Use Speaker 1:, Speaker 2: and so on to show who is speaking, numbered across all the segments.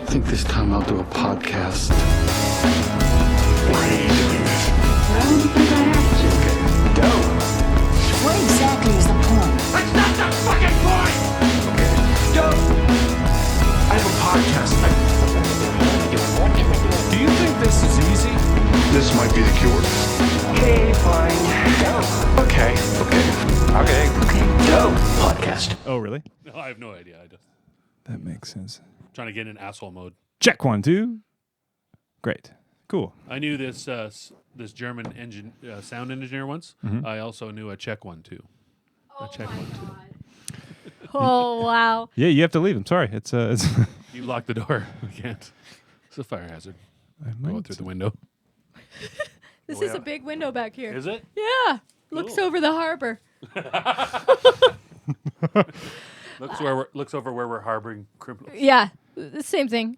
Speaker 1: I think this time I'll do a podcast.
Speaker 2: Why are you doing this?
Speaker 3: Well, because I have to.
Speaker 2: Okay, go.
Speaker 3: What exactly is the point?
Speaker 2: That's not the fucking point! Okay, go. I have a podcast.
Speaker 4: Do you think this is easy?
Speaker 2: This might be the cure. Okay, fine. Go. Okay. Go. Podcast.
Speaker 5: Oh, really?
Speaker 6: No, I have no idea. I just
Speaker 5: That makes sense.
Speaker 6: trying to get in asshole mode.
Speaker 5: Check 1, 2. Great. Cool.
Speaker 6: I knew this this German sound engineer once. I also knew a Czech one too. A Czech one too.
Speaker 7: Oh, wow.
Speaker 5: Yeah, you have to leave. I'm sorry. It's
Speaker 6: You locked the door. We can't. It's a fire hazard. Go through the window.
Speaker 7: This is a big window back here.
Speaker 6: Is it?
Speaker 7: Yeah. Looks
Speaker 6: Cool.
Speaker 7: over the harbor.
Speaker 6: Looks over where we're harboring criminals.
Speaker 7: Yeah. The same thing.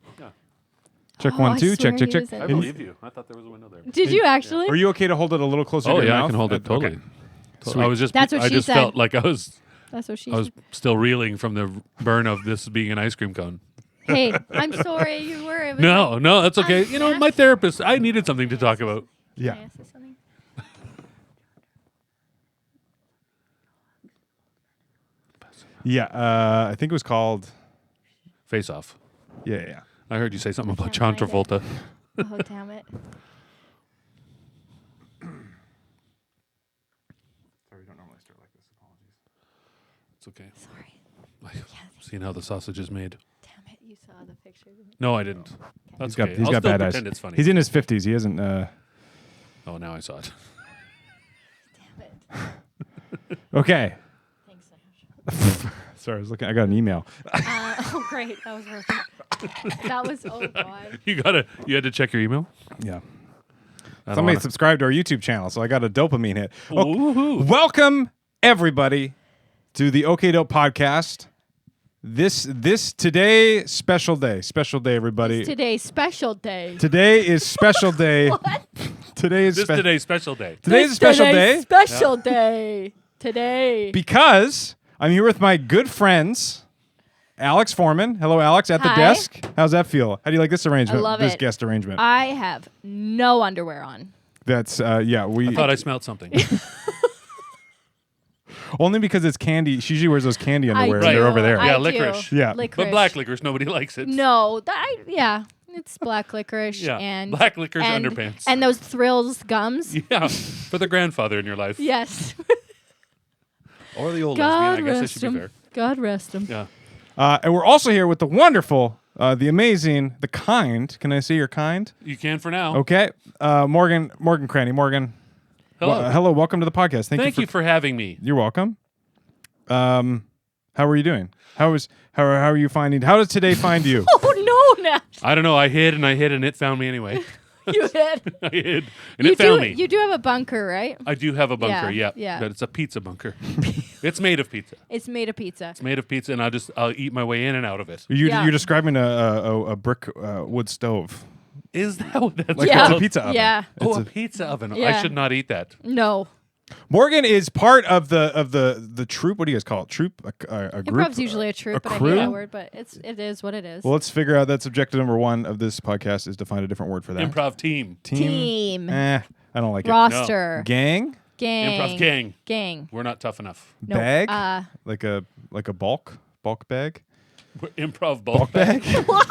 Speaker 5: check
Speaker 7: Oh,
Speaker 5: 1,
Speaker 7: I
Speaker 5: 2.
Speaker 7: swear
Speaker 5: Check.
Speaker 7: he
Speaker 5: Check.
Speaker 7: was
Speaker 6: I
Speaker 7: at
Speaker 6: believe you. I thought there was a window there.
Speaker 7: Did you actually?
Speaker 5: Are you okay to hold it a little closer
Speaker 6: Oh
Speaker 5: to your
Speaker 6: yeah,
Speaker 5: mouth?
Speaker 6: I can hold it totally.
Speaker 5: Okay.
Speaker 6: I was just.
Speaker 7: That's what
Speaker 6: I
Speaker 7: she
Speaker 6: just
Speaker 7: said.
Speaker 6: felt like I was
Speaker 7: That's what she said.
Speaker 6: still reeling from the burn of this being an ice cream cone.
Speaker 7: Hey, I'm sorry. You were. It was
Speaker 6: No, that's okay.
Speaker 7: I'm
Speaker 6: You know,
Speaker 7: Nash.
Speaker 6: my therapist. I needed something to talk about.
Speaker 5: Yeah.
Speaker 7: Can I say something?
Speaker 5: Yeah. I think it was called.
Speaker 6: Face off.
Speaker 5: Yeah.
Speaker 6: I heard you say something about
Speaker 7: can't
Speaker 6: John
Speaker 7: find it.
Speaker 6: Travolta.
Speaker 7: Oh, damn it.
Speaker 5: Sorry, we don't normally start like this. Apologies.
Speaker 6: It's okay.
Speaker 7: Sorry.
Speaker 6: Seeing how the sausage is made.
Speaker 7: Damn it. You saw the picture. didn't you?
Speaker 6: No, I didn't. That's
Speaker 5: He's got,
Speaker 6: okay.
Speaker 5: he's
Speaker 6: I'll
Speaker 5: got
Speaker 6: still
Speaker 5: bad eyes.
Speaker 6: pretend it's funny.
Speaker 5: He's in his 50s. He hasn't.
Speaker 6: Oh, now I saw it.
Speaker 7: Damn it.
Speaker 5: Okay.
Speaker 7: Thanks, Nash.
Speaker 5: Sorry, I was looking. I got an email.
Speaker 7: Oh, great. That was worth it. That was, oh, God.
Speaker 6: You had to check your email?
Speaker 5: Yeah.
Speaker 6: I don't
Speaker 5: Somebody
Speaker 6: wanna-
Speaker 5: subscribed to our YouTube channel, so I got a dopamine hit.
Speaker 6: Woohoo.
Speaker 5: Welcome everybody to the OK Dope podcast. This today special day everybody.
Speaker 7: Today's special day.
Speaker 5: Today is special day.
Speaker 7: What?
Speaker 5: Today is
Speaker 6: Today's special day.
Speaker 5: Today is a special
Speaker 7: Today's
Speaker 5: day
Speaker 7: Special day. Today.
Speaker 5: because I'm here with my good friends, Alex Foreman. Hello, Alex, at the
Speaker 7: Hi.
Speaker 5: desk. How's that feel? How do you like this arrangement?
Speaker 7: I love
Speaker 5: this
Speaker 7: it.
Speaker 5: guest arrangement.
Speaker 7: I have no underwear on.
Speaker 5: That's yeah. We
Speaker 6: I thought I smelled something.
Speaker 5: only because it's candy. She usually wears those candy underwear.
Speaker 6: Right.
Speaker 5: And they're over there.
Speaker 6: Yeah,
Speaker 7: I do.
Speaker 6: licorice.
Speaker 5: Yeah.
Speaker 7: Licorice.
Speaker 6: But black licorice, nobody likes it.
Speaker 7: No, yeah, it's black licorice
Speaker 6: Yeah,
Speaker 7: and
Speaker 6: black licorice
Speaker 7: and,
Speaker 6: underpants.
Speaker 7: and those Thrills gums.
Speaker 6: Yeah, for the grandfather in your life.
Speaker 7: Yes.
Speaker 6: Or the old
Speaker 7: God
Speaker 6: lesbian, I guess I
Speaker 7: rest
Speaker 6: should be
Speaker 7: him.
Speaker 6: fair.
Speaker 7: God rest him.
Speaker 6: Yeah.
Speaker 5: And we're also here with the wonderful, the amazing, the kind. Can I say you're kind?
Speaker 6: You can for now.
Speaker 5: Okay. Morgan Cranny. Morgan.
Speaker 6: Hello.
Speaker 5: Hello. Welcome to the podcast.
Speaker 6: Thank you for having me.
Speaker 5: You're welcome. How are you doing? How are you finding? How does today find you?
Speaker 7: Oh no, Nash.
Speaker 6: I don't know. I hid and it found me anyway.
Speaker 7: You hid.
Speaker 6: I hid and
Speaker 7: you
Speaker 6: it found
Speaker 7: do.
Speaker 6: me.
Speaker 7: You do have a bunker, right?
Speaker 6: I do have a bunker,
Speaker 7: Yeah,
Speaker 6: yeah.
Speaker 7: yeah.
Speaker 6: But it's a pizza bunker. It's made of pizza.
Speaker 7: It's made of pizza.
Speaker 6: It's made of pizza, and I'll eat my way in and out of it.
Speaker 7: Yeah.
Speaker 5: You're describing a brick wood stove.
Speaker 6: Is that what that's
Speaker 5: Like
Speaker 7: Yeah.
Speaker 5: it's a pizza oven.
Speaker 7: Yeah.
Speaker 6: Oh,
Speaker 5: It's
Speaker 6: a
Speaker 5: a-
Speaker 6: pizza oven. I
Speaker 7: Yeah.
Speaker 6: should not eat that.
Speaker 7: No.
Speaker 5: Morgan is part of the troupe. What do you guys call it? Troupe? A group?
Speaker 7: Improv's usually a troop, but I
Speaker 5: crew?
Speaker 7: hate that word. But it is what it is.
Speaker 5: Well, let's figure out. That's objective number 1 of this podcast is to find a different word for that.
Speaker 6: Improv team.
Speaker 7: Team.
Speaker 5: I don't like
Speaker 7: Roster.
Speaker 5: it. Gang?
Speaker 7: Gang.
Speaker 6: Improv gang.
Speaker 7: Gang.
Speaker 6: We're not tough enough.
Speaker 7: No,
Speaker 5: Bag? Like a bulk bag?
Speaker 6: We're improv
Speaker 5: Bulk bag?
Speaker 7: What?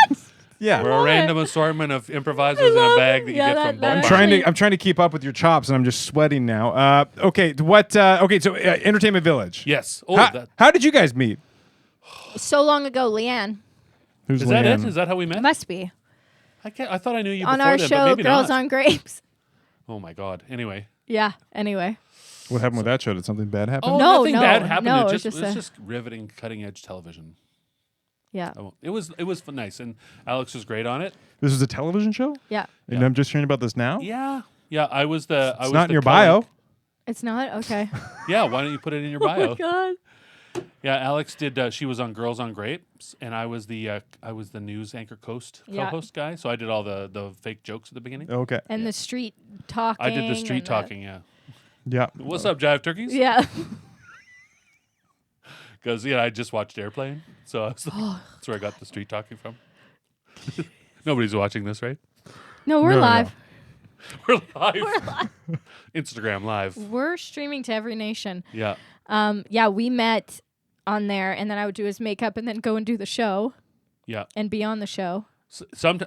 Speaker 5: Yeah.
Speaker 6: We're a random assortment of improvisers in a bag that you
Speaker 7: Yeah,
Speaker 6: get
Speaker 7: that-
Speaker 6: from
Speaker 7: that
Speaker 6: bulk
Speaker 7: actually-
Speaker 6: bars.
Speaker 5: I'm trying to keep up with your chops, and I'm just sweating now. Okay, so Entertainment Village.
Speaker 6: Yes. Oh,
Speaker 5: How did you guys meet?
Speaker 7: So long ago, Leanne.
Speaker 5: Who's
Speaker 6: is that it?
Speaker 5: Leanne?
Speaker 6: Is that how we met?
Speaker 7: Must be.
Speaker 6: I thought I knew you
Speaker 7: On
Speaker 6: before
Speaker 7: our
Speaker 6: then, but
Speaker 7: show,
Speaker 6: maybe
Speaker 7: Girls
Speaker 6: not.
Speaker 7: on Grapes.
Speaker 6: Oh my God. Anyway.
Speaker 7: Yeah. Anyway.
Speaker 5: What happened with that show? Did something bad happen?
Speaker 6: Oh,
Speaker 7: No,
Speaker 6: nothing
Speaker 7: no,
Speaker 6: bad happened.
Speaker 7: no,
Speaker 6: It
Speaker 7: it's
Speaker 6: just,
Speaker 7: just
Speaker 6: it's
Speaker 7: a-
Speaker 6: just riveting, cutting edge television.
Speaker 7: Yeah.
Speaker 6: It was nice, and Alex was great on it.
Speaker 5: This was a television show?
Speaker 7: Yeah.
Speaker 5: And
Speaker 6: Yeah.
Speaker 5: I'm just hearing about this now?
Speaker 6: Yeah. I was the. I
Speaker 5: It's
Speaker 6: was
Speaker 5: not in
Speaker 6: the
Speaker 5: your bio.
Speaker 7: It's not okay.
Speaker 6: Yeah. Why don't you put it in your
Speaker 7: Oh
Speaker 6: bio?
Speaker 7: my God.
Speaker 6: Yeah. Alex did. She was on Girls on Grapes, and I was the news anchor
Speaker 7: Yeah.
Speaker 6: co-host guy. So I did all the fake jokes at the beginning.
Speaker 5: Okay.
Speaker 7: And the street talking.
Speaker 6: I did the street
Speaker 7: and
Speaker 6: talking. Yeah.
Speaker 5: Yeah.
Speaker 6: What's up, Jive Turkeys?
Speaker 7: Yeah.
Speaker 6: Because I just watched Airplane, so that's where I got the street talking from. Nobody's watching this, right?
Speaker 7: No, we're
Speaker 5: No, no,
Speaker 7: live.
Speaker 6: We're live.
Speaker 7: We're live.
Speaker 6: Instagram live.
Speaker 7: We're streaming to every nation.
Speaker 6: Yeah.
Speaker 7: Yeah, we met on there, and then I would do his makeup, and then go and do the show,
Speaker 6: Yeah.
Speaker 7: and be on the show.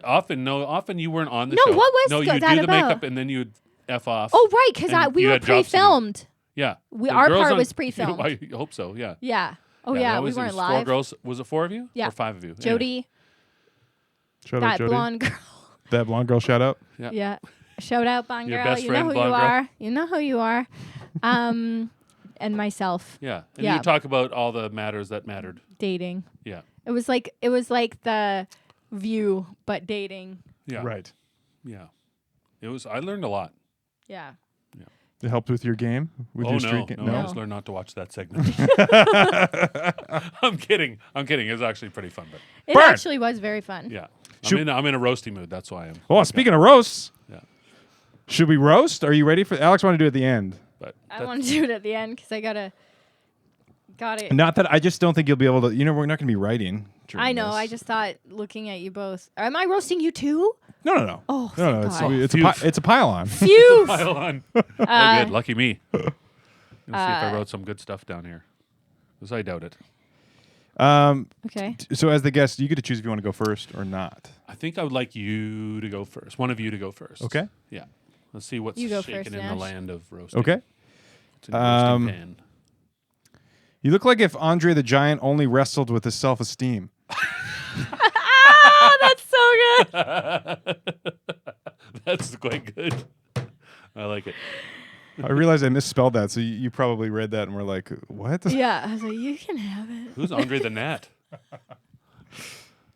Speaker 6: Often you weren't on the
Speaker 7: No,
Speaker 6: show.
Speaker 7: what was
Speaker 6: no,
Speaker 7: that
Speaker 6: you do the
Speaker 7: about?
Speaker 6: makeup and then you'd F off.
Speaker 7: Oh, right, because
Speaker 6: And
Speaker 7: we
Speaker 6: you
Speaker 7: were
Speaker 6: had jobs to do.
Speaker 7: pre-filmed.
Speaker 6: Yeah. The
Speaker 7: Our
Speaker 6: girls
Speaker 7: part
Speaker 6: on-
Speaker 7: was pre-filmed.
Speaker 6: I hope so, yeah.
Speaker 7: Yeah. Oh, yeah,
Speaker 6: that
Speaker 7: we
Speaker 6: was- it
Speaker 7: weren't
Speaker 6: was
Speaker 7: live.
Speaker 6: 4 girls. Was it 4 of you?
Speaker 7: Yeah.
Speaker 6: Or 5 of you?
Speaker 7: Jody,
Speaker 5: Shout out
Speaker 7: that
Speaker 5: Jody.
Speaker 7: blonde girl.
Speaker 5: That blonde girl. Shout out.
Speaker 6: Yeah.
Speaker 7: Yeah. Shout out, blonde
Speaker 6: Your
Speaker 7: girl.
Speaker 6: best
Speaker 7: You know
Speaker 6: friend,
Speaker 7: who you
Speaker 6: blonde girl.
Speaker 7: are. You know who you are. And myself
Speaker 6: Yeah. And
Speaker 7: Yeah.
Speaker 6: you talk about all the matters that mattered.
Speaker 7: dating.
Speaker 6: Yeah.
Speaker 7: It was like the View, but dating.
Speaker 6: Yeah.
Speaker 5: Right.
Speaker 6: Yeah. I learned a lot.
Speaker 7: Yeah.
Speaker 5: It helped with your game. With
Speaker 6: Oh
Speaker 5: your
Speaker 6: no,
Speaker 5: street game?
Speaker 6: no, I
Speaker 7: No.
Speaker 6: just learned not to watch that segment. I'm kidding. It was actually pretty fun, but
Speaker 7: It
Speaker 5: Burn!
Speaker 7: actually was very fun.
Speaker 6: yeah.
Speaker 5: Should-
Speaker 6: I'm in a roasty mood. That's why I'm.
Speaker 5: Oh, speaking of roasts,
Speaker 6: Yeah.
Speaker 5: should we roast? Are you ready for? Alex want to do it at the end.
Speaker 6: But
Speaker 7: I want to do it at the end because I got it.
Speaker 5: Not that I just don't think you'll be able to. We're not going to be writing. during
Speaker 7: I know.
Speaker 5: this.
Speaker 7: I just thought looking at you both. Am I roasting you too?
Speaker 5: No.
Speaker 7: Oh,
Speaker 5: no.
Speaker 7: thank God.
Speaker 5: It's a pile on.
Speaker 7: Phew.
Speaker 6: pile on. Oh, good. Lucky me. Let's see if I wrote some good stuff down here. Because I doubt it.
Speaker 7: Okay.
Speaker 5: So as the guest, you get to choose if you want to go first or not.
Speaker 6: I think I would like you to go first. One of you to go first.
Speaker 5: Okay.
Speaker 6: Yeah. Let's see what's
Speaker 7: You go
Speaker 6: shaking
Speaker 7: first,
Speaker 6: in the
Speaker 7: Nash.
Speaker 6: land of roasting.
Speaker 5: Okay.
Speaker 6: It's in the roasting pan.
Speaker 5: You look like if Andre the Giant only wrestled with his self-esteem.
Speaker 7: Oh, that's so good.
Speaker 6: That's quite good. I like it.
Speaker 5: I realized I misspelled that, so you probably read that and were like, "What?"
Speaker 7: Yeah. I was like, you can have it.
Speaker 6: Who's Andre the Gnat?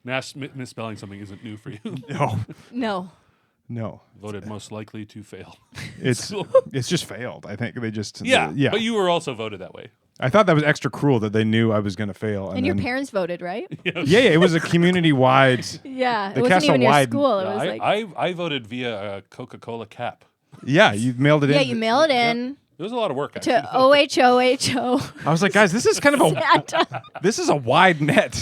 Speaker 6: Nash misspelling something isn't new for you.
Speaker 7: No.
Speaker 6: Voted most likely to fail.
Speaker 5: It's just failed. I think they just
Speaker 6: Yeah.
Speaker 5: yeah.
Speaker 6: But you were also voted that way.
Speaker 5: I thought that was extra cruel that they knew I was going to fail.
Speaker 7: And your
Speaker 5: then-
Speaker 7: parents voted, right?
Speaker 5: Yeah, it was a community-wide.
Speaker 7: Yeah.
Speaker 5: They
Speaker 7: It wasn't
Speaker 5: cast a
Speaker 7: even your
Speaker 5: wide-
Speaker 7: school. It
Speaker 6: Yeah,
Speaker 7: was like,
Speaker 6: I voted via a Coca-Cola cap.
Speaker 5: Yeah, you mailed it in.
Speaker 7: yeah, you mail it in
Speaker 6: It was a lot of work. Actually.
Speaker 7: to OHOHO.
Speaker 5: I was like, guys, this is kind of a
Speaker 7: Santa.
Speaker 5: this is a wide net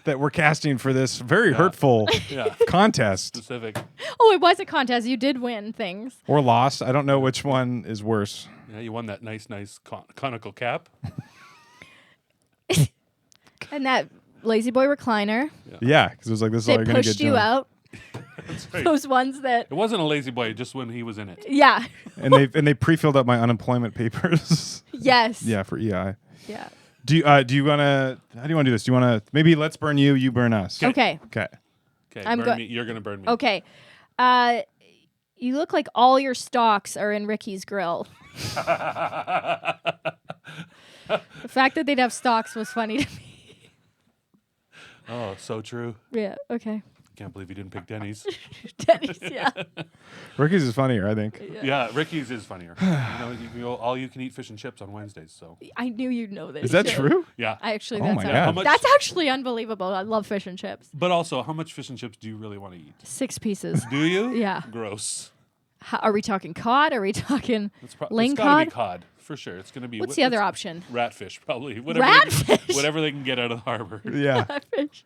Speaker 5: that we're casting for this very hurtful
Speaker 6: Yeah.
Speaker 5: contest
Speaker 6: Specific.
Speaker 7: Oh, it was a contest. You did win things.
Speaker 5: or lost. I don't know which one is worse.
Speaker 6: Yeah, you won that nice conical cap.
Speaker 7: And that lazy boy recliner.
Speaker 5: Yeah, because it was like this is all
Speaker 7: They
Speaker 5: you're going to
Speaker 7: pushed
Speaker 5: get
Speaker 7: you
Speaker 5: done.
Speaker 7: out.
Speaker 6: That's right.
Speaker 7: Those ones that,
Speaker 6: It wasn't a lazy boy just when he was in it.
Speaker 7: yeah.
Speaker 5: And they pre-filled up my unemployment papers.
Speaker 7: Yes.
Speaker 5: Yeah, for EI.
Speaker 7: Yeah.
Speaker 5: Do you want to? How do you want to do this? Do you want to maybe let's burn you, you burn us?
Speaker 7: Okay.
Speaker 5: Okay.
Speaker 6: Okay,
Speaker 7: I'm
Speaker 6: burn
Speaker 7: go-
Speaker 6: me. You're gonna burn me.
Speaker 7: Okay. You look like all your stocks are in Ricky's grill. The fact that they'd have stocks was funny to me.
Speaker 6: Oh, so true.
Speaker 7: Yeah. Okay.
Speaker 6: Can't believe you didn't pick Denny's.
Speaker 7: Denny's, yeah.
Speaker 5: Ricky's is funnier, I think.
Speaker 6: Yeah, Ricky's is funnier. You can go all you can eat fish and chips on Wednesdays. So
Speaker 7: I knew you'd know this.
Speaker 5: Is that
Speaker 7: shit.
Speaker 5: true?
Speaker 6: yeah.
Speaker 7: I actually,
Speaker 5: Oh
Speaker 7: that's,
Speaker 5: my
Speaker 7: un-
Speaker 5: God.
Speaker 6: How much-
Speaker 7: that's actually unbelievable. I love fish and chips.
Speaker 6: But also, how much fish and chips do you really want to eat?
Speaker 7: 6 pieces.
Speaker 6: Do you?
Speaker 7: Yeah.
Speaker 6: Gross.
Speaker 7: Are we talking cod? Are we talking
Speaker 6: It's
Speaker 7: ling
Speaker 6: gotta be
Speaker 7: cod?
Speaker 6: cod for sure. It's gonna be.
Speaker 7: What's the other option?
Speaker 6: Ratfish, probably. Whatever
Speaker 7: Ratfish?
Speaker 6: whatever they can get out of the harbor.
Speaker 5: Yeah.
Speaker 7: Fish.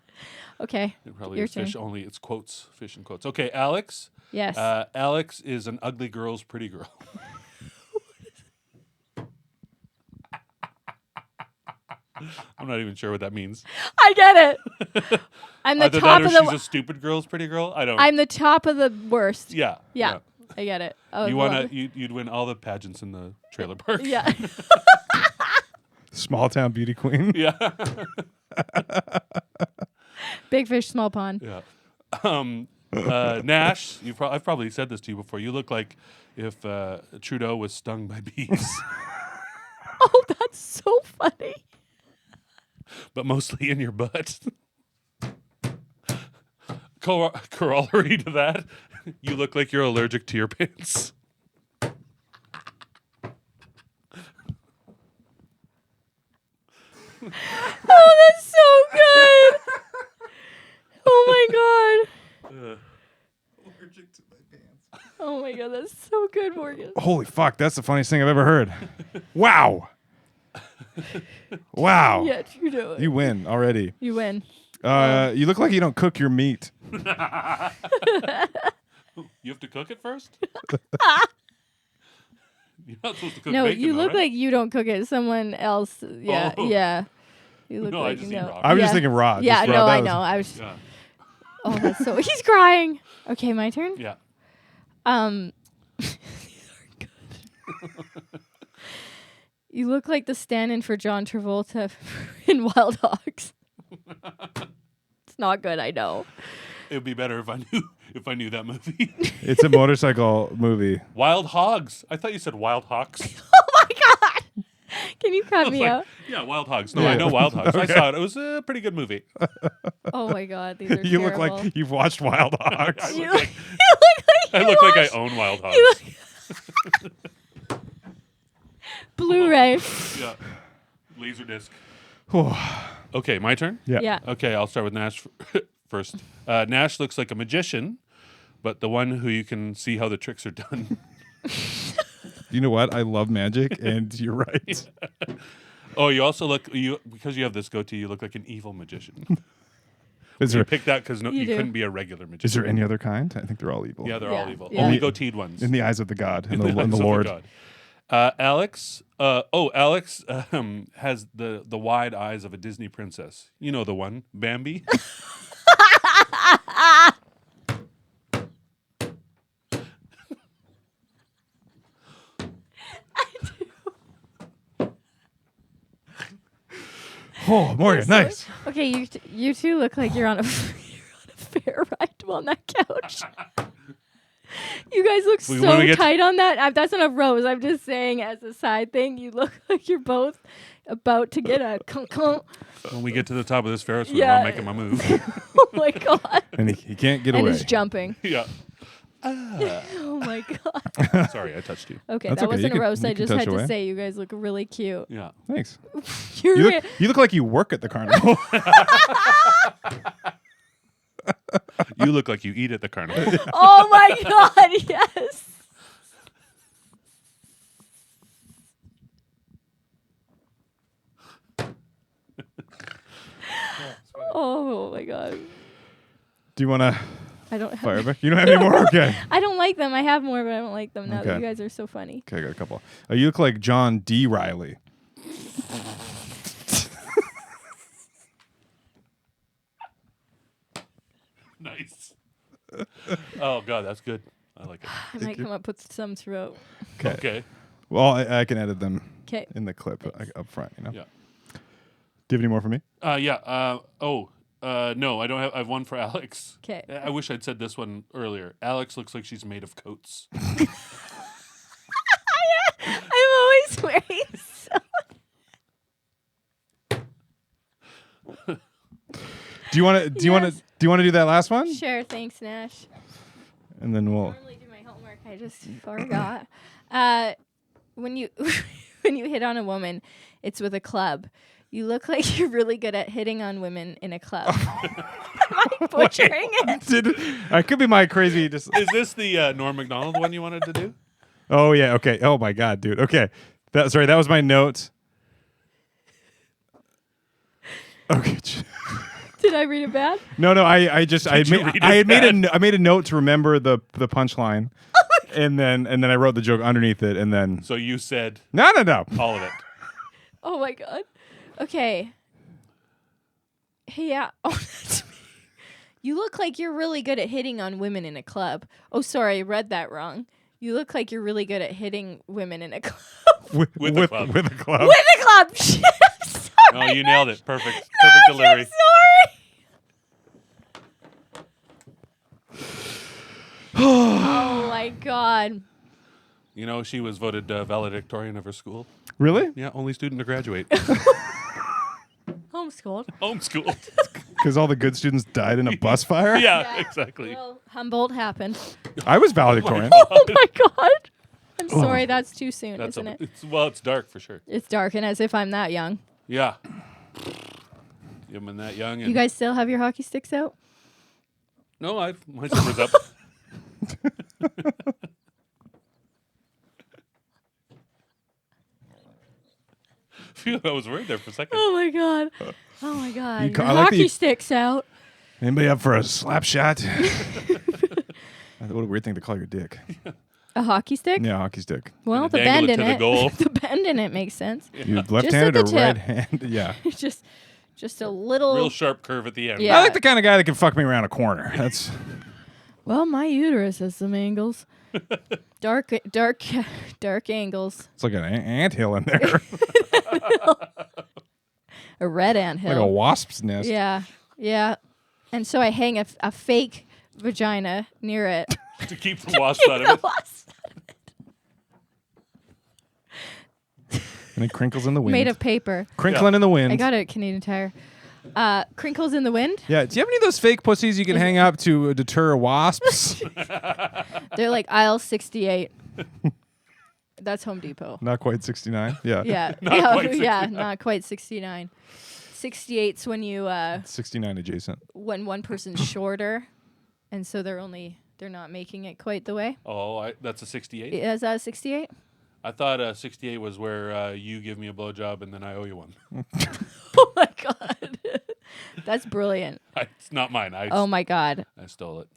Speaker 7: Okay.
Speaker 6: It probably
Speaker 7: Your
Speaker 6: is fish
Speaker 7: turn.
Speaker 6: only. It's quotes, fish and quotes. Okay, Alex.
Speaker 7: Yes.
Speaker 6: Alex is an ugly girl's pretty girl. I'm not even sure what that means.
Speaker 7: I get it. I'm the
Speaker 6: Either
Speaker 7: top
Speaker 6: that or
Speaker 7: of
Speaker 6: she's
Speaker 7: the.
Speaker 6: a stupid girl's pretty girl. I don't.
Speaker 7: I'm the top of the worst.
Speaker 6: Yeah.
Speaker 7: Yeah. I get it. Oh,
Speaker 6: You
Speaker 7: love
Speaker 6: wanna?
Speaker 7: it.
Speaker 6: You'd win all the pageants in the trailer park.
Speaker 7: Yeah.
Speaker 5: Small town beauty queen.
Speaker 6: Yeah.
Speaker 7: Big fish, small pond.
Speaker 6: Yeah. Nash, I've probably said this to you before. You look like if Trudeau was stung by bees,
Speaker 7: Oh, that's so funny.
Speaker 6: but mostly in your butt. Corollary to that, you look like you're allergic to your pants.
Speaker 7: Oh, that's so good. Oh my god. Oh my god, that's so good, Morgan.
Speaker 5: Holy fuck, that's the funniest thing I've ever heard. Wow. Wow.
Speaker 7: Yeah, you do it.
Speaker 5: You win already.
Speaker 7: You win.
Speaker 5: You look like you don't cook your meat.
Speaker 6: You have to cook it first? You're not supposed to cook
Speaker 7: No,
Speaker 6: bacon,
Speaker 7: you
Speaker 6: though,
Speaker 7: look
Speaker 6: right?
Speaker 7: like you don't cook it. Someone else. Yeah,
Speaker 6: Oh.
Speaker 7: yeah. You look
Speaker 6: No, I
Speaker 7: like
Speaker 6: just
Speaker 7: you
Speaker 6: eat
Speaker 7: know.
Speaker 6: raw.
Speaker 5: I was just
Speaker 7: Yeah.
Speaker 5: thinking raw.
Speaker 7: Yeah,
Speaker 5: just raw.
Speaker 7: no,
Speaker 5: That
Speaker 7: I
Speaker 5: was-
Speaker 7: know. I was.
Speaker 6: Yeah.
Speaker 7: Oh, that's so. He's crying. Okay, my turn.
Speaker 6: Yeah.
Speaker 7: These aren't good. You look like the stand-in for John Travolta in Wild Hogs. It's not good, I know.
Speaker 6: It would be better if I knew that movie.
Speaker 5: It's a motorcycle movie.
Speaker 6: Wild Hogs. I thought you said Wild Hawks.
Speaker 7: Oh my god! Can you cut me
Speaker 6: Like,
Speaker 7: out?
Speaker 6: yeah, Wild Hogs. No,
Speaker 5: Yeah.
Speaker 6: I know Wild Hogs. I saw it. It was a pretty good movie.
Speaker 7: Oh my god, these are
Speaker 5: You look
Speaker 7: terrible.
Speaker 5: like you've watched Wild Hogs.
Speaker 7: You look, you look like
Speaker 6: I
Speaker 7: you
Speaker 6: look like I
Speaker 7: watched
Speaker 6: own Wild Hogs.
Speaker 7: you Blu-ray.
Speaker 6: Yeah. Laserdisc.
Speaker 5: Whew.
Speaker 6: Okay, my turn?
Speaker 5: Yeah.
Speaker 7: Yeah.
Speaker 6: Okay, I'll start with Nash first. Nash looks like a magician, but the one who you can see how the tricks are done.
Speaker 5: You know what? I love magic, and you're right.
Speaker 6: Oh, you also because you have this goatee, you look like an evil magician.
Speaker 5: Is
Speaker 6: You
Speaker 5: there
Speaker 6: picked that because
Speaker 7: You
Speaker 6: you
Speaker 7: do.
Speaker 6: couldn't be a regular magician.
Speaker 5: is there any other kind? I think they're all evil.
Speaker 6: Yeah, they're
Speaker 7: Yeah,
Speaker 6: all evil.
Speaker 7: yeah.
Speaker 6: Only goateed ones.
Speaker 5: In the eyes of the God and
Speaker 6: In
Speaker 5: the
Speaker 6: eyes of
Speaker 5: Lord.
Speaker 6: God. Alex. Alex has the wide eyes of a Disney princess. You know the one, Bambi.
Speaker 5: Oh, Morgan, nice.
Speaker 7: Okay, you two look like you're on a fair ride on that couch. You guys look
Speaker 6: When
Speaker 7: so
Speaker 6: we get-
Speaker 7: tight on that. That's not a rose. I'm just saying, as a side thing, you look like you're both about to get a con.
Speaker 6: When we get to the top of this Ferris wheel,
Speaker 7: Yeah.
Speaker 6: I'm making my move.
Speaker 7: Oh my god!
Speaker 5: And he can't get
Speaker 7: And
Speaker 5: away.
Speaker 7: he's jumping.
Speaker 6: Yeah.
Speaker 7: Oh my god.
Speaker 6: Sorry, I touched you.
Speaker 7: Okay,
Speaker 5: That's
Speaker 7: that
Speaker 5: okay.
Speaker 7: wasn't
Speaker 5: You
Speaker 7: a
Speaker 5: can-
Speaker 7: roast.
Speaker 5: you
Speaker 7: I
Speaker 5: can
Speaker 7: just had
Speaker 5: touch away.
Speaker 7: to say you guys look really cute.
Speaker 6: Yeah.
Speaker 5: Thanks.
Speaker 7: You're
Speaker 5: You look like you work at the carnival.
Speaker 6: You look like you eat at the carnival.
Speaker 7: oh my god! Yes. Oh my god!
Speaker 5: Do you want to
Speaker 7: I don't have.
Speaker 5: fire back? You don't have any more? Okay.
Speaker 7: I don't like them. I have more, but I don't like them now that
Speaker 5: Okay.
Speaker 7: you guys are so funny.
Speaker 5: Okay, I got a couple. You look like John D. Riley.
Speaker 6: Nice. Oh god, that's good. I like it.
Speaker 7: I might come up with some throughout.
Speaker 6: Okay.
Speaker 5: Well, I can edit them
Speaker 7: Okay.
Speaker 5: in the clip up front. You know.
Speaker 6: Yeah.
Speaker 5: Do you have any more for me?
Speaker 6: Yeah. No, I don't have. I have one for Alex.
Speaker 7: 'Kay.
Speaker 6: I wish I'd said this one earlier. Alex looks like she's made of coats.
Speaker 7: I'm always wearing so.
Speaker 5: Do you want to? Do you want to?
Speaker 7: Yes.
Speaker 5: Do you want to do that last one?
Speaker 7: Sure, thanks, Nash.
Speaker 5: And then we'll.
Speaker 7: Normally do my homework. I just forgot. When you when you hit on a woman, it's with a club. You look like you're really good at hitting on women in a club. Am I butchering it?
Speaker 5: I could be my crazy.
Speaker 6: Is this the Norm Macdonald one you wanted to do?
Speaker 5: Oh yeah. Okay. Oh my God, dude. Okay. That was my note. Okay.
Speaker 7: Did I read it bad?
Speaker 5: No. I had made a note to remember the punchline, and then I wrote the joke underneath it, and then
Speaker 6: So you said
Speaker 5: no.
Speaker 6: all of it.
Speaker 7: Oh my god. Okay. Hey, yeah. Oh, that's me. You look like you're really good at hitting on women in a club. Oh, sorry, I read that wrong. You look like you're really good at hitting women in a club.
Speaker 5: With
Speaker 6: a club.
Speaker 5: With a club.
Speaker 7: With a club. Shit, I'm sorry.
Speaker 6: Oh, you nailed it. Perfect. Perfect
Speaker 7: Nash,
Speaker 6: delivery.
Speaker 7: I'm sorry. Oh my god.
Speaker 6: You know, she was voted valedictorian of her school.
Speaker 5: Really?
Speaker 6: Yeah, only student to graduate.
Speaker 7: Homeschooled.
Speaker 6: Homeschooled.
Speaker 5: Because all the good students died in a bus fire.
Speaker 6: Yeah, exactly.
Speaker 7: Well, Humboldt happened.
Speaker 5: I was valedictorian.
Speaker 7: Oh my god. I'm sorry, that's too soon,
Speaker 6: That's
Speaker 7: isn't it?
Speaker 6: it's dark for sure.
Speaker 7: It's dark, and as if I'm that young.
Speaker 6: Yeah. You've been that young. And
Speaker 7: You guys still have your hockey sticks out?
Speaker 6: No, my zipper's up. Phew, I was worried there for a second.
Speaker 7: Oh my god. Oh my god.
Speaker 5: You
Speaker 7: Your
Speaker 5: ca- I like that
Speaker 7: hockey
Speaker 5: you-
Speaker 7: sticks out.
Speaker 5: Anybody up for a slap shot? What a weird thing to call your dick.
Speaker 7: A hockey stick?
Speaker 5: Yeah, hockey stick.
Speaker 7: Well,
Speaker 6: And
Speaker 7: the
Speaker 6: dangle
Speaker 7: bend
Speaker 6: it
Speaker 7: in
Speaker 6: to the
Speaker 7: it.
Speaker 6: goal.
Speaker 7: The bend in it makes sense.
Speaker 5: You left-handed
Speaker 7: at
Speaker 5: or
Speaker 7: the tip.
Speaker 5: right-handed? Yeah.
Speaker 7: just a little.
Speaker 6: Real sharp curve at the end.
Speaker 7: Yeah.
Speaker 5: I like the kind of guy that can fuck me around a corner. That's
Speaker 7: Well, my uterus has some angles. dark angles.
Speaker 5: it's like an anthill in there,
Speaker 7: A red
Speaker 5: like
Speaker 7: anthill.
Speaker 5: a wasp's nest.
Speaker 7: Yeah. And so I hang a fake vagina near it.
Speaker 6: To keep the wasp out of it.
Speaker 5: And it crinkles in the wind.
Speaker 7: Made of paper.
Speaker 5: Crinkling in the wind.
Speaker 7: I got it at Canadian Tire. Crinkles in the wind.
Speaker 5: Yeah. Do you have any of those fake pussies you can hang up to deter wasps?
Speaker 7: They're like aisle 68. That's Home Depot.
Speaker 5: Not quite 69. Yeah.
Speaker 7: Yeah.
Speaker 6: quite 69.
Speaker 7: Not quite 69. 68's when you
Speaker 5: 69 adjacent.
Speaker 7: when one person's shorter, and so they're not making it quite the way.
Speaker 6: Oh, that's a 68?
Speaker 7: Is that a 68?
Speaker 6: I thought 68 was where you give me a blowjob and then I owe you one.
Speaker 7: Oh my god. That's brilliant.
Speaker 6: It's not mine.
Speaker 7: Oh my god.
Speaker 6: I stole it.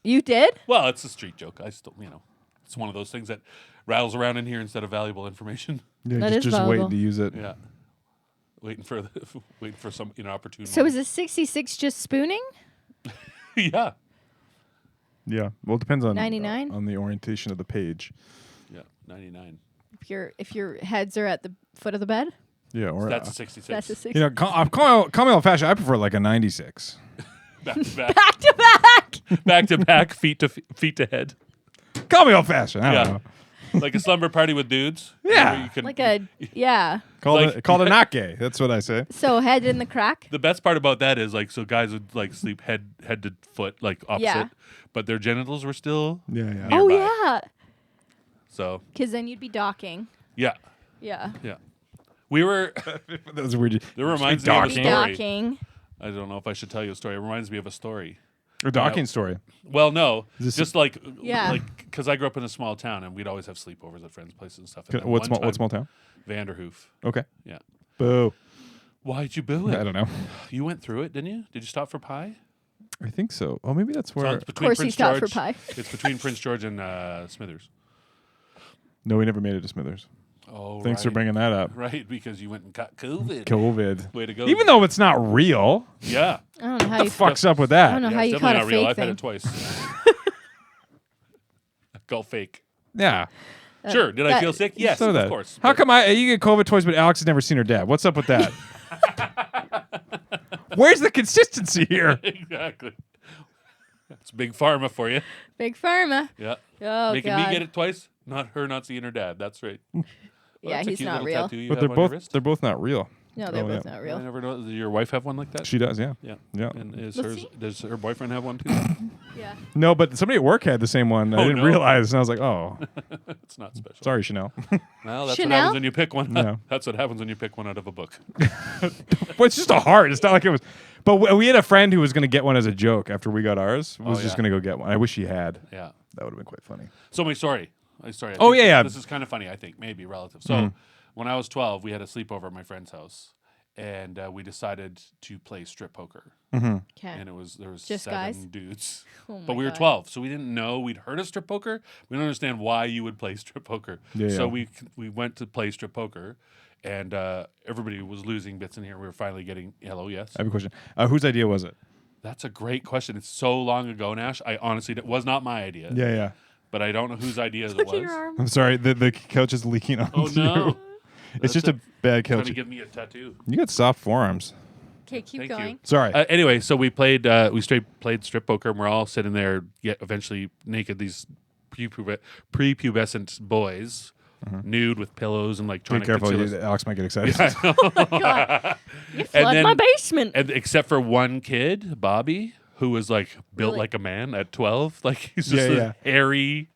Speaker 7: You did?
Speaker 6: Well, it's a street joke. I stole, it's one of those things that rattles around in here instead of valuable information.
Speaker 5: Yeah,
Speaker 7: That is
Speaker 5: just
Speaker 7: valuable.
Speaker 5: waiting to use it.
Speaker 6: Yeah. Waiting for some opportune
Speaker 7: So
Speaker 6: moment.
Speaker 7: is a 66 just spooning?
Speaker 6: Yeah.
Speaker 5: Yeah. Well, it depends on
Speaker 7: 99?
Speaker 5: on the orientation of the page.
Speaker 6: Yeah. 99.
Speaker 7: If your heads are at the foot of the bed?
Speaker 5: Yeah. Or
Speaker 6: That's a 66.
Speaker 7: That's a 66.
Speaker 5: you know, call me old fashioned. I prefer like a 96.
Speaker 6: Back to back.
Speaker 7: Back to back.
Speaker 6: Back to back, feet to head.
Speaker 5: Call me old fashioned. I don't
Speaker 6: Yeah.
Speaker 5: know.
Speaker 6: Like a slumber party with dudes.
Speaker 5: Yeah.
Speaker 6: where you can-
Speaker 7: Like a yeah.
Speaker 5: Called it not gay. That's what I say.
Speaker 7: So head in the crack.
Speaker 6: The best part about that is so guys would sleep head to foot opposite,
Speaker 7: Yeah.
Speaker 6: but their genitals were still
Speaker 5: Yeah. Yeah.
Speaker 7: Oh
Speaker 6: nearby.
Speaker 7: yeah.
Speaker 6: So
Speaker 7: Because then you'd be docking.
Speaker 6: yeah,
Speaker 7: Yeah.
Speaker 6: we were.
Speaker 5: That was weird.
Speaker 6: It reminds me of a
Speaker 5: Docking.
Speaker 6: story.
Speaker 7: Docking.
Speaker 6: I don't know if I should tell you a story. It reminds me of a story.
Speaker 5: A docking story.
Speaker 6: Well, no,
Speaker 5: this-
Speaker 6: just
Speaker 7: Yeah.
Speaker 6: because I grew up in a small town and we'd always have sleepovers at friends' places and stuff. And then
Speaker 5: What
Speaker 6: one
Speaker 5: small
Speaker 6: time-
Speaker 5: town?
Speaker 6: Vanderhoof.
Speaker 5: Okay.
Speaker 6: Yeah.
Speaker 5: Boo.
Speaker 6: Why'd you boo it?
Speaker 5: I don't know.
Speaker 6: You went through it, didn't you? Did you stop for pie?
Speaker 5: I think so. Oh, maybe that's
Speaker 6: So
Speaker 5: where.
Speaker 6: it's between
Speaker 7: Of course he
Speaker 6: Prince
Speaker 7: stopped
Speaker 6: George.
Speaker 7: for pie.
Speaker 6: It's between Prince George and Smithers.
Speaker 5: No, we never made it to Smithers.
Speaker 6: Oh,
Speaker 5: Thanks for
Speaker 6: right.
Speaker 5: bringing that up.
Speaker 6: Right, because you went and got COVID.
Speaker 5: COVID.
Speaker 6: Way to go.
Speaker 5: Even though it's not real,
Speaker 6: Yeah.
Speaker 7: I don't know how
Speaker 5: what
Speaker 7: you
Speaker 5: the fuck's up with
Speaker 7: I
Speaker 5: that?
Speaker 7: don't know
Speaker 6: Yeah,
Speaker 7: how
Speaker 6: it's
Speaker 7: you
Speaker 6: definitely
Speaker 7: caught a
Speaker 6: not real.
Speaker 7: fake
Speaker 6: I've had
Speaker 7: thing.
Speaker 6: it twice. Go fake.
Speaker 5: Yeah.
Speaker 6: Sure. Did I
Speaker 7: that-
Speaker 6: feel sick? Yes,
Speaker 5: So
Speaker 6: of
Speaker 5: that.
Speaker 6: course.
Speaker 5: How
Speaker 6: But
Speaker 5: come you get COVID twice, but Alex has never seen her dad? What's up with that? Where's the consistency here?
Speaker 6: Exactly. That's big pharma for you.
Speaker 7: Big pharma.
Speaker 6: Yeah.
Speaker 7: Oh
Speaker 6: Making
Speaker 7: god.
Speaker 6: me get it twice, not seeing her dad. That's right. Well,
Speaker 7: Yeah,
Speaker 6: that's a
Speaker 7: he's
Speaker 6: cute
Speaker 7: not
Speaker 6: little
Speaker 7: real.
Speaker 6: tattoo you
Speaker 5: But
Speaker 6: have
Speaker 5: they're
Speaker 6: on your
Speaker 5: both
Speaker 6: wrist.
Speaker 5: they're both not real.
Speaker 7: No, they're
Speaker 5: Oh,
Speaker 7: both
Speaker 5: yeah.
Speaker 7: not
Speaker 6: I
Speaker 7: real.
Speaker 6: never know. Does your wife have one like that?
Speaker 5: She does, yeah.
Speaker 6: Yeah.
Speaker 5: Yeah.
Speaker 6: And
Speaker 7: Let's see.
Speaker 6: does her boyfriend have one too?
Speaker 7: Yeah.
Speaker 5: No, but somebody at work had the same one. I
Speaker 6: Oh,
Speaker 5: didn't
Speaker 6: no.
Speaker 5: realize, and I was like, oh,
Speaker 6: It's not special.
Speaker 5: sorry, Chanel.
Speaker 6: Well, that's what
Speaker 7: Chanel?
Speaker 6: happens when you pick one.
Speaker 5: Yeah.
Speaker 6: That's what happens when you pick one out of a book.
Speaker 5: Well, it's just a heart. It's not like it was. But we had a friend who was going to get one as a joke after we got ours. Was
Speaker 6: Oh,
Speaker 5: just
Speaker 6: yeah.
Speaker 5: going to go get one. I wish he had.
Speaker 6: Yeah.
Speaker 5: That would have been quite funny.
Speaker 6: So my story. I
Speaker 5: Oh,
Speaker 6: think
Speaker 5: yeah.
Speaker 6: This is kind of funny. I think maybe relative. So when I was 12, we had a sleepover at my friend's house, and we decided to play strip poker.
Speaker 7: Okay.
Speaker 6: And there was
Speaker 7: Just
Speaker 6: 7
Speaker 7: guys?
Speaker 6: dudes.
Speaker 7: Oh
Speaker 6: But
Speaker 7: my
Speaker 6: we were
Speaker 7: God.
Speaker 6: 12, so we didn't know. We'd heard of strip poker. We don't understand why you would play strip poker.
Speaker 5: Yeah,
Speaker 6: so
Speaker 5: yeah.
Speaker 6: we went to play strip poker, and everybody was losing bits in here. We were finally getting hello, yes.
Speaker 5: I have a question. Whose idea was it?
Speaker 6: That's a great question. It's so long ago, Nash. I honestly it was not my idea.
Speaker 5: Yeah, yeah.
Speaker 6: But I don't know whose idea it
Speaker 7: Look
Speaker 6: was.
Speaker 7: at your arm.
Speaker 5: I'm sorry. The couch is leaking on
Speaker 6: Oh
Speaker 5: you.
Speaker 6: no!
Speaker 5: It's just a bad
Speaker 6: Trying
Speaker 5: couch.
Speaker 6: to give me a tattoo.
Speaker 5: You got soft forearms.
Speaker 7: Okay, keep
Speaker 6: Thank you.
Speaker 7: going.
Speaker 5: Sorry.
Speaker 6: Anyway, so we played. Played strip poker, and we're all sitting there, eventually naked. These prepubescent boys, nude with pillows and like trying
Speaker 5: Be
Speaker 6: to
Speaker 5: careful.
Speaker 6: conceal us.
Speaker 5: Alex might get excited.
Speaker 7: You flood
Speaker 6: then-
Speaker 7: my basement.
Speaker 6: And except for one kid, Bobby, who was like built
Speaker 7: Really?
Speaker 6: like a man at 12. Like he's just
Speaker 5: Yeah,
Speaker 6: this
Speaker 5: yeah.
Speaker 6: hairy,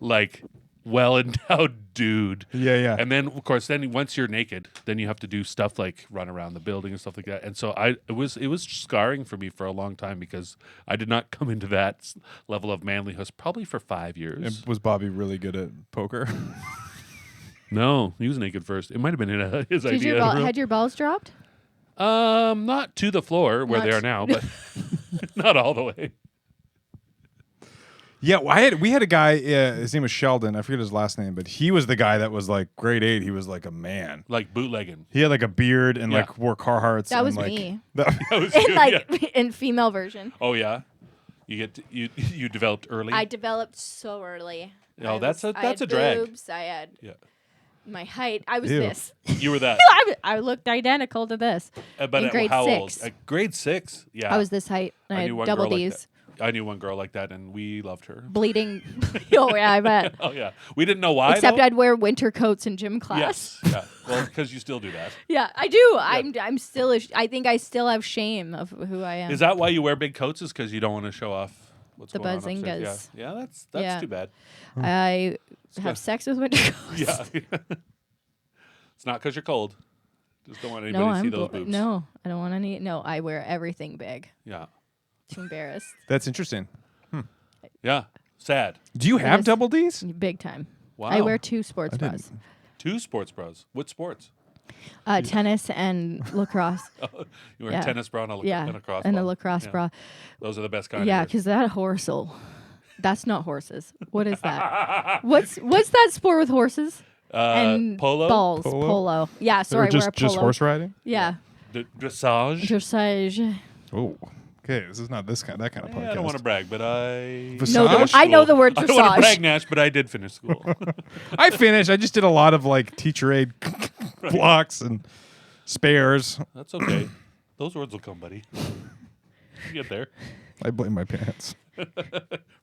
Speaker 6: like well endowed dude.
Speaker 5: Yeah, yeah.
Speaker 6: And then of course, once you're naked, then you have to do stuff like run around the building and stuff like that. And so it was scarring for me for a long time because I did not come into that level of manlyhood probably for 5 years.
Speaker 5: And was Bobby really good at poker?
Speaker 6: No, he was naked first. It might have been his
Speaker 7: Did
Speaker 6: idea.
Speaker 7: had your balls dropped?
Speaker 6: Not to the floor where
Speaker 7: Not
Speaker 6: they are
Speaker 7: to-
Speaker 6: now, but Not all the way.
Speaker 5: Yeah, we had a guy. His name was Sheldon. I forget his last name, but he was the guy that was like grade 8. He was like a man.
Speaker 6: Like bootlegging.
Speaker 5: He had like a beard and
Speaker 6: Yeah.
Speaker 5: like wore Carhartts.
Speaker 7: That
Speaker 5: and,
Speaker 7: was
Speaker 5: like,
Speaker 7: me.
Speaker 6: That was
Speaker 7: In
Speaker 6: you, yeah.
Speaker 7: in female version.
Speaker 6: Oh yeah, you developed early.
Speaker 7: I developed so early.
Speaker 6: Oh, that's a
Speaker 7: I had
Speaker 6: drag.
Speaker 7: boobs, I had
Speaker 6: Yeah,
Speaker 7: my height. I was
Speaker 5: Ew.
Speaker 7: this.
Speaker 6: you were that.
Speaker 7: I looked identical to this.
Speaker 6: But
Speaker 7: in
Speaker 6: at
Speaker 7: grade
Speaker 6: how
Speaker 7: 6.
Speaker 6: old? At grade 6. Yeah,
Speaker 7: I was this height. And I
Speaker 6: knew
Speaker 7: had
Speaker 6: one
Speaker 7: double
Speaker 6: girl like
Speaker 7: D's.
Speaker 6: that. I knew one girl like that, and we loved her.
Speaker 7: Bleeding. Oh, yeah, I bet.
Speaker 6: Oh yeah, we didn't know why.
Speaker 7: Except
Speaker 6: though.
Speaker 7: I'd wear winter coats in gym class.
Speaker 6: Yes, yeah. Well, because you still do that.
Speaker 7: Yeah, I do. I'm still. I think I still have shame of who I am.
Speaker 6: Is that why you wear big coats? Is because you don't want to show off what's
Speaker 7: The
Speaker 6: going on upstairs?
Speaker 7: bazingas.
Speaker 6: Yeah, that's
Speaker 7: Yeah.
Speaker 6: too bad.
Speaker 7: I
Speaker 6: good.
Speaker 7: have sex with winter coats.
Speaker 6: Yeah, it's not because you're cold. Just don't want anybody
Speaker 7: No,
Speaker 6: to see
Speaker 7: I'm
Speaker 6: those boobs.
Speaker 7: no. I don't want any. No, I wear everything big.
Speaker 6: Yeah,
Speaker 7: Too embarrassed.
Speaker 5: That's interesting.
Speaker 6: yeah. Sad.
Speaker 5: Do you have
Speaker 7: Yes.
Speaker 5: double D's?
Speaker 7: Big time.
Speaker 6: Wow.
Speaker 7: I wear 2 sports
Speaker 5: didn't.
Speaker 7: bras.
Speaker 6: 2 sports bras. What sports?
Speaker 7: Tennis and lacrosse.
Speaker 6: You wear
Speaker 7: Yeah.
Speaker 6: a tennis bra and a,
Speaker 7: Yeah,
Speaker 6: and a cross
Speaker 7: and
Speaker 6: bra.
Speaker 7: a lacrosse
Speaker 6: Yeah.
Speaker 7: bra.
Speaker 6: Those are the best kind.
Speaker 7: Yeah,
Speaker 6: of
Speaker 7: because that horsel. That's not horses. What is that? What's that sport with horses and
Speaker 6: polo,
Speaker 7: balls?
Speaker 5: Polo?
Speaker 7: Polo. Yeah, sorry,
Speaker 5: or
Speaker 7: wear a
Speaker 5: just
Speaker 7: polo.
Speaker 5: horse riding?
Speaker 7: Yeah,
Speaker 6: dressage.
Speaker 7: dressage.
Speaker 5: Oh, okay. This is not that kind of podcast.
Speaker 6: Yeah, I don't want to brag, but I
Speaker 5: Dressage?
Speaker 7: No,
Speaker 5: Finished
Speaker 7: I know the word
Speaker 6: I don't want to
Speaker 7: dressage.
Speaker 6: brag, Nash, but I did finish school.
Speaker 5: I finished. I just did a lot of like teacher aid blocks and spares.
Speaker 6: That's okay. Those words will come, buddy. You get there
Speaker 5: I blame my parents.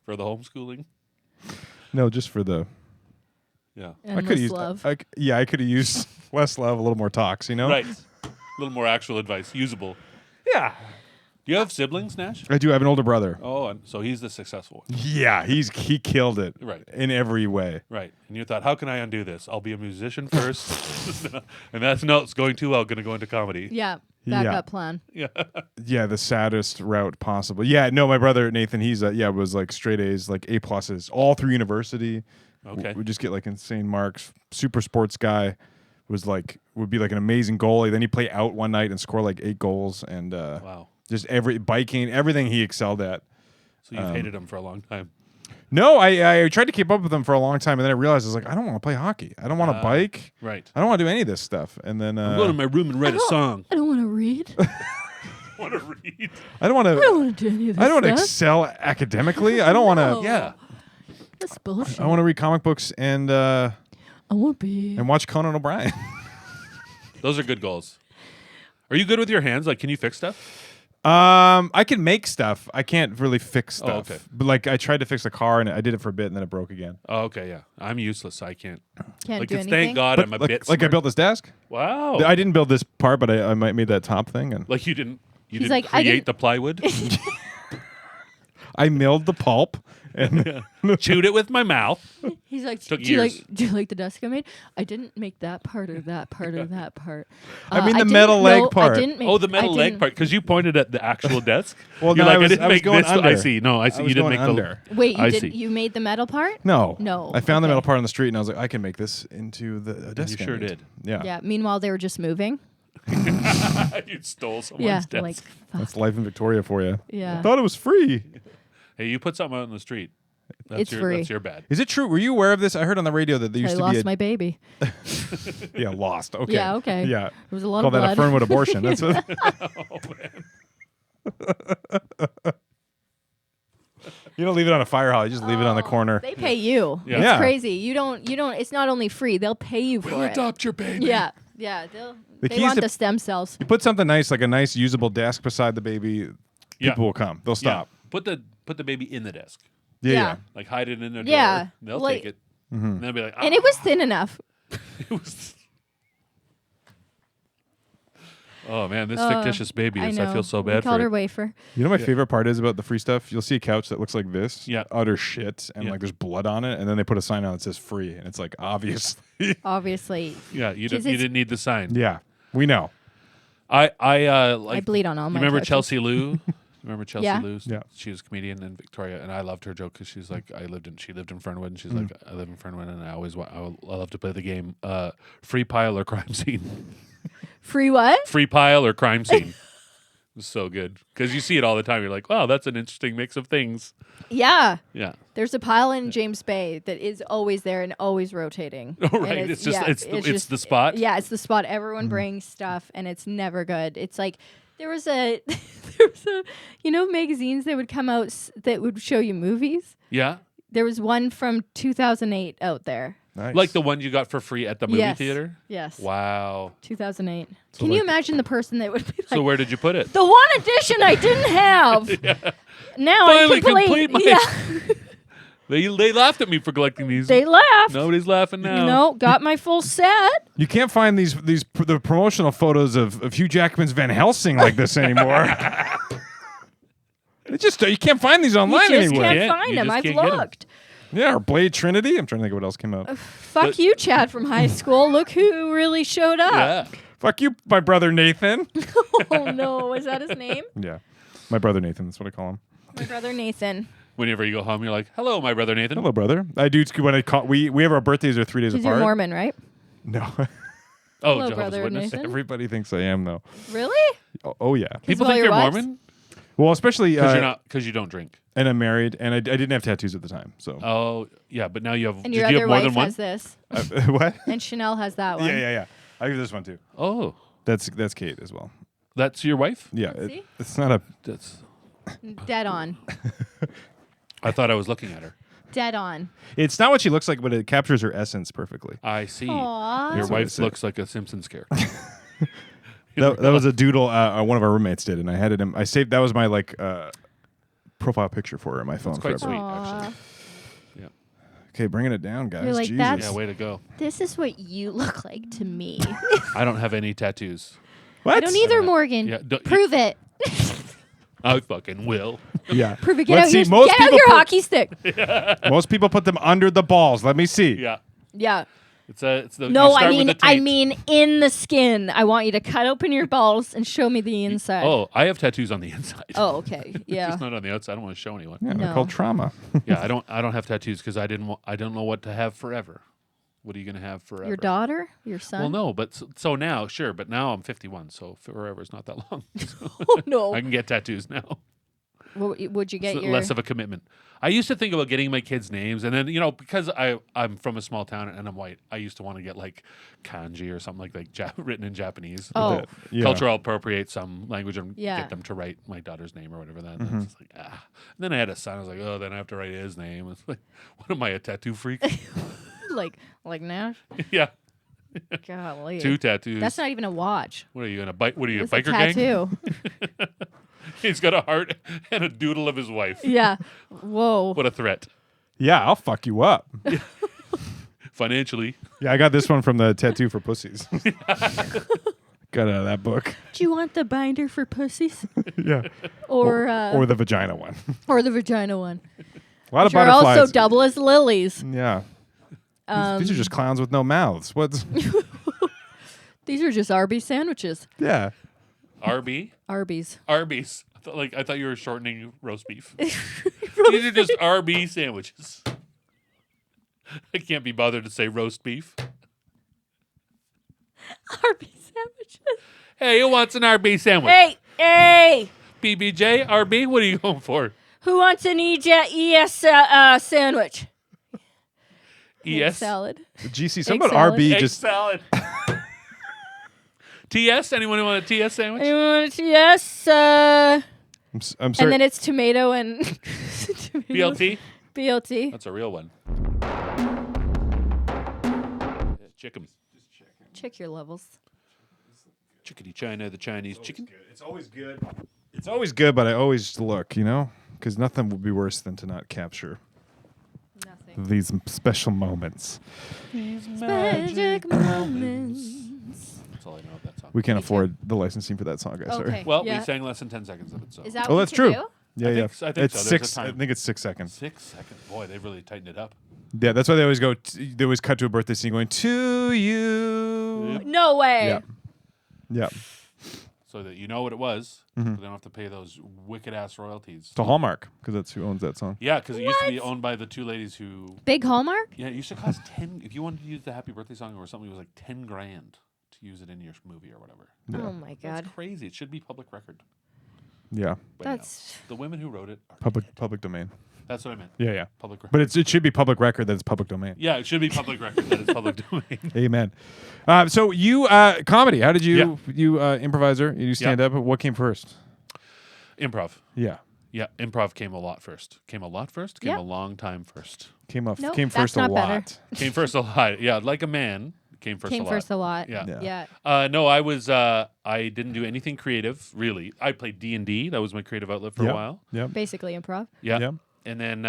Speaker 6: for the homeschooling.
Speaker 5: No, just for the.
Speaker 6: Yeah,
Speaker 5: I
Speaker 7: Endless
Speaker 5: could use.
Speaker 7: love.
Speaker 5: I could have used less love, a little more talks. You know.
Speaker 6: right. A little more actual advice, usable.
Speaker 5: Yeah.
Speaker 6: Do you have siblings, Nash?
Speaker 5: I do have an older brother.
Speaker 6: Oh, and so he's the successful one.
Speaker 5: Yeah, he killed it.
Speaker 6: Right.
Speaker 5: In every way.
Speaker 6: Right. And you thought, how can I undo this? I'll be a musician first. And that's no, it's going too well. Going to go into comedy.
Speaker 7: Yeah,
Speaker 5: Yeah.
Speaker 7: backup plan.
Speaker 6: Yeah.
Speaker 5: Yeah, the saddest route possible. Yeah, no, my brother Nathan, he's was like straight A's, like A pluses all through university.
Speaker 6: Okay.
Speaker 5: Would just get like insane marks. Super sports guy. Would be like an amazing goalie. Then he'd play out one night and score like 8 goals and
Speaker 6: Wow.
Speaker 5: just every biking, everything he excelled at.
Speaker 6: So you've hated him for a long time.
Speaker 5: No, I tried to keep up with him for a long time, and then I realized I was like, I don't want to play hockey. I don't want to bike.
Speaker 6: Right.
Speaker 5: I don't want to do any of this stuff. And then
Speaker 6: Go to my room and write a song.
Speaker 7: I don't want to read.
Speaker 6: Want to read?
Speaker 5: I don't want
Speaker 7: I don't
Speaker 5: to.
Speaker 7: want to do any of this
Speaker 5: I don't want to
Speaker 7: stuff.
Speaker 5: excel academically. I don't want to.
Speaker 7: No.
Speaker 6: Yeah.
Speaker 7: That's bullshit.
Speaker 5: I want to read comic books and
Speaker 7: I want to be.
Speaker 5: watch Conan O'Brien.
Speaker 6: Those are good goals. Are you good with your hands? Like, can you fix stuff?
Speaker 5: I can make stuff. I can't really fix
Speaker 6: Oh,
Speaker 5: stuff.
Speaker 6: okay.
Speaker 5: But like, I tried to fix a car and I did it for a bit and then it broke again.
Speaker 6: Oh, okay, yeah. I'm useless. I can't.
Speaker 7: Can't
Speaker 6: Like,
Speaker 7: do
Speaker 6: it's
Speaker 7: anything.
Speaker 6: thank God
Speaker 5: But
Speaker 6: I'm a
Speaker 5: like,
Speaker 6: bit.
Speaker 5: like I
Speaker 6: smart.
Speaker 5: built this desk.
Speaker 6: Wow.
Speaker 5: I didn't build this part, but I might made that top thing and
Speaker 6: Like you didn't. You
Speaker 7: He's
Speaker 6: didn't
Speaker 7: like, I
Speaker 6: create
Speaker 7: didn't-
Speaker 6: the plywood.
Speaker 5: I milled the pulp and
Speaker 6: Chewed it with my mouth.
Speaker 7: He's like,
Speaker 6: Took
Speaker 7: do you
Speaker 6: years.
Speaker 7: like the desk I made? I didn't make that part or that part or that part.
Speaker 5: I mean the
Speaker 7: didn't
Speaker 5: metal leg
Speaker 7: know-
Speaker 5: part.
Speaker 7: I didn't make.
Speaker 6: Oh, the metal
Speaker 7: I
Speaker 6: leg
Speaker 7: didn't-
Speaker 6: part. Because you pointed at the actual desk.
Speaker 5: Well,
Speaker 6: You're
Speaker 5: no,
Speaker 6: like,
Speaker 5: I was
Speaker 6: didn't make
Speaker 5: going
Speaker 6: this.
Speaker 5: under.
Speaker 6: I see. No, I see.
Speaker 5: I was
Speaker 6: You didn't
Speaker 5: going
Speaker 6: make
Speaker 5: under.
Speaker 7: Wait, you
Speaker 6: I
Speaker 7: didn't.
Speaker 6: see.
Speaker 7: You made the metal part?
Speaker 5: No.
Speaker 7: No.
Speaker 5: I found the
Speaker 7: Okay.
Speaker 5: metal part on the street and I was like, I can make this into the desk. I
Speaker 6: sure
Speaker 5: made.
Speaker 6: did.
Speaker 5: Yeah.
Speaker 7: Yeah. Meanwhile, they were just moving.
Speaker 6: you stole someone's
Speaker 7: Yeah.
Speaker 6: desk.
Speaker 7: Like,
Speaker 5: That's life in Victoria for you.
Speaker 7: Yeah.
Speaker 5: I thought it was free.
Speaker 6: Hey, you put something out in the street. That's
Speaker 7: It's
Speaker 6: your,
Speaker 7: free.
Speaker 6: That's your bad.
Speaker 5: Is it true? Were you aware of this? I heard on the radio that there used
Speaker 7: I
Speaker 5: to
Speaker 7: lost
Speaker 5: be a
Speaker 7: my baby.
Speaker 5: yeah, lost. Okay.
Speaker 7: Yeah. Okay.
Speaker 5: Yeah.
Speaker 7: There was a lot
Speaker 5: Call
Speaker 7: of
Speaker 5: that
Speaker 7: blood.
Speaker 5: a Fernwood abortion. That's what.
Speaker 6: Oh man.
Speaker 5: You don't leave it on a fire hall. You just leave it on the corner.
Speaker 7: They pay you.
Speaker 6: Yeah.
Speaker 7: It's
Speaker 5: Yeah.
Speaker 7: crazy. You don't. It's not only free. They'll pay you for it.
Speaker 6: Adopt your baby.
Speaker 7: Yeah. Yeah.
Speaker 5: The
Speaker 7: They
Speaker 5: keys
Speaker 7: want
Speaker 5: to-
Speaker 7: the stem cells.
Speaker 5: You put something nice, like a nice usable desk beside the baby.
Speaker 6: Yeah.
Speaker 5: People will come. They'll stop.
Speaker 6: Yeah. Put the baby in the desk.
Speaker 5: Yeah.
Speaker 7: Yeah.
Speaker 6: Like hide it in their
Speaker 7: Yeah.
Speaker 6: drawer. They'll
Speaker 7: Like-
Speaker 6: take it.
Speaker 5: Mm-hmm.
Speaker 6: And they'll be like,
Speaker 7: And it was thin enough.
Speaker 6: it was. Oh man, this fictitious baby is. I,
Speaker 7: know.
Speaker 6: feel so
Speaker 7: We
Speaker 6: bad
Speaker 7: called
Speaker 6: for
Speaker 7: her
Speaker 6: it.
Speaker 7: wafer.
Speaker 5: You know my favorite part is about the free stuff? You'll see a couch that looks like this.
Speaker 6: Yeah.
Speaker 5: Utter shit. And
Speaker 6: Yeah.
Speaker 5: like there's blood on it. And then they put a sign on that says free. And it's like, obviously.
Speaker 7: Obviously,
Speaker 6: Yeah, you
Speaker 7: Jeez,
Speaker 6: didn't need the sign.
Speaker 5: yeah. We know.
Speaker 6: I
Speaker 7: I
Speaker 6: like.
Speaker 7: bleed on all
Speaker 6: You
Speaker 7: my.
Speaker 6: remember
Speaker 7: couches.
Speaker 6: Chelsea Lou? Remember Chelsea
Speaker 7: Yeah.
Speaker 6: Lou?
Speaker 5: Yeah.
Speaker 6: She was a comedian in Victoria, and I loved her joke because she's like, she lived in Fernwood, and she's like, I live in Fernwood, and I love to play the game, free pile or crime scene,
Speaker 7: Free what?
Speaker 6: free pile or crime scene. was so good because you see it all the time. You're like, wow, that's an interesting mix of things.
Speaker 7: Yeah.
Speaker 6: Yeah.
Speaker 7: There's a pile in James Bay that is always there and always rotating.
Speaker 6: Oh,
Speaker 7: And
Speaker 6: right. It's just
Speaker 7: yeah,
Speaker 6: it's the spot.
Speaker 7: Yeah, it's the spot. Everyone brings stuff, and it's never good. It's like there was a magazines that would come out that would show you movies.
Speaker 6: Yeah.
Speaker 7: There was one from 2008 out there.
Speaker 5: Nice.
Speaker 6: Like the one you got for free at the movie
Speaker 7: Yes.
Speaker 6: theater?
Speaker 7: Yes.
Speaker 6: Wow.
Speaker 7: 2008.
Speaker 5: So
Speaker 7: Can you
Speaker 5: like-
Speaker 7: imagine the person that would be like,
Speaker 6: So where did you put it?
Speaker 7: the one edition I didn't have. Now
Speaker 6: Finally
Speaker 7: I'm complete.
Speaker 6: complete my-
Speaker 7: Yeah.
Speaker 6: They laughed at me for collecting these.
Speaker 7: They laughed.
Speaker 6: Nobody's laughing now.
Speaker 7: No, got my full set.
Speaker 5: You can't find the promotional photos of Hugh Jackman's Van Helsing like this anymore. It just you can't find these
Speaker 7: You
Speaker 5: online
Speaker 7: just
Speaker 5: anywhere.
Speaker 7: can't find
Speaker 6: You
Speaker 7: them.
Speaker 6: just
Speaker 7: I've
Speaker 6: can't get 'em.
Speaker 7: looked.
Speaker 5: Yeah, or Blade Trinity. I'm trying to think of what else came out.
Speaker 7: Fuck you, Chad from high school. Look who really showed up.
Speaker 6: Yeah.
Speaker 5: Fuck you, my brother Nathan.
Speaker 7: Oh no, was that his name?
Speaker 5: Yeah, my brother Nathan. That's what I call him.
Speaker 7: My brother Nathan.
Speaker 6: Whenever you go home, you're like, hello, my brother Nathan.
Speaker 5: Hello, brother. I do when I call. We have our birthdays are 3 days
Speaker 7: He's
Speaker 5: apart.
Speaker 7: your Mormon, right?
Speaker 5: No,
Speaker 6: Oh,
Speaker 7: Hello,
Speaker 6: Jehovah's
Speaker 7: brother
Speaker 6: Witness.
Speaker 7: Nathan.
Speaker 5: everybody thinks I am though.
Speaker 7: Really?
Speaker 5: Oh yeah.
Speaker 6: People
Speaker 7: of all
Speaker 6: think
Speaker 7: your
Speaker 6: you're
Speaker 7: wives?
Speaker 6: Mormon
Speaker 5: Well, especially
Speaker 6: because you don't drink.
Speaker 5: and I'm married, and I didn't have tattoos at the time. So
Speaker 6: Oh, yeah, but now you have.
Speaker 7: And
Speaker 6: Did
Speaker 7: your
Speaker 6: you
Speaker 7: other
Speaker 6: have more
Speaker 7: wife
Speaker 6: than one?
Speaker 7: has this.
Speaker 5: what?
Speaker 7: And Chanel has that one.
Speaker 5: Yeah. I have this one too.
Speaker 6: Oh,
Speaker 5: That's Kate as well.
Speaker 6: that's your wife?
Speaker 5: Yeah,
Speaker 7: See?
Speaker 5: it's not a.
Speaker 6: That's.
Speaker 7: Dead on.
Speaker 6: I thought I was looking at her.
Speaker 7: Dead on.
Speaker 5: It's not what she looks like, but it captures her essence perfectly.
Speaker 6: I see.
Speaker 7: Aww.
Speaker 6: Your
Speaker 5: That's what I
Speaker 6: wife
Speaker 5: said.
Speaker 6: looks like a Simpsons character.
Speaker 5: That was a doodle one of our roommates did, and I had it. I saved that was my profile picture for her on my phone.
Speaker 6: That's quite
Speaker 5: forever.
Speaker 6: sweet,
Speaker 7: Aw.
Speaker 6: actually. Yeah.
Speaker 5: Okay, bringing it down, guys.
Speaker 7: You're like,
Speaker 5: Jesus.
Speaker 7: that's-
Speaker 6: Yeah, way to go.
Speaker 7: This is what you look like to me.
Speaker 6: I don't have any tattoos.
Speaker 5: What?
Speaker 7: I don't either, Morgan.
Speaker 6: Yeah,
Speaker 7: Prove it.
Speaker 6: I fucking will.
Speaker 5: Yeah.
Speaker 7: Prove it. Get
Speaker 5: Let's
Speaker 7: out
Speaker 5: see.
Speaker 7: your,
Speaker 5: Most
Speaker 7: get out
Speaker 5: people
Speaker 7: your
Speaker 5: put,
Speaker 7: hockey stick.
Speaker 5: most people put them under the balls. Let me see.
Speaker 6: Yeah.
Speaker 7: Yeah.
Speaker 6: It's the.
Speaker 7: No,
Speaker 6: you start with the
Speaker 7: I
Speaker 6: tape.
Speaker 7: mean in the skin. I want you to cut open your balls and show me the inside.
Speaker 6: Oh, I have tattoos on the inside.
Speaker 7: Oh, okay. Yeah.
Speaker 6: Just not on the outside. I don't want to show anyone.
Speaker 5: Yeah, they're
Speaker 7: No.
Speaker 5: called trauma.
Speaker 6: Yeah, I don't have tattoos because I don't know what to have forever. What are you gonna have forever?
Speaker 7: Your daughter? Your son?
Speaker 6: Well, no, but so now, sure, but now I'm 51, so forever is not that long.
Speaker 7: Oh, no.
Speaker 6: I can get tattoos now.
Speaker 7: Would you get
Speaker 6: It's
Speaker 7: your...
Speaker 6: less of a commitment. I used to think about getting my kids' names, and then because I'm from a small town and I'm white, I used to want to get like kanji or something like written in Japanese.
Speaker 7: Oh.
Speaker 5: Yeah.
Speaker 6: Cultural appropriate some language and
Speaker 7: Yeah.
Speaker 6: get them to write my daughter's name or whatever. Then it's just like And then I had a son. I was like, oh, then I have to write his name. It's like, what am I, a tattoo freak?
Speaker 7: like Nash?
Speaker 6: Yeah,
Speaker 7: Golly.
Speaker 6: 2 tattoos.
Speaker 7: That's not even a watch.
Speaker 6: What are you in a bike? What are you,
Speaker 7: It's
Speaker 6: a
Speaker 7: a
Speaker 6: biker gang?
Speaker 7: tattoo.
Speaker 6: He's got a heart and a doodle of his wife.
Speaker 7: Yeah. Whoa.
Speaker 6: What a threat.
Speaker 5: Yeah, I'll fuck you up.
Speaker 6: Financially.
Speaker 5: Yeah, I got this one from the Tattoo for Pussies. Got out of that book.
Speaker 7: Do you want the binder for pussies?
Speaker 5: Yeah.
Speaker 7: Or
Speaker 5: Or the vagina one.
Speaker 7: or the vagina one?
Speaker 5: A lot of
Speaker 7: Which are
Speaker 5: butterflies.
Speaker 7: also double as lilies.
Speaker 5: Yeah. These are just clowns with no mouths. What's?
Speaker 7: These are just Arby's sandwiches.
Speaker 5: Yeah.
Speaker 7: Arby's.
Speaker 6: Arby's. I thought you were shortening roast beef. These are just RB sandwiches. I can't be bothered to say roast beef.
Speaker 7: Arby's sandwiches.
Speaker 6: Hey, who wants an RB sandwich?
Speaker 7: Hey!
Speaker 6: BBJ, RB, what are you going for?
Speaker 7: Who wants an ES sandwich? Egg
Speaker 6: ES?
Speaker 7: salad.
Speaker 5: GC, some
Speaker 7: Egg
Speaker 5: about
Speaker 7: salad.
Speaker 5: RB
Speaker 6: Egg
Speaker 5: just.
Speaker 6: salad. TS? Anyone who want a TS sandwich?
Speaker 7: You want yes?
Speaker 5: I'm
Speaker 7: And
Speaker 5: sorry.
Speaker 7: then it's tomato and
Speaker 6: BLT?
Speaker 7: BLT.
Speaker 6: That's a real one. Chicken.
Speaker 7: Check your levels.
Speaker 6: Chickadee China, the Chinese chicken.
Speaker 5: It's always good. It's always good, but I always look, because nothing would be worse than to not capture
Speaker 7: Nothing.
Speaker 5: these special moments.
Speaker 7: Magic moments.
Speaker 6: That's all I know of that song.
Speaker 5: We can't afford the licensing for that song, guys. Sorry.
Speaker 7: Okay.
Speaker 6: Well,
Speaker 7: Yeah.
Speaker 6: we sang less than 10 seconds of it, so.
Speaker 7: Is that
Speaker 5: Oh,
Speaker 7: what
Speaker 5: that's
Speaker 7: you
Speaker 5: true.
Speaker 7: do?
Speaker 5: Yeah,
Speaker 6: I
Speaker 5: yeah.
Speaker 6: think so. There's
Speaker 5: It's
Speaker 6: a
Speaker 5: 6. I
Speaker 6: time.
Speaker 5: think it's 6 seconds.
Speaker 6: 6 seconds. Boy, they've really tightened it up.
Speaker 5: Yeah, that's why they always go. They always cut to a birthday scene going to you.
Speaker 6: Yep.
Speaker 7: No way.
Speaker 5: Yeah. Yeah.
Speaker 6: So that you know what it was,
Speaker 5: Mm-hmm.
Speaker 6: but they don't have to pay those wicked ass royalties.
Speaker 5: It's a Hallmark because that's who owns that song.
Speaker 6: Yeah, because it used to be
Speaker 7: What?
Speaker 6: owned by the 2 ladies who.
Speaker 7: Big Hallmark?
Speaker 6: Yeah, it used to cost 10. If you wanted to use the Happy Birthday song or something, it was like 10 grand to use it in your movie or whatever.
Speaker 7: Oh my god.
Speaker 6: That's crazy. It should be public record.
Speaker 5: Yeah.
Speaker 6: But no,
Speaker 7: That's
Speaker 6: the women who wrote it. Are
Speaker 5: Public domain.
Speaker 6: That's what I meant.
Speaker 5: Yeah.
Speaker 6: Public record.
Speaker 5: But it should be public record that it's public domain.
Speaker 6: Yeah, it should be public record that it's public domain.
Speaker 5: Amen. So you comedy. How did you improviser? You stand up. What came first?
Speaker 6: Improv.
Speaker 5: Yeah.
Speaker 6: Yeah, improv came a lot first. Came a
Speaker 7: Yeah.
Speaker 6: long time first.
Speaker 5: Came
Speaker 7: Nope,
Speaker 5: first
Speaker 7: that's
Speaker 5: a
Speaker 7: not
Speaker 5: lot.
Speaker 7: better.
Speaker 6: Came first a lot. Yeah, like a man. Came first
Speaker 7: came
Speaker 6: a lot.
Speaker 7: first a lot.
Speaker 6: Yeah.
Speaker 7: Yeah.
Speaker 6: No, I was. I didn't do anything creative really. I played D&D. That was my creative outlet for a while.
Speaker 5: Yeah.
Speaker 7: Basically improv.
Speaker 6: Yeah.
Speaker 5: Yeah.
Speaker 6: And then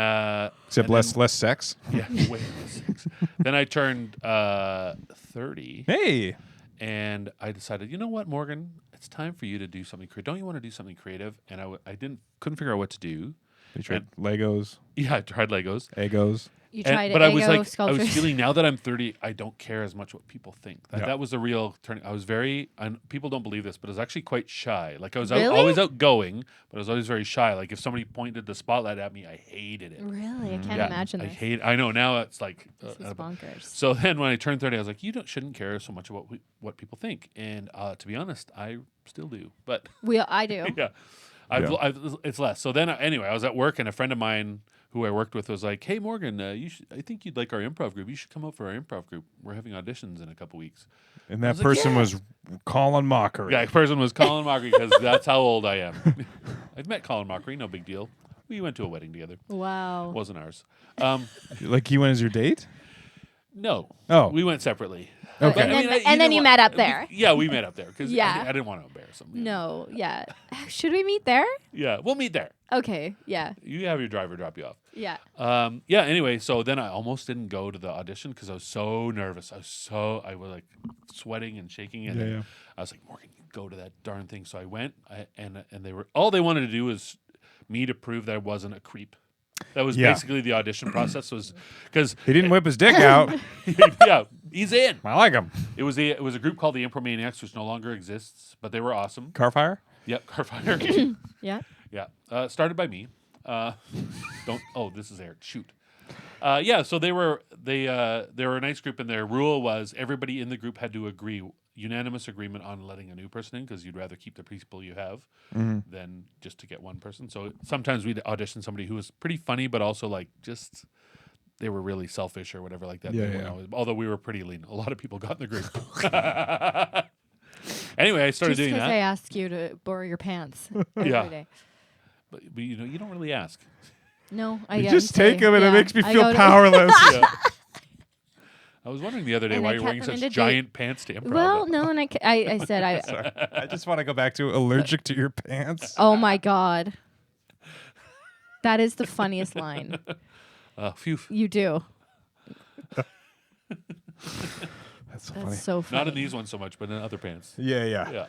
Speaker 5: Except
Speaker 6: and
Speaker 5: less
Speaker 6: then-
Speaker 5: less sex.
Speaker 6: Yeah, way less sex. Then I turned 30,
Speaker 5: Hey.
Speaker 6: and I decided, you know what, Morgan, it's time for you to do something creative. Don't you want to do something creative? And I couldn't figure out what to do.
Speaker 5: You tried Legos,
Speaker 6: Yeah, I tried Legos.
Speaker 5: Egos.
Speaker 7: You
Speaker 6: And-
Speaker 7: tried
Speaker 6: but I was
Speaker 7: Eggo
Speaker 6: like, I
Speaker 7: sculptures.
Speaker 6: was feeling now that I'm 30, I don't care as much what people think.
Speaker 5: Yeah.
Speaker 6: That was a real turning. I was very, and people don't believe this, but I was actually quite shy. Like I was
Speaker 7: Really?
Speaker 6: always outgoing, but I was always very shy. Like if somebody pointed the spotlight at me, I hated it.
Speaker 7: Really, I can't
Speaker 6: Yeah,
Speaker 7: imagine
Speaker 6: I
Speaker 7: this.
Speaker 6: I know now it's like.
Speaker 7: This is bonkers.
Speaker 6: So then when I turned 30, I was like, shouldn't care so much about what people think. And to be honest, I still do. But
Speaker 7: I do.
Speaker 6: yeah, it's less. So then anyway, I was at work and a friend of mine who I worked with was like, "Hey Morgan, I think you'd like our improv group. You should come out for our improv group. We're having auditions in a couple weeks."
Speaker 5: And that
Speaker 6: was like,
Speaker 5: person
Speaker 6: yeah.
Speaker 5: was Colin Mockery.
Speaker 6: Yeah, person was Colin Mockery because that's how old I am. I've met Colin Mockery, no big deal. We went to a wedding together.
Speaker 7: Wow.
Speaker 6: Wasn't ours.
Speaker 5: Like he went as your date?
Speaker 6: No.
Speaker 5: Oh.
Speaker 6: We went separately.
Speaker 5: Okay.
Speaker 7: And then you met up there.
Speaker 6: Yeah, we met up there because
Speaker 7: Yeah.
Speaker 6: I didn't want to embarrass him.
Speaker 7: No, yeah. Should we meet there?
Speaker 6: Yeah, we'll meet there.
Speaker 7: Okay, yeah,
Speaker 6: You have your driver drop you off.
Speaker 7: yeah.
Speaker 6: Yeah. Anyway, so then I almost didn't go to the audition because I was so nervous. I was like sweating and shaking, and
Speaker 5: Yeah.
Speaker 6: I was like, Morgan, you go to that darn thing. So I went, and they were all they wanted to do was me to prove that I wasn't a creep. That was
Speaker 5: Yeah.
Speaker 6: basically the audition process. Was because
Speaker 5: He didn't whip his dick out.
Speaker 6: yeah, he's in.
Speaker 5: I like him.
Speaker 6: It was a group called the Impromaniacs, which no longer exists, but they were awesome.
Speaker 5: Carfire?
Speaker 6: Yep, Carfire.
Speaker 7: Yeah.
Speaker 6: Yeah, started by me. Don't. Oh, this is Eric. Shoot. Yeah. So they were a nice group, and their rule was everybody in the group had to agree, unanimous agreement on letting a new person in because you'd rather keep the people you have than just to get one person. So sometimes we'd audition somebody who was pretty funny, but also like just they were really selfish or whatever like that.
Speaker 5: Yeah,
Speaker 6: They weren't
Speaker 5: yeah.
Speaker 6: always- although we were pretty lean, a lot of people got in the group. Anyway, I started
Speaker 7: Just
Speaker 6: doing
Speaker 7: because
Speaker 6: that.
Speaker 7: I asked you to borrow your pants every
Speaker 6: Yeah.
Speaker 7: day.
Speaker 6: But you don't really ask.
Speaker 7: No, I
Speaker 5: You
Speaker 7: gotta
Speaker 5: just take
Speaker 7: say,
Speaker 5: him and
Speaker 7: yeah,
Speaker 5: it makes me
Speaker 7: I
Speaker 5: feel
Speaker 7: gotta-
Speaker 5: powerless.
Speaker 6: Yeah. I was wondering the other day
Speaker 7: And
Speaker 6: why
Speaker 7: I
Speaker 6: you're
Speaker 7: kept
Speaker 6: wearing
Speaker 7: them
Speaker 6: such
Speaker 7: in the
Speaker 6: giant pants to improv.
Speaker 7: Well, no, and I said
Speaker 5: I just want to go back to allergic to your pants.
Speaker 7: Oh my god, that is the funniest line.
Speaker 6: Phew.
Speaker 7: You do.
Speaker 5: That's so
Speaker 7: That's
Speaker 5: funny.
Speaker 7: so funny.
Speaker 6: Not in these ones so much, but in other pants.
Speaker 5: Yeah.
Speaker 6: Yeah,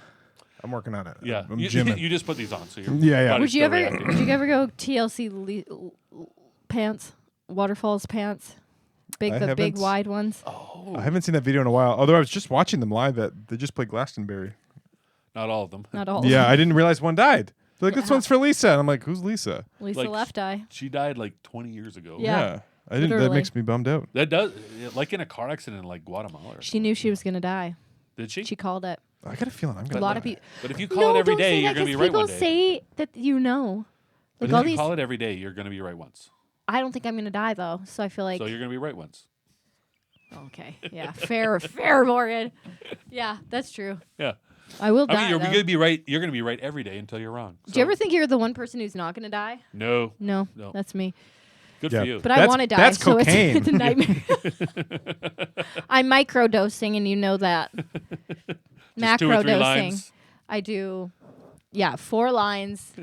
Speaker 5: I'm working on it.
Speaker 6: yeah.
Speaker 5: I'm
Speaker 6: You,
Speaker 5: gymming.
Speaker 6: you just put these on, so you're.
Speaker 5: Yeah.
Speaker 6: body's
Speaker 7: Would you
Speaker 6: still
Speaker 7: ever?
Speaker 6: reacting.
Speaker 7: Would you ever go TLC pants, waterfalls pants,
Speaker 5: I
Speaker 7: the big
Speaker 5: haven't.
Speaker 7: wide ones?
Speaker 5: I haven't seen that video in a while. Although I was just watching them live. That they just played Glastonbury.
Speaker 6: Not all of them.
Speaker 7: Not all.
Speaker 5: Yeah, I didn't realize one died. They're like, this
Speaker 7: Yeah.
Speaker 5: one's for Lisa. And I'm like, who's Lisa?
Speaker 7: Lisa
Speaker 6: Like,
Speaker 7: Left Eye.
Speaker 6: She died like 20 years ago.
Speaker 7: Yeah.
Speaker 5: I didn't. That
Speaker 7: literally.
Speaker 5: makes me bummed out.
Speaker 6: That does, like in a car accident in like Guatemala. Or
Speaker 7: She knew she was gonna die.
Speaker 6: Did she?
Speaker 7: She called it.
Speaker 5: I got a feeling I'm
Speaker 7: A
Speaker 5: gonna.
Speaker 7: lot
Speaker 5: die.
Speaker 7: of people.
Speaker 6: But if you call it every
Speaker 7: don't
Speaker 6: day,
Speaker 7: say
Speaker 6: you're
Speaker 7: that,
Speaker 6: going to be
Speaker 7: 'cause
Speaker 6: right
Speaker 7: people
Speaker 6: one day.
Speaker 7: say that you know.
Speaker 6: But
Speaker 7: Like all
Speaker 6: if you
Speaker 7: these.
Speaker 6: call it every day, you're going to be right once.
Speaker 7: I don't think I'm gonna die though, so I feel like.
Speaker 6: So you're going to be right once.
Speaker 7: Okay. Yeah. Fair, Morgan. Yeah, that's true.
Speaker 6: Yeah.
Speaker 7: I will
Speaker 6: I
Speaker 7: die.
Speaker 6: mean, you're
Speaker 7: though.
Speaker 6: going to be right. You're going to be right every day until you're wrong.
Speaker 7: Do you ever think you're the one person who's not gonna die?
Speaker 6: No.
Speaker 7: No,
Speaker 6: No.
Speaker 7: that's me.
Speaker 6: Good
Speaker 5: Yeah.
Speaker 6: for you.
Speaker 7: But I
Speaker 5: That's-
Speaker 7: want to die.
Speaker 5: that's
Speaker 7: so
Speaker 5: cocaine.
Speaker 7: It's a nightmare. I'm microdosing, and you know that.
Speaker 6: Just 2 or 3
Speaker 7: Macrodosing.
Speaker 6: lines.
Speaker 7: I do. Yeah, 4 lines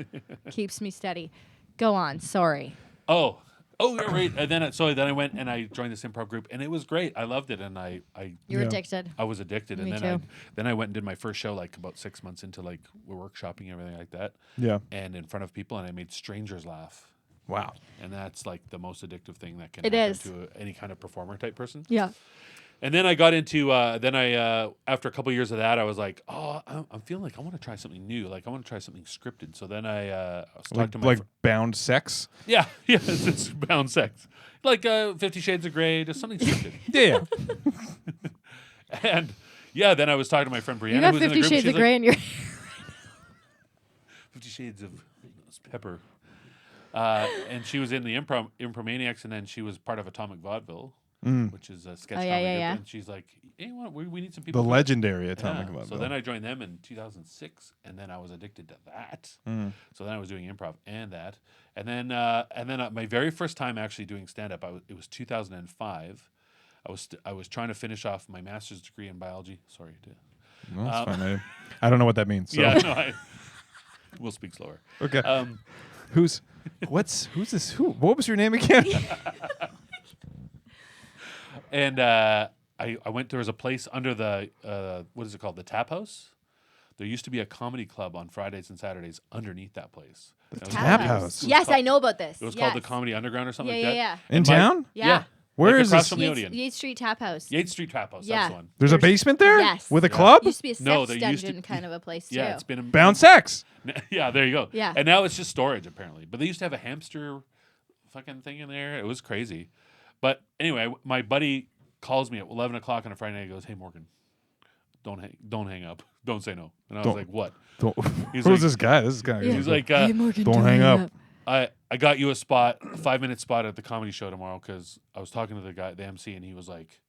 Speaker 7: keeps me steady. Go on. Sorry.
Speaker 6: Oh, you're right. And then I went and I joined this improv group, and it was great. I loved it, and I
Speaker 7: You're
Speaker 5: Yeah.
Speaker 7: addicted.
Speaker 6: I was addicted, and
Speaker 7: Me
Speaker 6: then
Speaker 7: too.
Speaker 6: I went and did my first show like about 6 months into like we're workshopping and everything like that,
Speaker 5: Yeah.
Speaker 6: and in front of people, and I made strangers laugh,
Speaker 5: Wow.
Speaker 6: and that's like the most addictive thing that can
Speaker 7: It
Speaker 6: happen
Speaker 7: is.
Speaker 6: to any kind of performer type person.
Speaker 7: Yeah.
Speaker 6: And then I got into after a couple years of that, I was like, oh, I'm feeling like I want to try something new, like I want to try something scripted. So then I was talking to my
Speaker 5: Like bound sex.
Speaker 6: yeah, it's bound sex, like 50 Shades of Grey, just something scripted.
Speaker 5: Yeah.
Speaker 6: And yeah, then I was talking to my friend Brianna,
Speaker 7: You got
Speaker 6: who's in the
Speaker 7: 50
Speaker 6: group.
Speaker 7: Shades
Speaker 6: She's
Speaker 7: of
Speaker 6: like,
Speaker 7: Grey in your.
Speaker 6: 50 Shades of Pepper. And she was in the Impromaniacs, and then she was part of Atomic Vaudeville, which is a sketch
Speaker 7: Oh,
Speaker 6: comedy
Speaker 7: yeah,
Speaker 6: group.
Speaker 7: yeah.
Speaker 6: And she's like, hey, we need some
Speaker 5: The
Speaker 6: people.
Speaker 5: legendary Atomic
Speaker 6: Yeah.
Speaker 5: Vaudeville.
Speaker 6: So then I joined them in 2006, and then I was addicted to that. So then I was doing improv and that, and then my very first time actually doing stand up, it was 2005. I was trying to finish off my master's degree in biology. Sorry.
Speaker 5: No, that's fine. I don't know what that means. So.
Speaker 6: Yeah, no, we'll speak slower.
Speaker 5: Okay. Who's this? What was your name again?
Speaker 6: And I went. There was a place under the what is it called? The Tap House. There used to be a comedy club on Fridays and Saturdays underneath that place. The
Speaker 5: Tap House.
Speaker 7: Yes, I know about this.
Speaker 6: It was called the Comedy Underground or something
Speaker 7: Yeah,
Speaker 6: like
Speaker 7: yeah,
Speaker 6: that.
Speaker 7: yeah.
Speaker 5: In town?
Speaker 7: Yeah.
Speaker 5: Where
Speaker 6: like
Speaker 5: is
Speaker 6: across
Speaker 5: this?
Speaker 6: from the
Speaker 7: Yates,
Speaker 6: Odeon.
Speaker 7: Yates Street Tap House.
Speaker 6: Yates Street Trap House.
Speaker 7: Yeah.
Speaker 6: That's the one.
Speaker 5: There's a basement there?
Speaker 7: Yes.
Speaker 5: With a club?
Speaker 7: Used to be a sex
Speaker 6: No, there used to
Speaker 7: dungeon
Speaker 6: be-
Speaker 7: kind of a place too.
Speaker 6: Yeah, it's been
Speaker 5: Bound sex.
Speaker 6: Yeah, there you go.
Speaker 7: Yeah.
Speaker 6: And now it's just storage apparently. But they used to have a hamster fucking thing in there. It was crazy. But anyway, my buddy calls me at 11 o'clock on a Friday night. He goes, "Hey Morgan, don't hang up. Don't say no." And I was
Speaker 5: Don't-
Speaker 6: like, "What?"
Speaker 5: Who's
Speaker 6: like-
Speaker 5: this guy? This is kind of
Speaker 6: He's like,
Speaker 7: Morgan,
Speaker 5: don't hang up.
Speaker 6: I got you a spot, 5-minute spot at the comedy show tomorrow because I was talking to the MC, and he was like,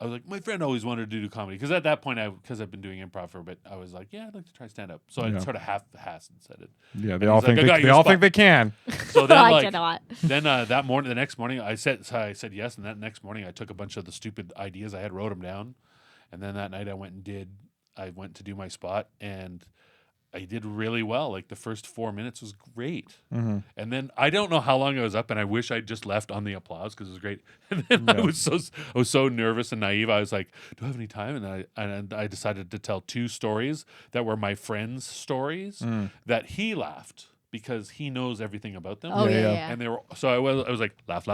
Speaker 6: I was like, my friend always wanted to do comedy because at that point, because I've been doing improv for a bit, I was like, yeah, I'd like to try stand up. So I sort of half-assed and said it.
Speaker 5: Yeah, they
Speaker 6: And
Speaker 5: all
Speaker 6: he's like,
Speaker 5: think
Speaker 6: "I got
Speaker 5: they
Speaker 6: you a
Speaker 5: all
Speaker 6: spot."
Speaker 5: think they can.
Speaker 6: So then,
Speaker 7: I
Speaker 6: like,
Speaker 7: cannot.
Speaker 6: then the next morning, I said yes, and that next morning, I took a bunch of the stupid ideas I had, wrote them down, and then that night I went to do my spot, and I did really well. Like the first 4 minutes was great, and then I don't know how long I was up, and I wish I'd just left on the applause because it was great. And then I was so nervous and naive. I was like, "Do I have any time?" And I decided to tell 2 stories that were my friends' stories that he laughed because he knows everything about them.
Speaker 7: Oh
Speaker 5: Yeah,
Speaker 7: yeah,
Speaker 5: yeah.
Speaker 7: yeah.
Speaker 6: And they were I was like laugh.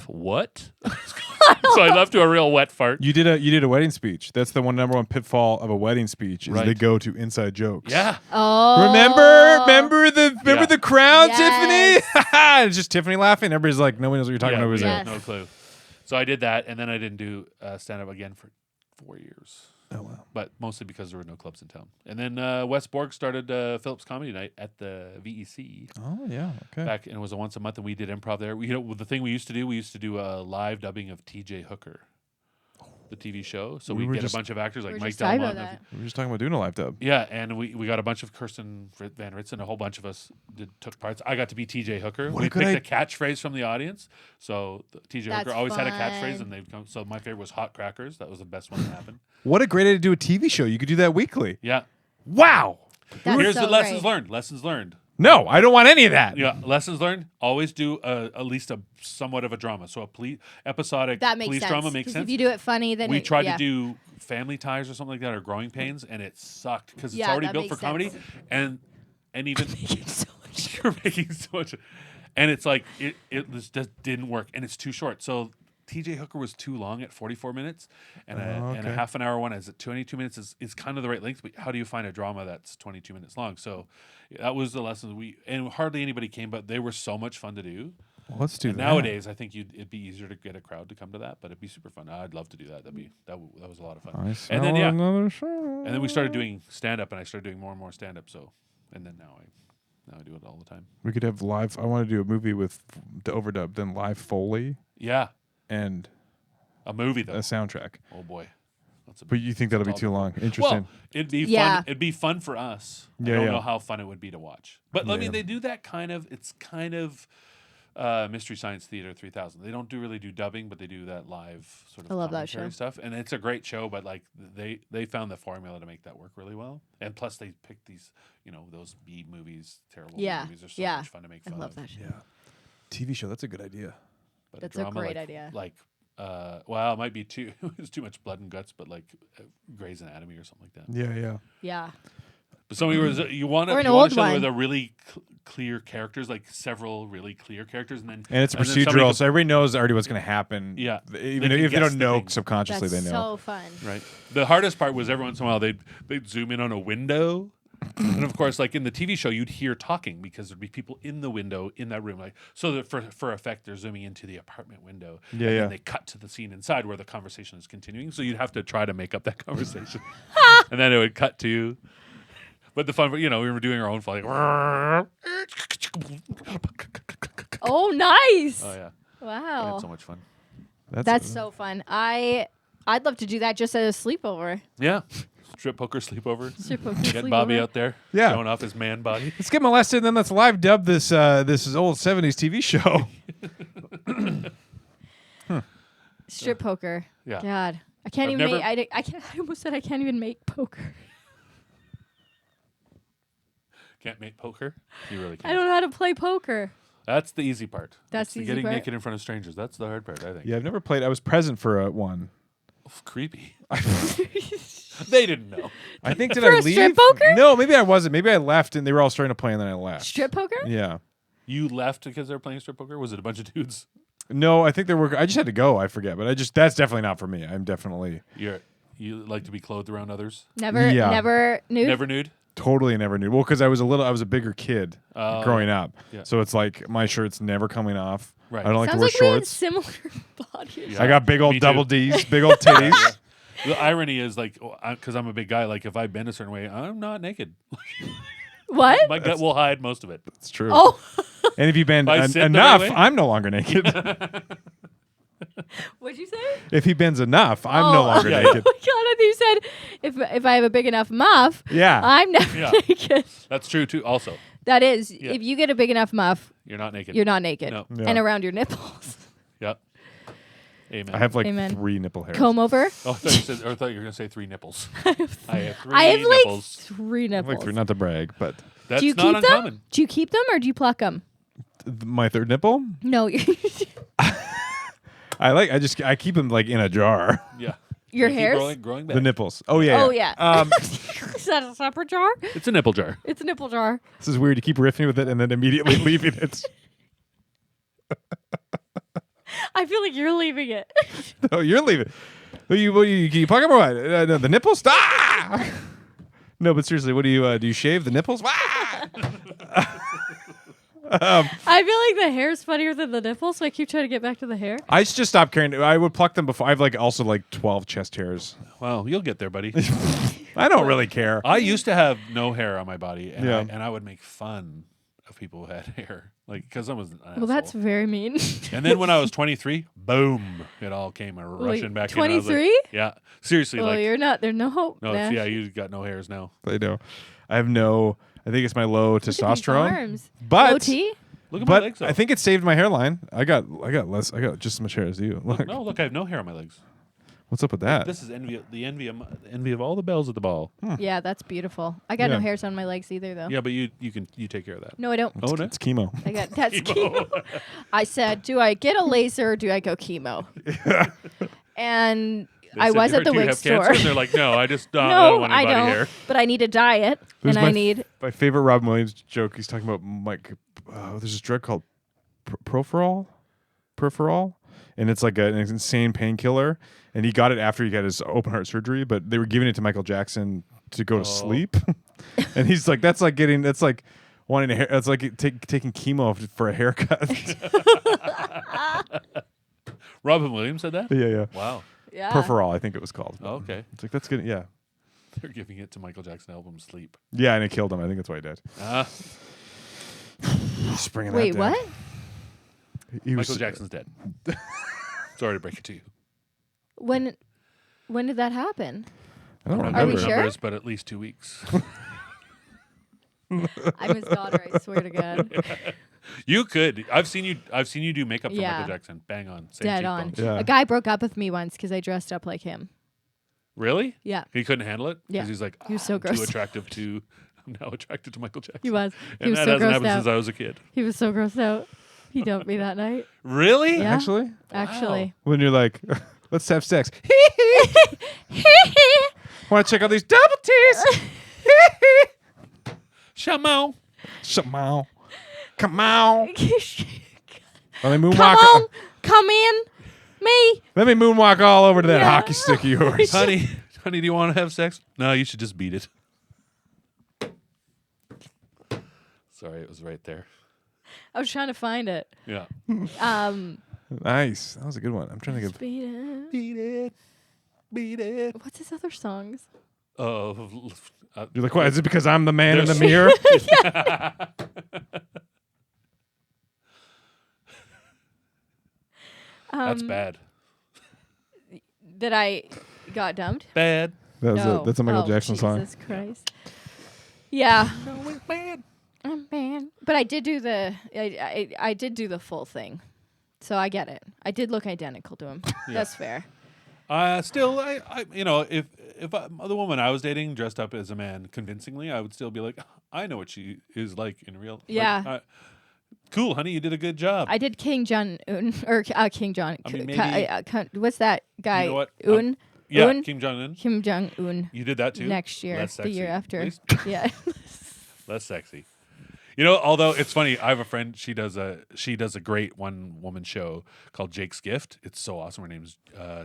Speaker 6: What? So I left to a real wet fart.
Speaker 5: You did a wedding speech. That's the number one pitfall of a wedding speech is
Speaker 6: Right.
Speaker 5: they go to inside jokes.
Speaker 6: Yeah.
Speaker 7: Oh.
Speaker 5: Remember
Speaker 6: Yeah.
Speaker 5: the crown,
Speaker 7: Yes.
Speaker 5: Tiffany? It's just Tiffany laughing. Everybody's like, nobody knows what you're talking about. Who's
Speaker 6: we
Speaker 5: that?
Speaker 6: had no clue. So I did that, and then I didn't do stand up again for 4 years.
Speaker 5: Oh wow.
Speaker 6: But mostly because there were no clubs in town. And then Wes Borg started Phillips Comedy Night at the VEC
Speaker 5: Oh yeah. Okay.
Speaker 6: back, and it was a once a month, and we did improv there. The thing we used to do a live dubbing of T.J. Hooker, the TV show. So
Speaker 5: We
Speaker 6: we'd
Speaker 5: were
Speaker 6: get
Speaker 5: just-
Speaker 6: a bunch of actors like
Speaker 7: We're
Speaker 6: Mike
Speaker 7: just talking
Speaker 6: Delmont.
Speaker 7: about that.
Speaker 5: We were just talking about doing a live dub.
Speaker 6: Yeah, and we got a bunch of Kirsten Van Ritz, a whole bunch of us took parts. I got to be T.J. Hooker.
Speaker 5: What a
Speaker 6: We
Speaker 5: good
Speaker 6: picked a catchphrase from the audience. So T.J.
Speaker 7: That's
Speaker 6: Hooker always had a catchphrase,
Speaker 7: fun.
Speaker 6: and they'd come. So my favorite was hot crackers. That was the best one to happen.
Speaker 5: What a great idea to do a TV show. You could do that weekly.
Speaker 6: Yeah.
Speaker 5: Wow.
Speaker 7: That's
Speaker 6: Here's
Speaker 7: so
Speaker 6: the lessons
Speaker 7: great.
Speaker 6: learned. Lessons learned.
Speaker 5: No, I don't want any of that.
Speaker 6: Yeah, lessons learned. Always do at least a somewhat of a drama. So a episodic
Speaker 7: That makes
Speaker 6: police
Speaker 7: sense.
Speaker 6: drama makes
Speaker 7: 'Cause
Speaker 6: sense.
Speaker 7: If you do it funny, then
Speaker 6: We tried
Speaker 7: yeah.
Speaker 6: to do Family Ties or something like that, or Growing Pains, and it sucked because it's
Speaker 7: Yeah,
Speaker 6: already
Speaker 7: that
Speaker 6: built for
Speaker 7: makes
Speaker 6: comedy,
Speaker 7: sense.
Speaker 6: and even
Speaker 7: so much.
Speaker 6: you're making so much, and it's like it just didn't work, and it's too short. So T.J. Hooker was too long at 44 minutes, and and a
Speaker 5: okay.
Speaker 6: half an hour one is at 22 minutes is kind of the right length. But how do you find a drama that's 22 minutes long? So that was the lesson and hardly anybody came, but they were so much fun to do.
Speaker 5: Well, let's do
Speaker 6: And
Speaker 5: that.
Speaker 6: nowadays, I think it'd be easier to get a crowd to come to that, but it'd be super fun. I'd love to do that. That was a lot of fun.
Speaker 5: I
Speaker 6: And then
Speaker 5: smell another show.
Speaker 6: and then we started doing stand up, and I started doing more and more stand up. So, and then now I do it all the time.
Speaker 5: We could have live. I want to do a movie with the overdub, then live Foley
Speaker 6: Yeah,
Speaker 5: and
Speaker 6: a movie
Speaker 5: a
Speaker 6: though.
Speaker 5: soundtrack.
Speaker 6: Oh boy, that's a
Speaker 5: But you think that'll be
Speaker 6: That's
Speaker 5: too
Speaker 6: all.
Speaker 5: long? Interesting.
Speaker 6: well. It'd be
Speaker 7: Yeah.
Speaker 6: fun. It'd be fun for us.
Speaker 5: Yeah,
Speaker 6: I don't
Speaker 5: yeah.
Speaker 6: know how fun it would be to watch. But I
Speaker 5: Yeah.
Speaker 6: mean, they do that kind of. It's kind of Mystery Science Theater 3000. They don't really do dubbing, but they do that live sort of
Speaker 7: I love that
Speaker 6: commentary
Speaker 7: show.
Speaker 6: stuff, and it's a great show. But like they found the formula to make that work really well, and plus they picked these those B movies, terrible B
Speaker 7: Yeah,
Speaker 6: movies are so
Speaker 7: yeah.
Speaker 6: much fun to make
Speaker 7: I
Speaker 6: fun
Speaker 7: love
Speaker 6: of.
Speaker 7: that show.
Speaker 5: yeah. TV show. That's a good idea.
Speaker 6: But
Speaker 7: That's a
Speaker 6: drama
Speaker 7: great
Speaker 6: like,
Speaker 7: idea.
Speaker 6: Like, well, it might be too it's too much blood and guts, but like Grey's Anatomy or something like that.
Speaker 5: Yeah, yeah.
Speaker 7: Yeah.
Speaker 6: But somebody was you want
Speaker 7: Or an
Speaker 6: to
Speaker 7: old
Speaker 6: show
Speaker 7: one.
Speaker 6: with a really clear characters, like several really clear characters, and then
Speaker 5: And it's
Speaker 6: then somebody
Speaker 5: procedural,
Speaker 6: could-
Speaker 5: so everybody knows already what's going to happen.
Speaker 6: Yeah.
Speaker 5: Even
Speaker 6: They can
Speaker 5: if they
Speaker 6: guess
Speaker 5: don't
Speaker 6: the
Speaker 5: know
Speaker 6: things.
Speaker 5: subconsciously,
Speaker 7: That's
Speaker 5: they know.
Speaker 7: so fun.
Speaker 6: Right. The hardest part was every once in a while they'd zoom in on a window. And of course, like in the TV show, you'd hear talking because there'd be people in the window in that room. Like so that for effect, they're zooming into the apartment window.
Speaker 5: Yeah,
Speaker 6: and
Speaker 5: yeah.
Speaker 6: then they cut to the scene inside where the conversation is continuing. So you'd have to try to make up that conversation. And then it would cut to But the fun, we were doing our own flying.
Speaker 7: Oh, nice.
Speaker 6: Oh yeah, I
Speaker 7: Wow.
Speaker 6: had so much fun.
Speaker 7: That's so fun. I'd love to do that just as a sleepover.
Speaker 6: Yeah, strip poker sleepover.
Speaker 7: Strip poker
Speaker 6: Get Bobby
Speaker 7: sleepover.
Speaker 6: out there,
Speaker 5: Yeah.
Speaker 6: showing off his man body.
Speaker 5: Let's get molested, and then let's live dub this this old 70s TV show.
Speaker 7: Strip poker.
Speaker 6: Yeah.
Speaker 7: God, I can't
Speaker 6: I've
Speaker 7: even
Speaker 6: never-
Speaker 7: make. I almost said I can't even make poker.
Speaker 6: Can't make poker. You really
Speaker 7: I
Speaker 6: can't.
Speaker 7: don't know how to play poker.
Speaker 6: That's the easy part.
Speaker 7: That's
Speaker 6: It's
Speaker 7: the easy
Speaker 6: getting
Speaker 7: part?
Speaker 6: naked in front of strangers. That's the hard part, I think.
Speaker 5: Yeah, I've never played. I was present for one.
Speaker 6: Creepy. They didn't know.
Speaker 5: I think did
Speaker 7: For
Speaker 5: I
Speaker 7: a
Speaker 5: leave?
Speaker 7: strip poker?
Speaker 5: No, maybe I wasn't. Maybe I left, and they were all starting to play, and then I left.
Speaker 7: Strip poker?
Speaker 5: Yeah.
Speaker 6: You left because they were playing strip poker? Was it a bunch of dudes?
Speaker 5: No, I think there were. I just had to go. I forget, but that's definitely not for me. I'm definitely
Speaker 6: You like to be clothed around others?
Speaker 7: Never,
Speaker 5: Yeah.
Speaker 7: never nude.
Speaker 6: Never nude?
Speaker 5: totally never knew. Well, because I was a bigger kid growing up,
Speaker 6: Yeah.
Speaker 5: so it's like my shirt's never coming off.
Speaker 6: Right.
Speaker 5: I don't like
Speaker 7: Sounds
Speaker 5: to wear
Speaker 7: like we had
Speaker 5: shorts.
Speaker 7: similar bodies.
Speaker 6: Yeah.
Speaker 5: I got big old
Speaker 6: Me
Speaker 5: double
Speaker 6: too.
Speaker 5: D's, big old titties.
Speaker 6: The irony is, like, because I'm a big guy, like, if I bend a certain way, I'm not naked.
Speaker 7: What?
Speaker 6: My gut will hide most of it.
Speaker 5: It's true.
Speaker 7: Oh,
Speaker 5: And if you bend
Speaker 6: If I sit the
Speaker 5: enough,
Speaker 6: right way?
Speaker 5: I'm no longer naked.
Speaker 7: what'd you say?
Speaker 5: If he bends enough, I'm no longer
Speaker 6: Yeah.
Speaker 5: naked.
Speaker 7: Oh my god! I think you said if I have a big enough muff,
Speaker 5: Yeah.
Speaker 7: I'm never
Speaker 6: Yeah.
Speaker 7: naked.
Speaker 6: That's true, too. Also,
Speaker 7: That is,
Speaker 6: Yeah.
Speaker 7: if you get a big enough muff,
Speaker 6: you're not naked.
Speaker 7: you're not naked,
Speaker 6: No.
Speaker 5: Yeah.
Speaker 7: and around your nipples.
Speaker 6: Yep. Amen.
Speaker 5: I have like
Speaker 7: Amen.
Speaker 5: 3 nipple hairs.
Speaker 7: Comb over.
Speaker 6: Oh, I thought you were going to say 3 nipples. I have 3
Speaker 7: I have like
Speaker 6: nipples.
Speaker 7: 3
Speaker 5: I have
Speaker 7: nipples.
Speaker 5: like 3, not to brag, but
Speaker 6: That's
Speaker 7: do you
Speaker 6: not
Speaker 7: keep
Speaker 6: uncommon.
Speaker 7: them? Do you keep them or do you pluck them?
Speaker 5: my 3rd nipple,
Speaker 7: No,
Speaker 5: I keep them like in a jar.
Speaker 6: Yeah.
Speaker 7: your
Speaker 6: Keep
Speaker 7: hairs.
Speaker 6: growing back.
Speaker 5: The nipples. Oh yeah.
Speaker 7: Oh yeah. Is that a separate jar?
Speaker 6: It's a nipple jar.
Speaker 7: It's a nipple jar.
Speaker 5: This is weird. You keep riffing with it and then immediately leaving it.
Speaker 7: I feel like you're leaving it.
Speaker 5: Oh, you're leaving. What you pluck them or what? No, the nipples. Ah! No, but seriously, what do you shave the nipples? Ah!
Speaker 7: I feel like the hair's funnier than the nipples, so I keep trying to get back to the hair.
Speaker 5: I just stopped caring. I would pluck them before. I have also 12 chest hairs.
Speaker 6: Well, you'll get there, buddy.
Speaker 5: I don't really care.
Speaker 6: I used to have no hair on my body, and,
Speaker 5: Yeah.
Speaker 6: I would make fun of people who had hair, like, because I was an
Speaker 7: Well, that's
Speaker 6: asshole.
Speaker 7: very mean.
Speaker 6: And then when I was 23, boom, it all came rushing back in. I was like,
Speaker 7: 23?
Speaker 6: yeah, seriously,
Speaker 7: Well,
Speaker 6: like,
Speaker 7: you're not. There's no hope.
Speaker 6: no,
Speaker 7: Nash.
Speaker 6: yeah, you got no hairs now.
Speaker 5: I know. I have no. I think it's my low
Speaker 7: Look at these
Speaker 5: testosterone.
Speaker 7: arms.
Speaker 5: But
Speaker 7: Low T?
Speaker 6: Look at my
Speaker 5: But
Speaker 6: legs. Though.
Speaker 5: I think it saved my hairline. I got less. I got just as much hair as you. Look,
Speaker 6: no, look, I have no hair on my legs.
Speaker 5: what's up with that?
Speaker 6: This is the envy of all the bells at the ball.
Speaker 7: Yeah, that's beautiful. I got no
Speaker 5: Yeah.
Speaker 7: hairs on my legs either, though.
Speaker 6: Yeah, but you take care of that.
Speaker 7: No, I don't.
Speaker 6: Oh, no?
Speaker 5: It's chemo.
Speaker 7: I got that's chemo. I said, do I get a laser or do I go chemo? And
Speaker 6: They
Speaker 7: I
Speaker 6: said,
Speaker 7: was at the
Speaker 6: "Do you
Speaker 7: wig
Speaker 6: have
Speaker 7: store.
Speaker 6: cancer?" And they're like, no, I just I
Speaker 7: No,
Speaker 6: don't want
Speaker 7: I
Speaker 6: any body
Speaker 7: don't.
Speaker 6: hair.
Speaker 7: But I need a diet,
Speaker 5: This is
Speaker 7: and I need.
Speaker 5: my favorite Robin Williams joke. He's talking about there's this drug called Proferol, and it's like an insane painkiller. And he got it after he got his open heart surgery, but they were giving it to Michael Jackson to go to sleep. And he's like, that's like wanting a hair. That's like taking chemo for a haircut.
Speaker 6: Robin Williams said that.
Speaker 5: yeah.
Speaker 6: Wow.
Speaker 7: Yeah.
Speaker 5: Proferol, I think it was called.
Speaker 6: Oh, okay.
Speaker 5: It's like that's good. Yeah.
Speaker 6: They're giving it to Michael Jackson album Sleep.
Speaker 5: Yeah, and it killed him. I think that's why he died. Springing
Speaker 7: Wait,
Speaker 5: that down.
Speaker 7: what?
Speaker 5: He was,
Speaker 6: Michael Jackson's dead. Sorry to break it to you.
Speaker 7: When did that happen?
Speaker 5: I don't
Speaker 7: Are we
Speaker 5: remember.
Speaker 7: sure?
Speaker 6: Numbers, but at least 2 weeks.
Speaker 7: I'm his daughter. I swear to God.
Speaker 6: You could. I've seen you do makeup for
Speaker 7: Yeah.
Speaker 6: Michael Jackson. Bang on. Same
Speaker 7: Dead on.
Speaker 6: cheekbones.
Speaker 5: Yeah.
Speaker 7: A guy broke up with me once because I dressed up like him.
Speaker 6: Really?
Speaker 7: Yeah.
Speaker 6: He couldn't handle it?
Speaker 7: Yeah.
Speaker 6: Because he's like,
Speaker 7: He was so
Speaker 6: I'm
Speaker 7: gross.
Speaker 6: too attractive to. I'm now attracted to Michael Jackson.
Speaker 7: He was. He
Speaker 6: And
Speaker 7: was
Speaker 6: that
Speaker 7: so
Speaker 6: hasn't
Speaker 7: grossed
Speaker 6: happened
Speaker 7: out.
Speaker 6: since I was a kid.
Speaker 7: He was so grossed out. He dumped me that night.
Speaker 6: Really?
Speaker 7: Yeah.
Speaker 5: Actually,
Speaker 7: Actually.
Speaker 5: when you're like, let's have sex. Want to check out these double T's?
Speaker 6: Shamo.
Speaker 5: Come on. Let me moonwalk.
Speaker 7: Come on. Come in. Me.
Speaker 5: Let me moonwalk all over to that
Speaker 7: Yeah.
Speaker 5: hockey stick of yours.
Speaker 6: Honey, do you want to have sex? No, you should just beat it. Sorry, it was right there.
Speaker 7: I was trying to find it.
Speaker 6: Yeah.
Speaker 5: Nice. That was a good one. I'm trying to think of.
Speaker 7: Beat it.
Speaker 6: Beat it. Beat it.
Speaker 7: What's his other songs?
Speaker 6: You're
Speaker 5: You're like, what? Is it because I'm the man in the
Speaker 6: There's-
Speaker 5: mirror?
Speaker 6: That's bad.
Speaker 7: That I got dumped.
Speaker 6: Bad.
Speaker 5: That's a Michael Jackson song.
Speaker 7: Jesus Christ. Yeah.
Speaker 6: No, it's bad.
Speaker 7: I'm bad. But I did do I did do the full thing. So I get it. I did look identical to him. That's fair.
Speaker 6: Still, I you know, if the woman I was dating dressed up as a man convincingly, I would still be like, I know what she is like in real.
Speaker 7: Yeah.
Speaker 6: Cool, honey, you did a good job.
Speaker 7: I did King Jong Un or King John.
Speaker 6: I mean, maybe-
Speaker 7: What's that guy?
Speaker 6: You know what?
Speaker 7: Un.
Speaker 6: Yeah,
Speaker 7: Un?
Speaker 6: Kim Jong Un.
Speaker 7: Kim Jong Un.
Speaker 6: You did that too.
Speaker 7: Next year,
Speaker 6: Less
Speaker 7: the
Speaker 6: sexy.
Speaker 7: year after.
Speaker 6: Please?
Speaker 7: Yeah.
Speaker 6: Less sexy. You know, although it's funny, I have a friend. She does a great one woman show called Jake's Gift. It's so awesome. Her name's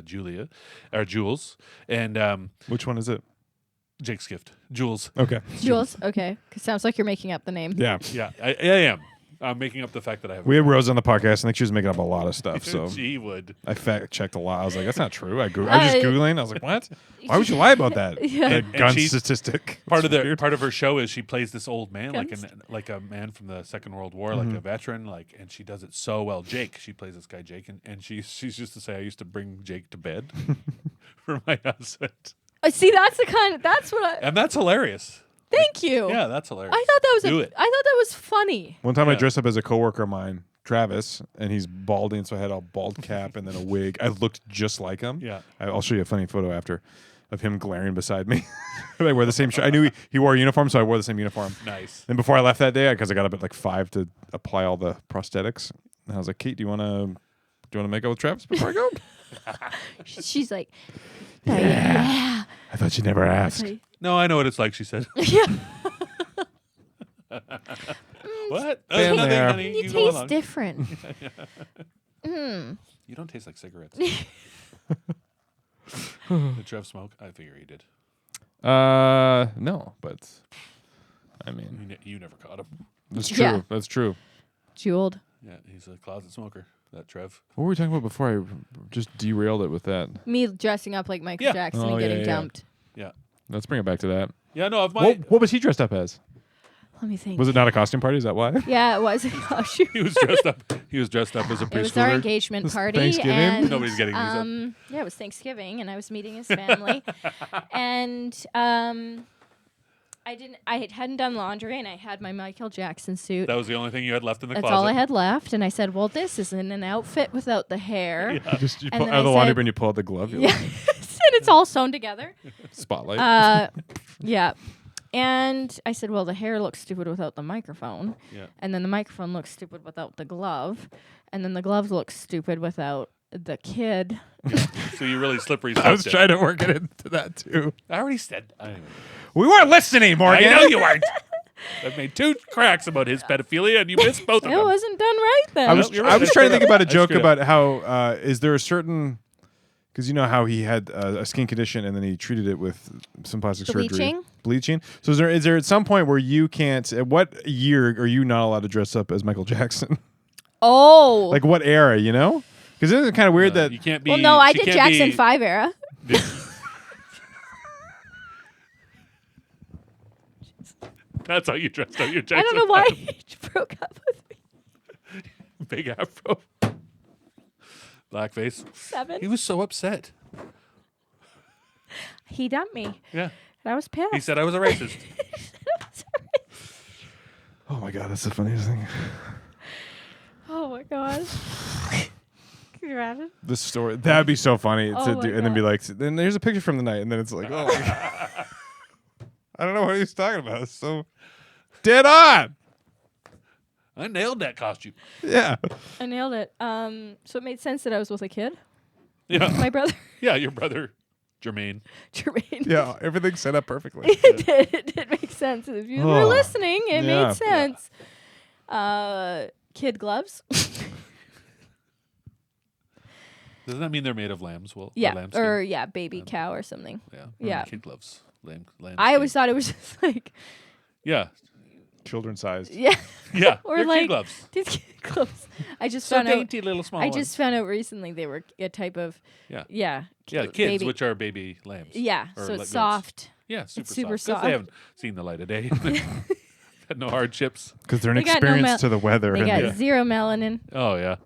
Speaker 6: Jules, and
Speaker 5: Which one is it?
Speaker 6: Jake's Gift, Jules.
Speaker 5: Okay.
Speaker 7: Jules. Okay. 'Cause sounds like you're making up the name.
Speaker 5: Yeah.
Speaker 6: Yeah, I am. I'm making up the fact that I have.
Speaker 5: We had Rose on the podcast. I think she was making up a lot of stuff. So
Speaker 6: She would.
Speaker 5: I fact checked a lot. I was like, that's not true. I was just Googling. I was like, what? Why would you lie about that?
Speaker 7: Yeah.
Speaker 5: That gun
Speaker 6: she-
Speaker 5: statistic.
Speaker 6: Part
Speaker 5: It's
Speaker 6: of
Speaker 5: weird.
Speaker 6: part of her show is she plays this old man,
Speaker 7: Guns.
Speaker 6: like a man from the Second World War,
Speaker 5: Mm-hmm.
Speaker 6: like a veteran, and she does it so well. Jake, she plays this guy Jake, and she's used to say, I used to bring Jake to bed for my husband,
Speaker 7: See, that's what I.
Speaker 6: and that's hilarious.
Speaker 7: Thank you.
Speaker 6: Yeah, that's hilarious.
Speaker 7: I thought that was
Speaker 6: Do it.
Speaker 7: I thought that was funny.
Speaker 5: One time I
Speaker 6: Yeah.
Speaker 5: dressed up as a coworker of mine, Travis, and he's balding, so I had a bald cap and then a wig. I looked just like him.
Speaker 6: Yeah.
Speaker 5: I'll show you a funny photo after of him glaring beside me. I wear the same shirt. I knew he wore a uniform, so I wore the same uniform.
Speaker 6: Nice.
Speaker 5: And before I left that day, because I got up at like 5 to apply all the prosthetics, and I was like, Kate, do you want to make out with Travis before I go?
Speaker 7: She's like, yeah.
Speaker 5: I thought you'd never ask.
Speaker 6: No, I know what it's like. She said.
Speaker 7: Yeah.
Speaker 6: What? Oh,
Speaker 5: Been
Speaker 6: nothing,
Speaker 5: there.
Speaker 6: honey.
Speaker 7: You
Speaker 6: go
Speaker 7: taste
Speaker 6: along.
Speaker 7: different.
Speaker 6: You don't taste like cigarettes. Did Trev smoke? I figure he did.
Speaker 5: No, but I mean,
Speaker 6: You never caught him.
Speaker 5: that's true.
Speaker 7: Yeah.
Speaker 5: That's true.
Speaker 7: Jeweled.
Speaker 6: Yeah, he's a closet smoker. That Trev.
Speaker 5: What were we talking about before I just derailed it with that?
Speaker 7: Me dressing up like Michael
Speaker 6: Yeah.
Speaker 7: Jackson
Speaker 5: Oh,
Speaker 7: and
Speaker 5: yeah,
Speaker 7: getting
Speaker 5: yeah.
Speaker 7: dumped.
Speaker 6: Yeah.
Speaker 5: Let's bring it back to that.
Speaker 6: Yeah. No. Of my.
Speaker 5: What was he dressed up as?
Speaker 7: Let me think.
Speaker 5: Was it not a costume party? Is that why?
Speaker 7: Yeah, it was. Oh, shoot.
Speaker 6: He was dressed up. He was dressed up as a
Speaker 7: It was our
Speaker 6: preschooler.
Speaker 7: engagement
Speaker 5: It's
Speaker 7: party.
Speaker 5: Thanksgiving?
Speaker 7: And,
Speaker 6: Nobody's getting these up.
Speaker 7: yeah, it was Thanksgiving, and I was meeting his family. And I hadn't done laundry, and I had my Michael Jackson suit.
Speaker 6: That was the only thing you had left in the
Speaker 7: That's
Speaker 6: closet.
Speaker 7: all I had left. And I said, well, this isn't an outfit without the hair.
Speaker 5: You
Speaker 7: And
Speaker 5: pull
Speaker 7: then
Speaker 5: out of the
Speaker 7: I
Speaker 5: laundry
Speaker 7: said-
Speaker 5: bin, you pull out the glove. You're
Speaker 7: Yeah.
Speaker 5: like,
Speaker 7: And it's all sewn together.
Speaker 5: spotlight.
Speaker 7: Yeah. And I said, well, the hair looks stupid without the microphone.
Speaker 6: Yeah.
Speaker 7: And then the microphone looks stupid without the glove. And then the glove looks stupid without the kid.
Speaker 6: So you really slippery.
Speaker 5: I was
Speaker 6: sloped it.
Speaker 5: trying to work it into that too.
Speaker 6: I already said. Anyway.
Speaker 5: We weren't listening, Morgan.
Speaker 6: I know you weren't. I've made 2 cracks about his pedophilia, and you missed both of
Speaker 7: It
Speaker 6: them.
Speaker 7: wasn't done right then.
Speaker 5: I was
Speaker 6: you're
Speaker 5: I
Speaker 6: right.
Speaker 5: was trying to think about a
Speaker 6: I
Speaker 5: joke
Speaker 6: screwed up.
Speaker 5: about how is there a certain because you know how he had a skin condition and then he treated it with some plastic surgery. Bleaching. So is there at some point where you can't? At what year are you not allowed to dress up as Michael Jackson?
Speaker 7: Oh.
Speaker 5: Like what era? You know? Because isn't it kind of weird that
Speaker 6: You can't be.
Speaker 7: well, no, I
Speaker 6: she
Speaker 7: did
Speaker 6: can't
Speaker 7: Jackson
Speaker 6: be-
Speaker 7: 5 era.
Speaker 6: That's how you dressed out your Jackson.
Speaker 7: I don't know why
Speaker 6: 5.
Speaker 7: he broke up with me.
Speaker 6: Big afro. Blackface.
Speaker 7: 7.
Speaker 6: He was so upset.
Speaker 7: He dumped me.
Speaker 6: Yeah.
Speaker 7: And I was pissed.
Speaker 6: He said I was a racist.
Speaker 5: oh my god, that's the funniest thing.
Speaker 7: Oh my god. Can you imagine?
Speaker 5: This story that'd be so funny
Speaker 7: Oh
Speaker 5: to
Speaker 7: my
Speaker 5: do, and then be
Speaker 7: God.
Speaker 5: like, then there's a picture from the night, and then it's like, oh my god. I don't know what he's talking about. It's so dead on.
Speaker 6: I nailed that costume.
Speaker 5: Yeah.
Speaker 7: I nailed it. So it made sense that I was with a kid.
Speaker 6: Yeah.
Speaker 7: My brother,
Speaker 6: Yeah, your brother, Jermaine.
Speaker 7: Jermaine.
Speaker 5: Yeah, everything's set up perfectly.
Speaker 7: It did make sense. If you were
Speaker 5: Oh.
Speaker 7: listening, it
Speaker 5: Yeah.
Speaker 7: made sense. Kid gloves.
Speaker 6: Doesn't that mean they're made of lambs? Well,
Speaker 7: Yeah.
Speaker 6: lambskin?
Speaker 7: Or yeah, baby cow or something.
Speaker 6: yeah.
Speaker 7: yeah.
Speaker 6: Kid gloves. Lamb.
Speaker 7: I always thought it was just like
Speaker 6: Yeah.
Speaker 5: Children sized.
Speaker 7: yeah.
Speaker 6: Yeah.
Speaker 7: Or
Speaker 6: they're
Speaker 7: like
Speaker 6: kid gloves.
Speaker 7: these kid gloves. I just
Speaker 6: So
Speaker 7: found out.
Speaker 6: dainty little small
Speaker 7: I
Speaker 6: ones.
Speaker 7: just found out recently they were a type of
Speaker 6: Yeah.
Speaker 7: yeah
Speaker 6: Yeah,
Speaker 7: ki-
Speaker 6: kids,
Speaker 7: baby-
Speaker 6: which are baby lambs.
Speaker 7: yeah.
Speaker 6: or
Speaker 7: So
Speaker 6: goats.
Speaker 7: it's soft
Speaker 6: Yeah, super,
Speaker 7: super
Speaker 6: 'Cause
Speaker 7: soft.
Speaker 6: They haven't seen the light of day. Had no hardships.
Speaker 5: Because they're
Speaker 7: They got no
Speaker 5: inexperienced to the weather.
Speaker 7: They
Speaker 5: and
Speaker 7: got zero melanin.
Speaker 6: Oh yeah,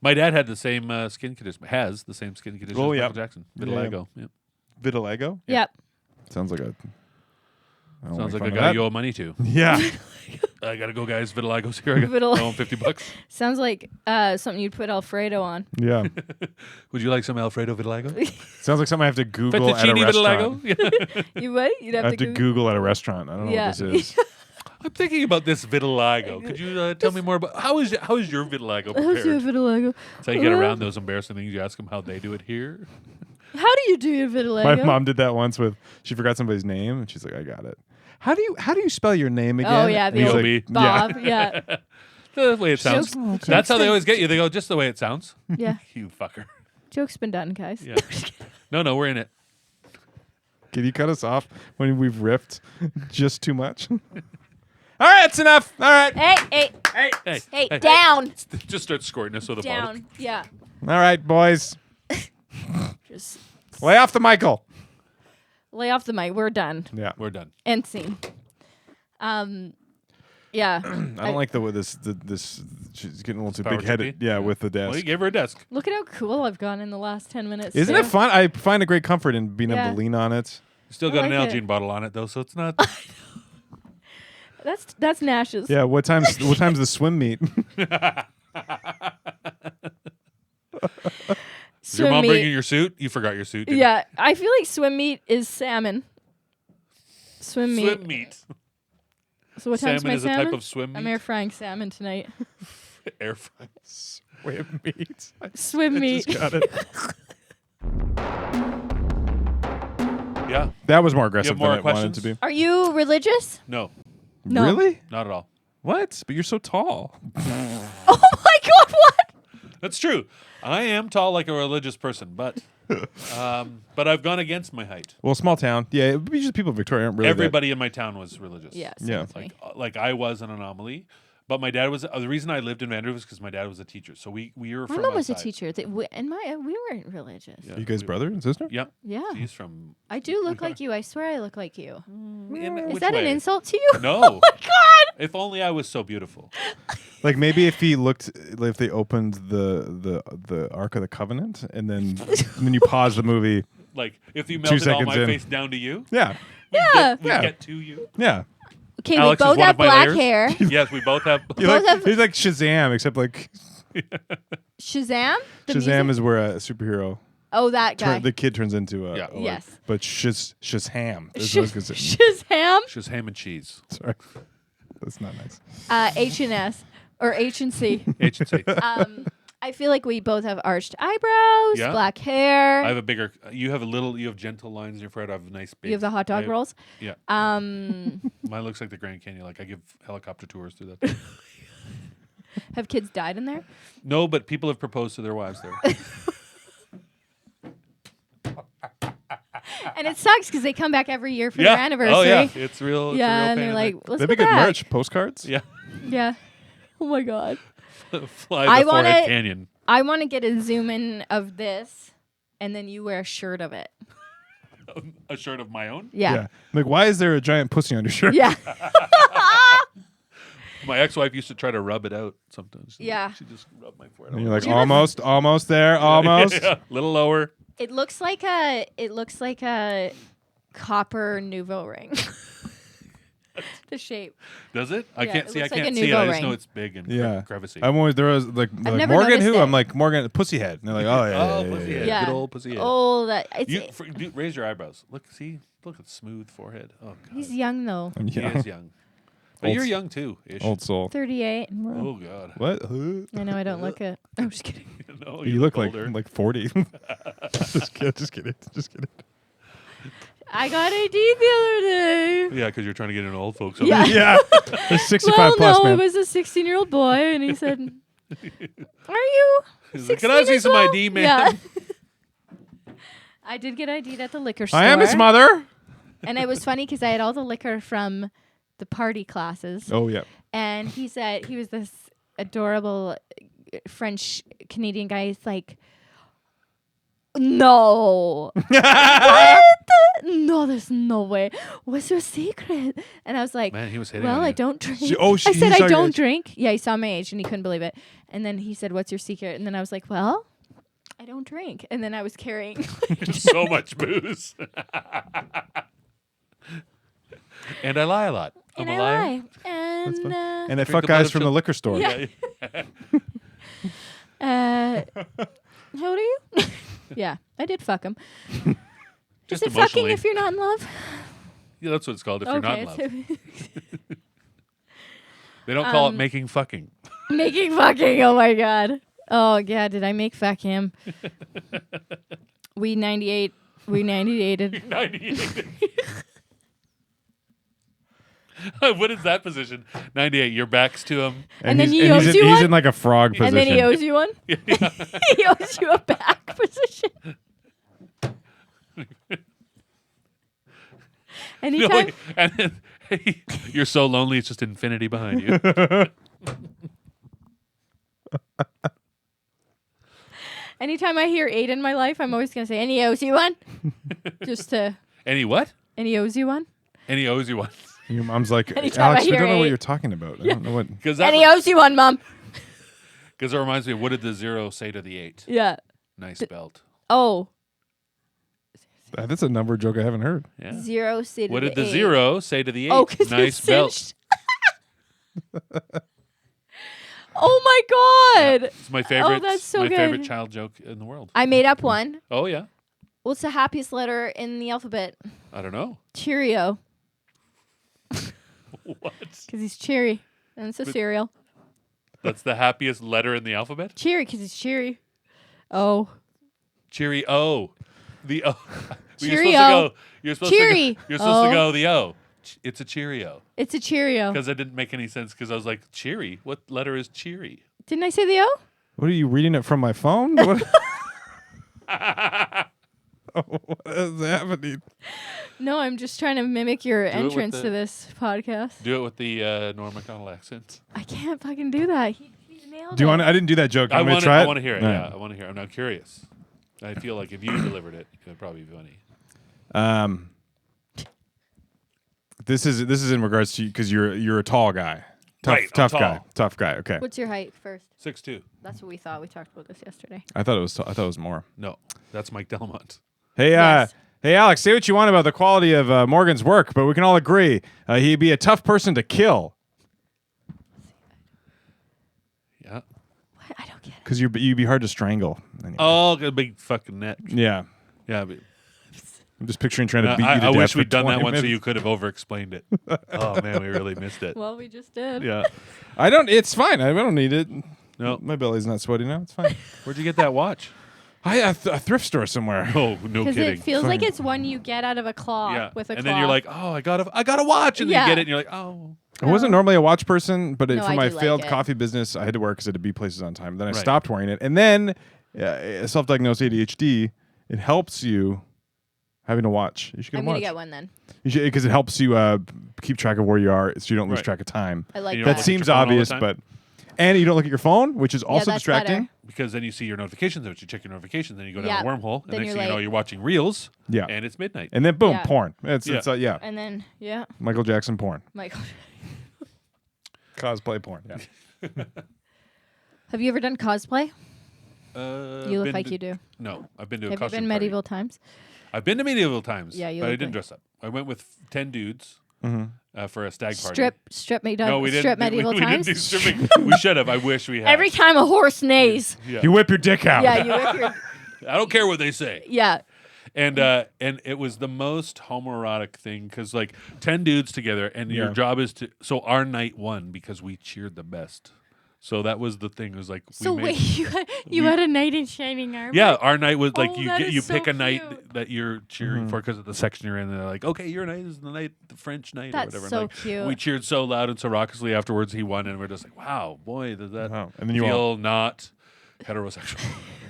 Speaker 6: my dad had the same skin condition. Has the same skin condition
Speaker 5: Oh,
Speaker 6: as
Speaker 5: yeah.
Speaker 6: Michael Jackson.
Speaker 5: Yeah,
Speaker 6: Vitiligo. Yeah.
Speaker 5: vitiligo.
Speaker 7: Yep.
Speaker 5: Sounds like a. I don't
Speaker 6: Sounds like
Speaker 5: fun
Speaker 6: a
Speaker 5: of
Speaker 6: guy
Speaker 5: that.
Speaker 6: you owe money to.
Speaker 5: Yeah.
Speaker 6: I gotta go, guys. Vitiligo's here. I got
Speaker 7: Vitiligo.
Speaker 6: I owe him $50.
Speaker 7: Sounds like something you'd put Alfredo on.
Speaker 5: Yeah.
Speaker 6: Would you like some Alfredo vitiligo?
Speaker 5: Sounds like something I have to Google at a
Speaker 6: Fettuccine
Speaker 5: restaurant.
Speaker 6: vitiligo. Yeah.
Speaker 7: You would? You'd
Speaker 5: I
Speaker 7: have
Speaker 5: have to Google at a restaurant. I don't know
Speaker 7: Yeah.
Speaker 5: what this is.
Speaker 6: I'm thinking about this vitiligo. Could you tell me more about how is your vitiligo
Speaker 7: How's your
Speaker 6: prepared?
Speaker 7: vitiligo?
Speaker 6: That's how you get around those embarrassing things. You ask them how they do it here.
Speaker 7: How do you do your vitiligo?
Speaker 5: My mom did that once with she forgot somebody's name and she's like, I got it. How do you spell your name again?
Speaker 7: Oh yeah,
Speaker 5: And
Speaker 7: the
Speaker 5: he's
Speaker 7: old
Speaker 5: like,
Speaker 7: Bob. Yeah.
Speaker 6: The way it sounds.
Speaker 7: Jokes-
Speaker 6: That's how they
Speaker 7: been-
Speaker 6: always get you. They go just the way it sounds.
Speaker 7: Yeah.
Speaker 6: You fucker.
Speaker 7: Joke's been done, guys.
Speaker 6: Yeah. No, we're in it.
Speaker 5: Can you cut us off when we've riffed just too much? All right, it's enough. All right.
Speaker 7: Hey, down.
Speaker 6: Just start squirting us with a bottle.
Speaker 7: Down. Yeah.
Speaker 5: All right, boys.
Speaker 7: Just
Speaker 5: Lay off the Michael.
Speaker 7: lay off the mic. We're done.
Speaker 5: Yeah.
Speaker 6: We're done.
Speaker 7: End scene. Yeah.
Speaker 5: I don't like the way this she's getting a little too
Speaker 6: Power
Speaker 5: big headed.
Speaker 6: trippy?
Speaker 5: Yeah, with the
Speaker 6: Well, you
Speaker 5: desk.
Speaker 6: gave her a desk.
Speaker 7: Look at how cool I've gone in the last 10 minutes.
Speaker 5: Isn't
Speaker 7: too.
Speaker 5: it fun? I find a great comfort in being able
Speaker 7: Yeah.
Speaker 5: to lean on it.
Speaker 6: You still
Speaker 7: I
Speaker 6: got an
Speaker 7: like it.
Speaker 6: Nalgene bottle on it though, so it's not.
Speaker 7: That's Nash's.
Speaker 5: Yeah, what time's the swim meet?
Speaker 6: Is your
Speaker 7: Swim
Speaker 6: mom
Speaker 7: meet.
Speaker 6: bringing your suit? You forgot your suit. didn't you?
Speaker 7: Yeah, I feel like swim meet is salmon. Swim meet.
Speaker 6: Swim meat.
Speaker 7: So what time's
Speaker 6: Salmon
Speaker 7: my
Speaker 6: is
Speaker 7: salmon?
Speaker 6: a type of swim
Speaker 7: I'm
Speaker 6: meat.
Speaker 7: air frying salmon tonight.
Speaker 6: Air fry.
Speaker 5: Swim meet.
Speaker 7: Swim
Speaker 5: I
Speaker 7: meet.
Speaker 5: just got it.
Speaker 6: Yeah.
Speaker 5: That was more aggressive
Speaker 6: more
Speaker 5: than it wanted
Speaker 6: questions?
Speaker 5: to be.
Speaker 7: Are you religious?
Speaker 6: No,
Speaker 7: No.
Speaker 5: Really?
Speaker 6: not at all.
Speaker 5: What? But you're so tall.
Speaker 7: Oh my god, what?
Speaker 6: That's true. I am tall like a religious person, but I've gone against my height.
Speaker 5: Well, small town. Yeah, it would be just people in Victoria aren't really that-
Speaker 6: Everybody in my town was religious.
Speaker 7: Yeah,
Speaker 5: Yeah.
Speaker 7: same with me.
Speaker 6: Like I was an anomaly, but my dad was. The reason I lived in Vancouver was because my dad was a teacher. So we were
Speaker 7: My
Speaker 6: from
Speaker 7: mom was a
Speaker 6: outside.
Speaker 7: teacher. We weren't religious.
Speaker 6: Yeah,
Speaker 5: Are you guys
Speaker 6: we-
Speaker 5: brother and sister?
Speaker 6: Yep.
Speaker 7: Yeah.
Speaker 6: She's from.
Speaker 7: I do look like you. I swear I look like you. Is
Speaker 6: Which
Speaker 7: that an
Speaker 6: way?
Speaker 7: insult to you?
Speaker 6: No.
Speaker 7: Oh my god!
Speaker 6: If only I was so beautiful.
Speaker 5: Like maybe if they opened the Ark of the Covenant and then you pause the movie.
Speaker 6: Like if you melted all
Speaker 5: seconds
Speaker 6: my
Speaker 5: in.
Speaker 6: face down to you,
Speaker 5: Yeah.
Speaker 7: Yeah.
Speaker 6: we
Speaker 5: Yeah.
Speaker 6: get to you.
Speaker 5: Yeah.
Speaker 7: Okay,
Speaker 6: Alex
Speaker 7: we
Speaker 6: is
Speaker 7: both
Speaker 6: one
Speaker 7: have
Speaker 6: of my
Speaker 7: black
Speaker 6: layers.
Speaker 7: hair.
Speaker 6: Yes, we both have.
Speaker 5: He's like Shazam, except like
Speaker 7: Shazam? The
Speaker 5: Shazam
Speaker 7: music?
Speaker 5: is where a superhero
Speaker 7: Oh, that guy.
Speaker 5: the kid turns into a
Speaker 6: Yeah.
Speaker 5: like-
Speaker 7: Yes.
Speaker 5: But Shazam. is what I was gonna say.
Speaker 7: Shazam?
Speaker 6: Just ham and cheese.
Speaker 5: Sorry. That's not nice.
Speaker 7: H&S or H&C.
Speaker 6: H&C.
Speaker 7: I feel like we both have arched eyebrows,
Speaker 6: Yeah.
Speaker 7: black hair.
Speaker 6: I have a bigger. You have gentle lines in your forehead. I have a nice big.
Speaker 7: You have the hot dog rolls.
Speaker 6: Yeah.
Speaker 7: Um,
Speaker 6: Mine looks like the Grand Canyon. Like I give helicopter tours through that.
Speaker 7: have kids died in there?
Speaker 6: No, but people have proposed to their wives there.
Speaker 7: And it sucks because they come back every year for
Speaker 6: yeah.
Speaker 7: their anniversary.
Speaker 6: Oh yeah, it's real. It's a
Speaker 7: Yeah,
Speaker 6: real
Speaker 7: and
Speaker 6: pain
Speaker 7: they're
Speaker 6: in
Speaker 7: like, let's
Speaker 5: That'd
Speaker 7: go
Speaker 5: be good
Speaker 7: back.
Speaker 5: merch. Postcards.
Speaker 6: the- yeah.
Speaker 7: Yeah. Oh my god.
Speaker 6: Fly
Speaker 7: I
Speaker 6: the
Speaker 7: wanna-
Speaker 6: forehead canyon.
Speaker 7: I want to get a zoom in of this, and then you wear a shirt of it.
Speaker 6: A shirt of my own.
Speaker 7: Yeah.
Speaker 5: Like, why is there a giant pussy on your shirt?
Speaker 7: Yeah.
Speaker 6: My ex-wife used to try to rub it out sometimes.
Speaker 7: Yeah.
Speaker 6: She just rubbed my forehead.
Speaker 5: And you're
Speaker 6: all
Speaker 5: like,
Speaker 6: over.
Speaker 5: almost there, almost.
Speaker 6: Yeah, little lower.
Speaker 7: It looks like a copper nouveau ring. The shape.
Speaker 6: Does it? I
Speaker 7: Yeah,
Speaker 6: can't
Speaker 7: it
Speaker 6: see. I
Speaker 7: looks like
Speaker 6: can't
Speaker 7: a
Speaker 6: see it. I
Speaker 7: nouveau
Speaker 6: just know
Speaker 7: ring.
Speaker 6: it's big and
Speaker 5: Yeah.
Speaker 6: crevassy.
Speaker 5: I'm always there was like
Speaker 7: never
Speaker 5: Morgan
Speaker 7: noticed
Speaker 5: who?
Speaker 7: it.
Speaker 5: I'm like Morgan Pussyhead. And they're like, oh yeah.
Speaker 6: Oh,
Speaker 5: yeah,
Speaker 6: pussy
Speaker 5: yeah,
Speaker 6: head.
Speaker 5: yeah.
Speaker 7: Yeah.
Speaker 6: Good old pussy head.
Speaker 7: Oh, that
Speaker 6: Raise your eyebrows. Look at the smooth forehead. Oh, God.
Speaker 7: he's young though.
Speaker 5: I'm
Speaker 6: He
Speaker 5: young.
Speaker 6: is young. But
Speaker 5: Old
Speaker 6: you're
Speaker 5: s-
Speaker 6: young too, ish.
Speaker 5: Old soul.
Speaker 7: 38.
Speaker 6: Oh God.
Speaker 5: What?
Speaker 7: I know I don't look it. I'm just kidding.
Speaker 6: No,
Speaker 5: You look like
Speaker 6: older.
Speaker 5: 40. Just kidding.
Speaker 7: I got AD the other day.
Speaker 6: Yeah, because you're trying to get into old folks.
Speaker 7: Yeah.
Speaker 5: Yeah. There's 65
Speaker 7: Well,
Speaker 5: plus,
Speaker 7: no,
Speaker 5: man.
Speaker 7: it was a 16-year-old boy, and he said, "Are you
Speaker 6: He's like,
Speaker 7: 16
Speaker 6: can I see
Speaker 7: as
Speaker 6: some
Speaker 7: well?"
Speaker 6: ID, man?
Speaker 7: Yeah. I did get ID'd at the liquor store.
Speaker 5: I am his mother.
Speaker 7: And it was funny because I had all the liquor from the party classes.
Speaker 5: Oh, yeah.
Speaker 7: And he said, he was this adorable French Canadian guy. He's like, no. What? No, there's no way. What's your secret? And I was like,
Speaker 6: Man, he was hitting
Speaker 7: well,
Speaker 6: on
Speaker 7: I
Speaker 6: you.
Speaker 7: don't drink.
Speaker 5: Oh,
Speaker 7: I
Speaker 5: he
Speaker 7: said,
Speaker 5: saw
Speaker 7: I
Speaker 5: your
Speaker 7: don't
Speaker 5: age.
Speaker 7: drink. Yeah, he saw my age and he couldn't believe it. And then he said, what's your secret? And then I was like, well, I don't drink. And then I was carrying.
Speaker 6: So much booze. And I lie a lot.
Speaker 7: and
Speaker 6: I'm
Speaker 7: I
Speaker 6: a liar.
Speaker 7: lie. And,
Speaker 5: And I
Speaker 6: Drink
Speaker 5: fuck
Speaker 6: the blood
Speaker 5: guys
Speaker 6: of
Speaker 5: from the
Speaker 6: children.
Speaker 5: liquor store.
Speaker 7: Yeah. How old are you? Yeah, I did fuck him.
Speaker 6: Just
Speaker 7: Is it fucking
Speaker 6: emotionally.
Speaker 7: if you're not in love?
Speaker 6: Yeah, that's what it's called if you're not in love.
Speaker 7: it's-
Speaker 6: They don't call it making fucking.
Speaker 7: Making fucking. Oh my god. Oh yeah. Did I make fuck him? We 98. We 98'd.
Speaker 6: 98. What is that position? 98. Your back's to him.
Speaker 7: And then
Speaker 5: he's,
Speaker 7: he owes
Speaker 5: he's,
Speaker 7: you
Speaker 5: he's
Speaker 7: one?
Speaker 5: in like a frog position.
Speaker 7: And then he owes you one. He owes you a back position. Anytime.
Speaker 6: And then, you're so lonely, it's just infinity behind you.
Speaker 7: Anytime I hear 8 in my life, I'm always gonna say, "And he owes you one." Just to.
Speaker 6: And he what?
Speaker 7: And he owes you one.
Speaker 6: And he owes you one.
Speaker 5: Your mom's like,
Speaker 7: Anytime
Speaker 5: Alex,
Speaker 7: I
Speaker 5: we
Speaker 7: hear
Speaker 5: don't know what
Speaker 7: eight.
Speaker 5: you're talking about. I don't know what.
Speaker 6: Because
Speaker 7: And he owes you one, Mom.
Speaker 6: it reminds me of what did the 0 say to the 8?
Speaker 7: Yeah.
Speaker 6: Nice belt.
Speaker 7: Oh.
Speaker 5: That's a number joke I haven't heard.
Speaker 6: Yeah.
Speaker 7: 0 say to
Speaker 6: What
Speaker 7: the
Speaker 6: did the
Speaker 7: 8.
Speaker 6: 0 say to the 8?
Speaker 7: Oh, because
Speaker 6: nice belt.
Speaker 7: Oh my god.
Speaker 6: It's my favorite.
Speaker 7: that's so
Speaker 6: my
Speaker 7: good.
Speaker 6: favorite child joke in the world.
Speaker 7: I made up one.
Speaker 6: Oh yeah.
Speaker 7: What's the happiest letter in the alphabet?
Speaker 6: I don't know.
Speaker 7: Cheerio.
Speaker 6: What?
Speaker 7: Because he's cheery. And it's a cereal.
Speaker 6: That's the happiest letter in the alphabet?
Speaker 7: Cheery because he's cheery. Oh.
Speaker 6: Cheery O. The O.
Speaker 7: Cheerio.
Speaker 6: You're supposed to
Speaker 7: Cheery.
Speaker 6: go. You're supposed to
Speaker 7: O.
Speaker 6: go the O. It's a Cheerio.
Speaker 7: It's a Cheerio.
Speaker 6: Because it didn't make any sense because I was like, cheery? What letter is cheery?
Speaker 7: Didn't I say the O?
Speaker 5: What are you reading it from my phone? What, what is happening?
Speaker 7: No, I'm just trying to mimic your
Speaker 6: with
Speaker 7: entrance
Speaker 6: the-
Speaker 7: to this podcast.
Speaker 6: Do it with the Norm Macdonald accent.
Speaker 7: I can't fucking do that. He nailed
Speaker 5: Do you
Speaker 7: it.
Speaker 5: want? I didn't do that joke.
Speaker 6: I
Speaker 5: I'm gonna
Speaker 6: want
Speaker 5: try it.
Speaker 6: to hear it.
Speaker 5: All
Speaker 6: Yeah,
Speaker 5: right.
Speaker 6: I want to hear it. I'm now curious. I feel like if you delivered it, it would probably be funny.
Speaker 5: This is in regards to you because you're a tall guy,
Speaker 6: Right, I'm
Speaker 5: tough
Speaker 6: tall.
Speaker 5: guy, tough guy. Okay,
Speaker 7: What's your height first?
Speaker 6: 6'2".
Speaker 7: That's what we thought. We talked about this yesterday.
Speaker 5: I thought it was. I thought it was more.
Speaker 6: No, that's Mike Delmont.
Speaker 5: Hey,
Speaker 7: Yes.
Speaker 5: hey, Alex, say what you want about the quality of Morgan's work, but we can all agree he'd be a tough person to kill
Speaker 6: Yeah.
Speaker 7: What? I don't get it.
Speaker 5: because you'd be hard to strangle. Anyway.
Speaker 6: Oh, got a big fucking net.
Speaker 5: Yeah,
Speaker 6: Yeah, but
Speaker 5: I'm just picturing trying to beat you to
Speaker 6: I
Speaker 5: death
Speaker 6: wish
Speaker 5: for
Speaker 6: we'd done that
Speaker 5: 20
Speaker 6: one so you
Speaker 5: minutes.
Speaker 6: could have over-explained it. Oh man, we really missed it.
Speaker 7: Well, we just did.
Speaker 6: Yeah.
Speaker 5: I don't. It's fine. I don't need it.
Speaker 6: No.
Speaker 5: My belly's not sweaty now. It's fine.
Speaker 6: Where'd you get that watch?
Speaker 5: A thrift store somewhere.
Speaker 6: Oh, no
Speaker 7: Because
Speaker 6: kidding.
Speaker 7: it feels like
Speaker 5: Fine.
Speaker 7: it's one you get out of a claw
Speaker 6: Yeah.
Speaker 7: with a
Speaker 6: and
Speaker 7: claw.
Speaker 6: then you're like, oh, I got a watch, and then
Speaker 7: Yeah.
Speaker 6: you get it, and you're like, oh.
Speaker 5: I wasn't normally a watch person, but
Speaker 7: No,
Speaker 5: for
Speaker 7: I
Speaker 5: my
Speaker 7: do like
Speaker 5: failed
Speaker 7: it.
Speaker 5: coffee business, I had to wear because I had to be places on time. Then I
Speaker 6: Right.
Speaker 5: stopped wearing it, and then self-diagnosed ADHD. It helps you having a watch. You should get
Speaker 7: I'm
Speaker 5: a watch.
Speaker 7: going to get one then.
Speaker 5: You should because it helps you keep track of where you are, so you don't lose
Speaker 6: Right.
Speaker 5: track of time.
Speaker 7: I like
Speaker 6: You
Speaker 5: That
Speaker 6: don't
Speaker 7: that.
Speaker 6: look at
Speaker 5: seems
Speaker 6: your phone all the
Speaker 5: obvious,
Speaker 6: time?
Speaker 5: but and you don't look at your phone, which is also
Speaker 7: that's
Speaker 5: distracting.
Speaker 7: better.
Speaker 6: Because then you see your notifications, which you check your notifications, then you go down
Speaker 7: Yeah.
Speaker 6: the wormhole, and
Speaker 7: Then
Speaker 6: next
Speaker 7: you're
Speaker 6: thing you know,
Speaker 7: like-
Speaker 6: you're watching reels,
Speaker 5: Yeah,
Speaker 6: and it's midnight.
Speaker 5: and then boom,
Speaker 7: Yeah.
Speaker 5: porn. It's
Speaker 6: Yeah.
Speaker 7: And then, yeah.
Speaker 5: Michael Jackson porn,
Speaker 7: Michael.
Speaker 5: cosplay porn. Yeah.
Speaker 7: Have you ever done cosplay? You look
Speaker 6: been
Speaker 7: like
Speaker 6: to-
Speaker 7: you do.
Speaker 6: No, I've been to a
Speaker 7: Have you
Speaker 6: costume
Speaker 7: been
Speaker 6: party.
Speaker 7: medieval times?
Speaker 6: I've been to medieval times.
Speaker 7: Yeah, you
Speaker 6: but I
Speaker 7: look
Speaker 6: didn't
Speaker 7: like-
Speaker 6: dress up. I went with 10 dudes for a stag party.
Speaker 7: Strip
Speaker 6: No, we didn't.
Speaker 7: Strip medieval
Speaker 6: we
Speaker 7: times?
Speaker 6: didn't do stripping. We should have. I wish we had.
Speaker 7: Every time a horse neighs.
Speaker 6: Yeah.
Speaker 5: You whip your dick out.
Speaker 7: Yeah, you whip your.
Speaker 6: I don't care what they say.
Speaker 7: Yeah.
Speaker 6: And it was the most homoerotic thing because like 10 dudes together, and your
Speaker 5: Yeah.
Speaker 6: job is to. So our night won because we cheered the best. So that was the thing. It was like
Speaker 7: So
Speaker 6: we made,
Speaker 7: wait, you had a knight in shining armor?
Speaker 6: yeah, our night was like
Speaker 7: Oh,
Speaker 6: you
Speaker 7: that
Speaker 6: get
Speaker 7: is
Speaker 6: you
Speaker 7: so
Speaker 6: pick a night
Speaker 7: cute.
Speaker 6: that you're cheering for because of the section you're in. And they're like, okay, your night is the night, the French night
Speaker 7: That's
Speaker 6: or whatever.
Speaker 7: so
Speaker 6: and like,
Speaker 7: cute.
Speaker 6: We cheered so loud and so raucously afterwards. He won, and we're just like, wow, boy, does that
Speaker 5: Wow. And then you
Speaker 6: feel
Speaker 5: all-
Speaker 6: not heterosexual?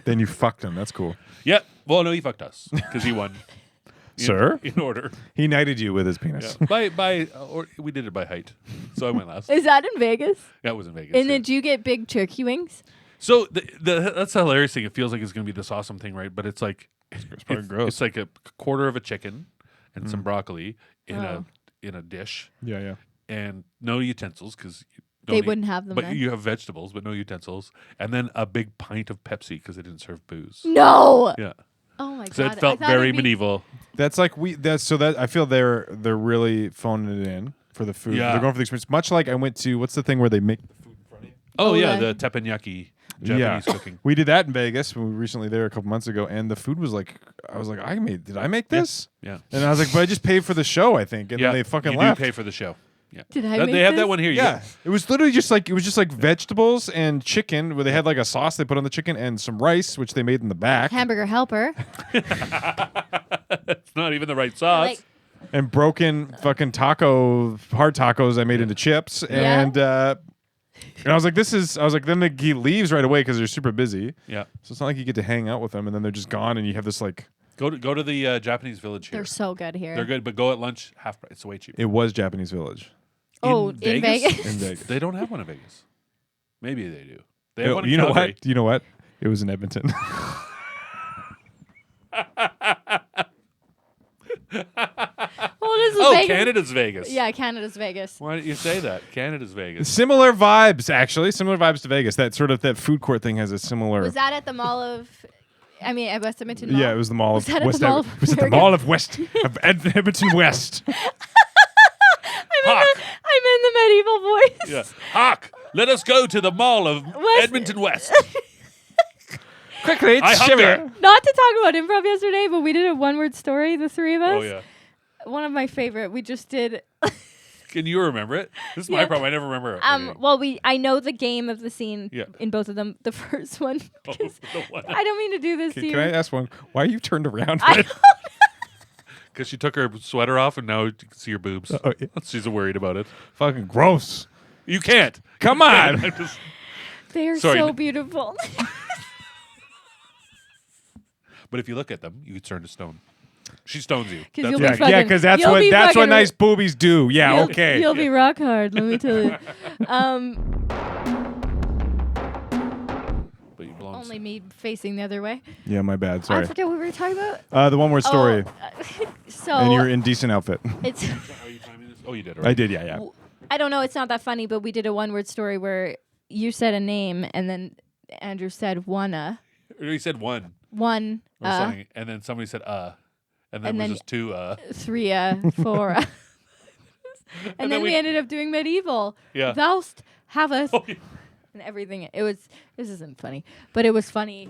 Speaker 5: Then you fucked him. That's cool.
Speaker 6: Yeah. Well, no, he fucked us because he won.
Speaker 5: Sir?
Speaker 6: in order.
Speaker 5: He knighted you with his penis.
Speaker 6: Yeah. Or we did it by height. So I went last.
Speaker 7: Is that in Vegas?
Speaker 6: That was in Vegas.
Speaker 7: And
Speaker 6: yeah.
Speaker 7: did you get big turkey wings?
Speaker 6: So that's the hilarious thing. It feels like it's going to be this awesome thing, right? But it's like
Speaker 5: probably gross.
Speaker 6: It's like a quarter of a chicken, and some broccoli in
Speaker 7: Oh.
Speaker 6: a dish,
Speaker 5: Yeah.
Speaker 6: and no utensils because
Speaker 7: They wouldn't have them
Speaker 6: But
Speaker 7: then.
Speaker 6: you have vegetables, but no utensils, and then a big pint of Pepsi because they didn't serve booze.
Speaker 7: No.
Speaker 6: Yeah,
Speaker 7: Oh my
Speaker 6: so
Speaker 7: god.
Speaker 6: it felt
Speaker 7: I thought
Speaker 6: very
Speaker 7: it'd be-
Speaker 6: medieval.
Speaker 5: That's like I feel they're really phoning it in for the food.
Speaker 6: Yeah.
Speaker 5: They're going for the experience. Much like I went to what's the thing where they make the food in front of you?
Speaker 6: Oh,
Speaker 7: Oh,
Speaker 6: yeah,
Speaker 7: the-
Speaker 6: the teppanyaki Japanese cooking.
Speaker 5: We did that in Vegas when we were recently there a couple months ago, and the food was like, I was like, did I make this?
Speaker 6: Yeah,
Speaker 5: And I was like, but I just paid for the show, I think, and
Speaker 6: yeah.
Speaker 5: then they fucking
Speaker 6: you
Speaker 5: left.
Speaker 6: do pay for the show. Yeah,
Speaker 7: Did I
Speaker 6: They
Speaker 7: make
Speaker 6: have that
Speaker 7: this?
Speaker 6: one here. You
Speaker 5: Yeah,
Speaker 6: get-
Speaker 5: it was literally just like vegetables and chicken, where they had like a sauce they put on the chicken and some rice, which they made in the back,
Speaker 7: Hamburger helper.
Speaker 6: it's not even the right sauce.
Speaker 7: Like,
Speaker 5: and broken fucking hard tacos I made into chips,
Speaker 7: Yeah.
Speaker 5: and I was like, then he leaves right away because they're super busy.
Speaker 6: Yeah,
Speaker 5: So it's not like you get to hang out with them, and then they're just gone, and you have this like.
Speaker 6: go to the Japanese village here.
Speaker 7: they're so good here.
Speaker 6: They're good, but go at lunch half price. It's way cheaper.
Speaker 5: It was Japanese Village
Speaker 7: Oh,
Speaker 6: In
Speaker 7: in
Speaker 6: Vegas?
Speaker 7: Vegas.
Speaker 5: in Vegas.
Speaker 6: They don't have one in Vegas. Maybe they do. They have one in
Speaker 5: You know
Speaker 6: Calgary.
Speaker 5: what? You know what? It was in Edmonton.
Speaker 7: Well, this is
Speaker 6: Oh,
Speaker 7: Vegas.
Speaker 6: Canada's Vegas.
Speaker 7: Yeah, Canada's Vegas.
Speaker 6: Why didn't you say that? Canada's Vegas.
Speaker 5: Similar vibes, actually. Similar vibes to Vegas. That sort of that food court thing has a similar.
Speaker 7: Was that at the Mall of? I mean, at West Edmonton Mall.
Speaker 5: Yeah, it was the Mall
Speaker 7: Was
Speaker 5: of
Speaker 7: that at
Speaker 5: West.
Speaker 7: the Mall of
Speaker 5: It was at the
Speaker 7: America?
Speaker 5: Mall of West of Edmonton West.
Speaker 6: Hawk.
Speaker 7: I'm in the medieval voice.
Speaker 6: Yeah. Hawk, let us go to the mall of
Speaker 7: West-
Speaker 6: Edmonton West.
Speaker 5: Quickly,
Speaker 6: I hunger.
Speaker 7: Not to talk about improv yesterday, but we did a one-word story, the three of us.
Speaker 6: Oh, yeah.
Speaker 7: One of my favorite. We just did.
Speaker 6: Can you remember it? This is my
Speaker 7: Yeah.
Speaker 6: problem. I never remember it.
Speaker 7: Well, I know the game of the scene
Speaker 6: Yeah.
Speaker 7: in both of them. The first one.
Speaker 6: Oh,
Speaker 7: because
Speaker 6: the one.
Speaker 7: I don't mean to do this to
Speaker 5: Can
Speaker 7: you.
Speaker 5: I ask one? Why are you turned around?
Speaker 7: I
Speaker 6: Because she took her sweater off and now you can see her boobs.
Speaker 5: Oh, yeah.
Speaker 6: She's worried about it.
Speaker 5: Fucking gross.
Speaker 6: You can't.
Speaker 5: Come on.
Speaker 6: I'm just-
Speaker 7: They're
Speaker 6: Sorry.
Speaker 7: so beautiful.
Speaker 6: but if you look at them, you turn to stone. She stones you.
Speaker 7: 'Cause
Speaker 6: That's
Speaker 7: you'll
Speaker 6: what-
Speaker 7: be fucking-
Speaker 5: Yeah, because that's
Speaker 7: you'll
Speaker 5: what
Speaker 7: be
Speaker 5: that's what
Speaker 7: fucking-
Speaker 5: nice boobies do. Yeah,
Speaker 7: You'll-
Speaker 5: okay.
Speaker 7: You'll be rock hard, let me tell you.
Speaker 6: but you belong.
Speaker 7: Only me facing the other way.
Speaker 5: Yeah, my bad.
Speaker 7: I
Speaker 5: Sorry.
Speaker 7: forget what we were talking about.
Speaker 5: The one word story,
Speaker 7: So
Speaker 5: and your indecent outfit.
Speaker 7: it's.
Speaker 6: Are you timing this? Oh, you did.
Speaker 5: I
Speaker 6: Right?
Speaker 5: did. Yeah.
Speaker 7: I don't know. It's not that funny, but we did a one-word story where you said a name and then Andrew said wanna
Speaker 6: Or you said one
Speaker 7: one
Speaker 6: or something, and then somebody said and then
Speaker 7: And
Speaker 6: it was
Speaker 7: then-
Speaker 6: just two
Speaker 7: three four. And then we ended up doing medieval.
Speaker 6: Yeah.
Speaker 7: Thou'st haveth
Speaker 6: Oh, yeah.
Speaker 7: and everything. This isn't funny, but it was funny.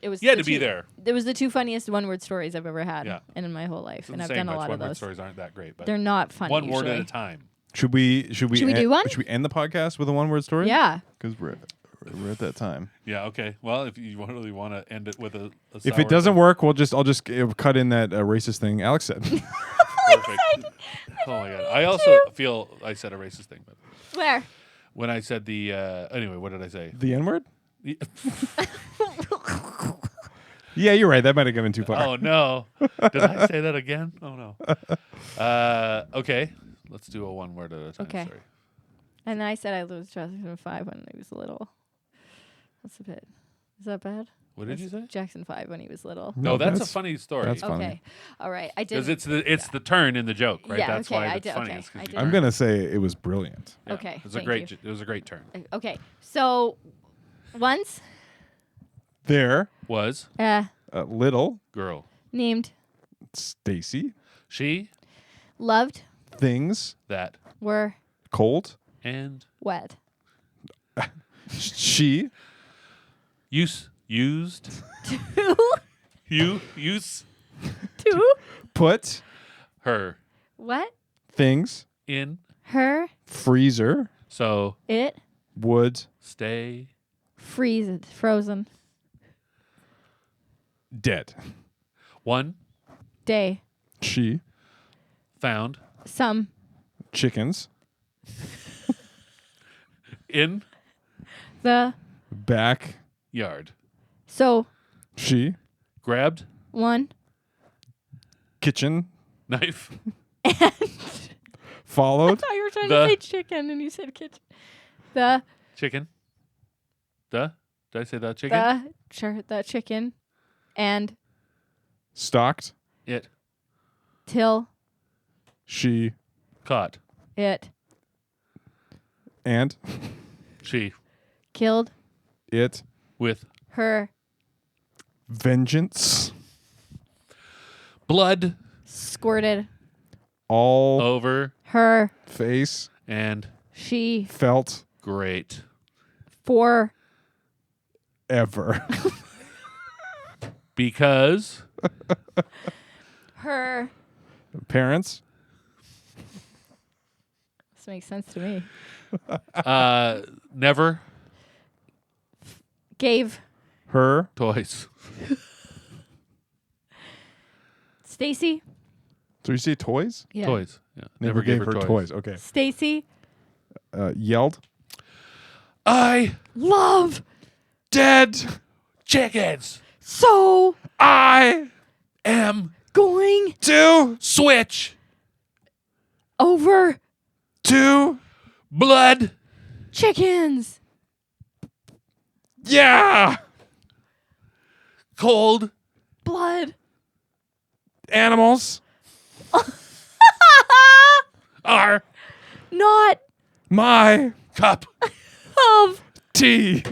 Speaker 7: It was
Speaker 6: You had
Speaker 7: the
Speaker 6: to be
Speaker 7: two-
Speaker 6: there.
Speaker 7: It was the two funniest one-word stories I've ever had
Speaker 6: Yeah.
Speaker 7: and in my whole life, and
Speaker 6: Doesn't
Speaker 7: I've
Speaker 6: say
Speaker 7: done a
Speaker 6: much.
Speaker 7: lot of
Speaker 6: One-word
Speaker 7: those.
Speaker 6: stories aren't that great, but
Speaker 7: They're not funny.
Speaker 6: one word at
Speaker 7: usually.
Speaker 6: a time.
Speaker 5: Should we
Speaker 7: Should we do one?
Speaker 5: Should we end the podcast with a one word story?
Speaker 7: Yeah.
Speaker 5: Because we're at that time.
Speaker 6: Yeah. Okay. Well, if you really want to end it with a
Speaker 5: If
Speaker 6: sour
Speaker 5: it doesn't
Speaker 6: thing,
Speaker 5: work, I'll just cut in that racist thing Alex said.
Speaker 6: perfect. Oh my god. I also feel I said a racist thing, but
Speaker 7: Where?
Speaker 6: when I said the anyway, what did I say?
Speaker 5: The N word? Yeah, you're right. That might have given too far.
Speaker 6: Oh no! Did I say that again? Oh no. Okay, let's do a one word at a time.
Speaker 7: Okay.
Speaker 6: Sorry.
Speaker 7: And then I said I lose Jackson 5 when he was little. That's a bit. Is that bad?
Speaker 6: What did you say?
Speaker 7: Jackson 5 when he was little.
Speaker 6: No, that's a funny story.
Speaker 5: that's fun.
Speaker 7: Okay. All right. I did.
Speaker 6: Because it's the turn in the joke, right?
Speaker 7: Yeah,
Speaker 6: That's
Speaker 7: okay,
Speaker 6: why
Speaker 7: I
Speaker 6: it's
Speaker 7: did-
Speaker 6: funny.
Speaker 7: okay,
Speaker 6: It's 'cause
Speaker 7: I
Speaker 6: you
Speaker 7: did.
Speaker 6: turn.
Speaker 5: I'm gonna say it was brilliant.
Speaker 6: Yeah,
Speaker 7: Okay,
Speaker 6: It was
Speaker 7: thank
Speaker 6: it was a great turn.
Speaker 7: Okay. So once
Speaker 5: There,
Speaker 6: Was
Speaker 5: little
Speaker 6: girl.
Speaker 7: named
Speaker 5: Stacy
Speaker 6: She
Speaker 7: loved
Speaker 5: things
Speaker 6: that
Speaker 7: were
Speaker 5: cold.
Speaker 6: and
Speaker 7: wet.
Speaker 5: She
Speaker 6: used
Speaker 7: Two.
Speaker 6: use
Speaker 7: Two.
Speaker 5: put
Speaker 6: her
Speaker 7: What?
Speaker 5: things
Speaker 6: in
Speaker 7: Her.
Speaker 5: freezer
Speaker 6: so
Speaker 7: It.
Speaker 5: would
Speaker 6: stay
Speaker 7: Freeze. Frozen.
Speaker 5: dead.
Speaker 6: one
Speaker 7: Day.
Speaker 5: She
Speaker 6: found
Speaker 7: Some.
Speaker 5: chickens
Speaker 6: in
Speaker 7: The.
Speaker 5: backyard.
Speaker 7: So.
Speaker 5: She
Speaker 6: grabbed
Speaker 7: One.
Speaker 5: kitchen
Speaker 6: knife
Speaker 5: followed
Speaker 7: I thought you were trying
Speaker 6: The-
Speaker 7: to say chicken and you said kitchen. The.
Speaker 6: chicken. Did I say that chicken?
Speaker 7: The chicken. And
Speaker 5: stalked
Speaker 6: It
Speaker 7: till
Speaker 5: She
Speaker 6: caught,
Speaker 7: it
Speaker 5: and
Speaker 6: she
Speaker 7: killed
Speaker 5: it
Speaker 6: with
Speaker 7: her
Speaker 5: vengeance
Speaker 6: blood
Speaker 7: squirted
Speaker 5: all
Speaker 6: over
Speaker 7: her
Speaker 5: face
Speaker 6: and
Speaker 7: she
Speaker 5: felt
Speaker 6: great.
Speaker 7: for
Speaker 5: ever.
Speaker 6: Because
Speaker 7: her.
Speaker 5: Parents
Speaker 7: This makes sense to me.
Speaker 6: never
Speaker 7: Gave
Speaker 5: her
Speaker 6: toys.
Speaker 7: Stacy.
Speaker 5: so you say toys?
Speaker 7: Yeah.
Speaker 6: Toys. Yeah.
Speaker 5: Never gave her toys. Okay.
Speaker 7: Stacy
Speaker 5: Yelled
Speaker 6: I
Speaker 7: love
Speaker 5: dead.
Speaker 6: chickens.
Speaker 7: so
Speaker 5: I
Speaker 6: Am
Speaker 7: going
Speaker 5: do
Speaker 6: switch
Speaker 7: over
Speaker 5: to
Speaker 6: blood
Speaker 7: chickens.
Speaker 5: yeah
Speaker 6: cold
Speaker 7: Blood.
Speaker 5: animals
Speaker 6: are
Speaker 7: Not
Speaker 5: my
Speaker 6: cup
Speaker 7: of
Speaker 5: tea.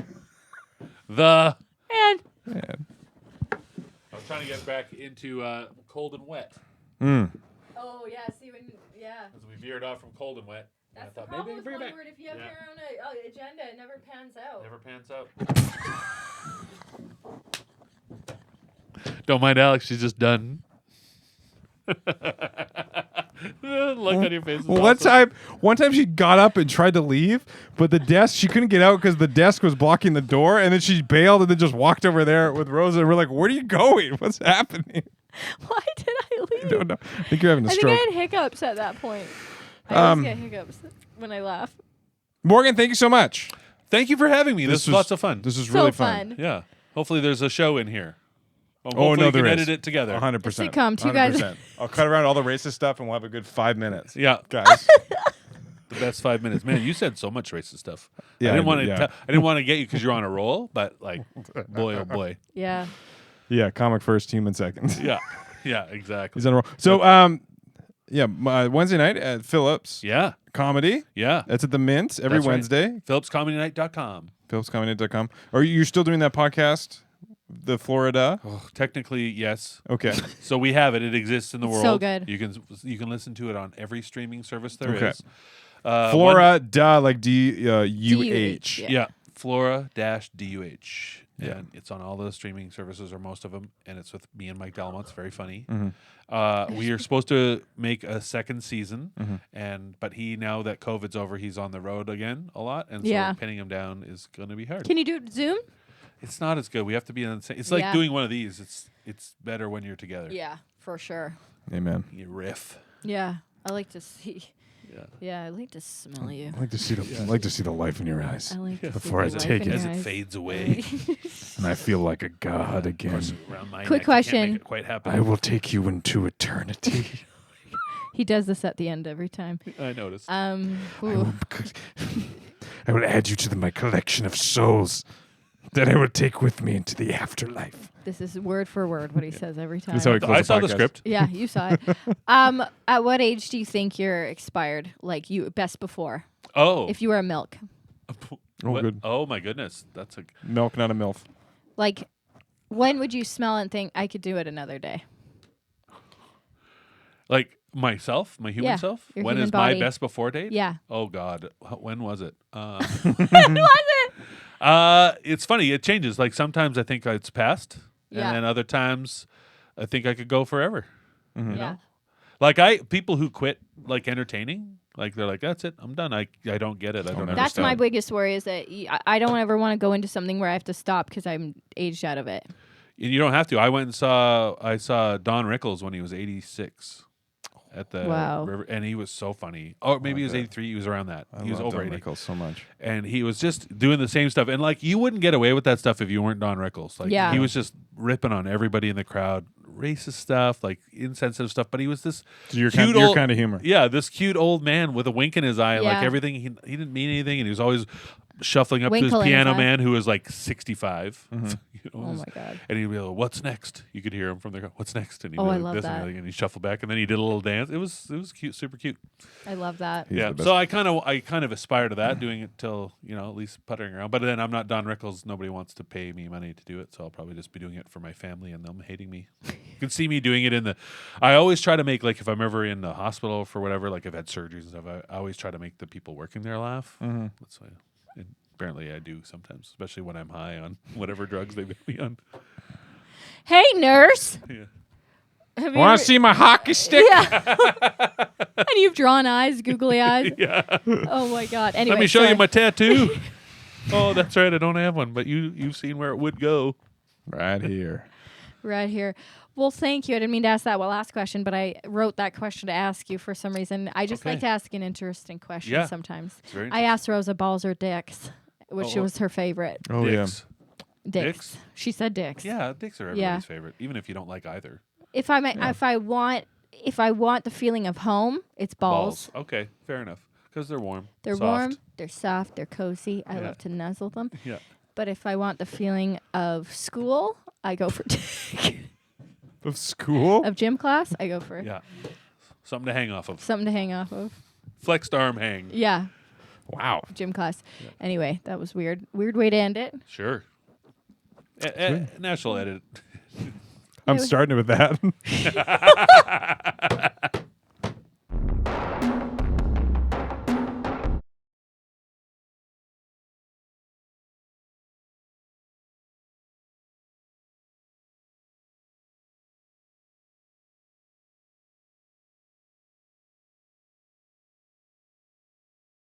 Speaker 6: the.
Speaker 7: and
Speaker 6: I was trying to get back into cold and wet.
Speaker 7: oh yeah, see when
Speaker 6: As we veered off from cold and wet.
Speaker 7: that's
Speaker 6: I
Speaker 7: the
Speaker 6: thought
Speaker 7: problem
Speaker 6: maybe I
Speaker 7: with
Speaker 6: can bring it
Speaker 7: one
Speaker 6: back.
Speaker 7: word. If you have
Speaker 6: Yeah.
Speaker 7: your own agenda, it never pans out.
Speaker 6: Never pans out. Don't mind Alex, she's just done. Look on your face. is awesome.
Speaker 5: One time she got up and tried to leave, but the desk, she couldn't get out because the desk was blocking the door, and then she bailed and then just walked over there with Rosa, and we're like, where are you going? What's happening?
Speaker 7: Why did I leave?
Speaker 5: I don't know. I think you're having a
Speaker 7: I think
Speaker 5: stroke.
Speaker 7: I had hiccups at that point. I always get hiccups when I laugh.
Speaker 5: Morgan, thank you so much.
Speaker 6: Thank you for having me. This was lots of fun.
Speaker 5: This is
Speaker 7: So
Speaker 5: really
Speaker 7: fun.
Speaker 6: Yeah. Hopefully there's a show in here. Well,
Speaker 5: Oh,
Speaker 6: hopefully
Speaker 5: no,
Speaker 6: we can
Speaker 5: there
Speaker 6: edit
Speaker 5: is.
Speaker 6: it together.
Speaker 5: 100%.
Speaker 7: A sitcom, two guys-
Speaker 5: 100%. I'll cut around all the racist stuff, and we'll have a good 5 minutes.
Speaker 6: Yeah.
Speaker 5: Guys.
Speaker 6: The best 5 minutes. Man, you said so much racist stuff.
Speaker 5: Yeah,
Speaker 6: I didn't
Speaker 5: I
Speaker 6: want
Speaker 5: did,
Speaker 6: to.
Speaker 5: yeah.
Speaker 6: I didn't want to get you because you're on a roll, but like, boy, oh boy.
Speaker 7: Yeah.
Speaker 5: Yeah, comic first, human second.
Speaker 6: Yeah. Yeah. Exactly.
Speaker 5: He's on a roll. So, Wednesday night at Phillips
Speaker 6: Yeah.
Speaker 5: Comedy.
Speaker 6: Yeah.
Speaker 5: That's at the Mint every
Speaker 6: That's right.
Speaker 5: Wednesday.
Speaker 6: PhillipsComedyNight.com.
Speaker 5: PhillipsComedy.com. Are you still doing that podcast? The Florida?
Speaker 6: Oh, technically, yes.
Speaker 5: Okay.
Speaker 6: So we have it. It exists in the
Speaker 7: It's
Speaker 6: world.
Speaker 7: so good.
Speaker 6: You can listen to it on every streaming service there is.
Speaker 5: Okay.
Speaker 6: One-
Speaker 5: like D-U-H.
Speaker 7: Yeah.
Speaker 6: Yeah, Flora-DUH.
Speaker 5: Yeah.
Speaker 6: And it's on all the streaming services, or most of them, and it's with me and Mike Delamo. It's very funny.
Speaker 5: Mm-hmm.
Speaker 6: We are supposed to make a second season, but he, now that COVID's over, he's on the road again a lot, and
Speaker 7: Yeah.
Speaker 6: so pinning him down is going to be hard.
Speaker 7: Can you do it Zoom?
Speaker 6: It's not as good. We have to be in the same. It's like
Speaker 7: Yeah.
Speaker 6: doing one of these. It's better when you're together.
Speaker 7: Yeah, for sure.
Speaker 5: Amen.
Speaker 6: You riff.
Speaker 7: Yeah. I like to see.
Speaker 6: Yeah.
Speaker 7: Yeah, I like to smell you.
Speaker 5: I like to see the life in your eyes.
Speaker 7: I like to
Speaker 5: Before I
Speaker 7: see the
Speaker 5: take
Speaker 7: life in
Speaker 5: it.
Speaker 6: As
Speaker 7: your
Speaker 6: it
Speaker 7: eyes.
Speaker 6: fades away.
Speaker 5: And I feel like a god again.
Speaker 6: Around my
Speaker 7: Quick
Speaker 6: neck, you can't
Speaker 7: question.
Speaker 6: make it quite happen.
Speaker 5: I will take you into eternity.
Speaker 7: He does this at the end every time.
Speaker 6: I noticed.
Speaker 7: Ooh.
Speaker 5: I will add you to my collection of souls that I will take with me into the afterlife.
Speaker 7: This is word for word what he says every time.
Speaker 5: That's how he
Speaker 6: I
Speaker 5: closed
Speaker 6: saw the
Speaker 5: podcast.
Speaker 6: script.
Speaker 7: Yeah, you saw it. At what age do you think you're expired? Like you best before?
Speaker 6: Oh.
Speaker 7: If you were a milk.
Speaker 6: What?
Speaker 5: good.
Speaker 6: Oh my goodness. That's a
Speaker 5: Milk, not a MILF.
Speaker 7: Like when would you smell and think I could do it another day?
Speaker 6: like myself, my human
Speaker 7: Yeah,
Speaker 6: self.
Speaker 7: your
Speaker 6: When
Speaker 7: human
Speaker 6: is
Speaker 7: body.
Speaker 6: my best before date?
Speaker 7: Yeah.
Speaker 6: Oh God. When was it?
Speaker 7: When was it?
Speaker 6: It's funny. It changes. Like sometimes I think it's past,
Speaker 7: Yeah.
Speaker 6: and then other times I think I could go forever.
Speaker 7: Yeah.
Speaker 6: Like people who quit like entertaining, like they're like, that's it, I'm done. I don't get it. I don't
Speaker 5: never
Speaker 7: That's
Speaker 6: understand.
Speaker 7: my biggest worry is that I don't ever want to go into something where I have to stop because I'm aged out of it.
Speaker 6: And you don't have to. I saw Don Rickles when he was 86 at the
Speaker 7: Wow.
Speaker 6: river, and he was so funny. Or maybe he was 83. He was around that. He was over 80.
Speaker 5: Rickles so much.
Speaker 6: And he was just doing the same stuff. And like you wouldn't get away with that stuff if you weren't Don Rickles. Like
Speaker 7: Yeah.
Speaker 6: he was just ripping on everybody in the crowd, racist stuff, like insensitive stuff. But he was this
Speaker 5: So your
Speaker 6: cute
Speaker 5: kind of humor.
Speaker 6: Yeah, this cute old man with a wink in his eye, like
Speaker 7: Yeah.
Speaker 6: everything. He didn't mean anything, and he was always shuffling up to
Speaker 7: Winkle
Speaker 6: his
Speaker 7: in his
Speaker 6: piano
Speaker 7: eye.
Speaker 6: man who was like 65.
Speaker 5: Mm-hmm.
Speaker 6: You know,
Speaker 7: Oh my God.
Speaker 6: And he'd be like, "What's next?" You could hear him from there. "What's next?" And he'd
Speaker 7: Oh,
Speaker 6: be
Speaker 7: I
Speaker 6: like,
Speaker 7: love
Speaker 6: this
Speaker 7: that.
Speaker 6: and he'd shuffle back, and then he did a little dance. It was cute, super cute.
Speaker 7: I love that.
Speaker 5: He's
Speaker 6: yeah.
Speaker 5: the best.
Speaker 6: So I kind of aspire to that, doing it till at least puttering around. But then I'm not Don Rickles. Nobody wants to pay me money to do it, so I'll probably just be doing it for my family and them hating me. You can see me doing it in the. I always try to make, like, if I'm ever in the hospital for whatever, like I've had surgeries and stuff. I always try to make the people working there laugh.
Speaker 5: Mm-hmm.
Speaker 6: That's why. And apparently, I do sometimes, especially when I'm high on whatever drugs they've got me on.
Speaker 7: Hey, nurse.
Speaker 6: Yeah.
Speaker 7: Have you
Speaker 5: Want
Speaker 7: ever-
Speaker 5: to see my hockey stick?
Speaker 7: Yeah. And you've drawn eyes, googly eyes.
Speaker 6: Yeah.
Speaker 7: Oh my God. Anyway,
Speaker 6: Let me show
Speaker 7: sorry.
Speaker 6: you my tattoo. Oh, that's right. I don't have one, but you've seen where it would go.
Speaker 5: Right here.
Speaker 7: Right here. Well, thank you. I didn't mean to ask that last question, but I wrote that question to ask you for some reason. I just like
Speaker 6: Okay.
Speaker 7: to ask an interesting question
Speaker 6: Yeah.
Speaker 7: sometimes.
Speaker 6: It's very
Speaker 7: I asked Rosa balls or dicks, which
Speaker 6: Oh,
Speaker 7: was her favorite.
Speaker 5: Oh
Speaker 6: Dicks.
Speaker 7: Dicks.
Speaker 6: Dicks?
Speaker 7: She said dicks.
Speaker 6: Yeah, dicks are everybody's favorite, even if you don't like either.
Speaker 7: If I want the feeling of home, it's balls.
Speaker 6: Okay, fair enough. Because they're warm.
Speaker 7: They're
Speaker 6: soft.
Speaker 7: warm, they're soft, they're cozy. I
Speaker 6: Yeah.
Speaker 7: love to nuzzle them.
Speaker 6: Yeah.
Speaker 7: But if I want the feeling of school, I go for dick.
Speaker 5: Of school?
Speaker 7: Of gym class, I go for
Speaker 6: Yeah. Something to hang off of.
Speaker 7: something to hang off of.
Speaker 6: Flexed arm hang.
Speaker 7: Yeah,
Speaker 5: Wow.
Speaker 7: gym class. Anyway, that was weird. Weird way to end it.
Speaker 6: Sure. Nash will edit.
Speaker 5: I'm starting with that.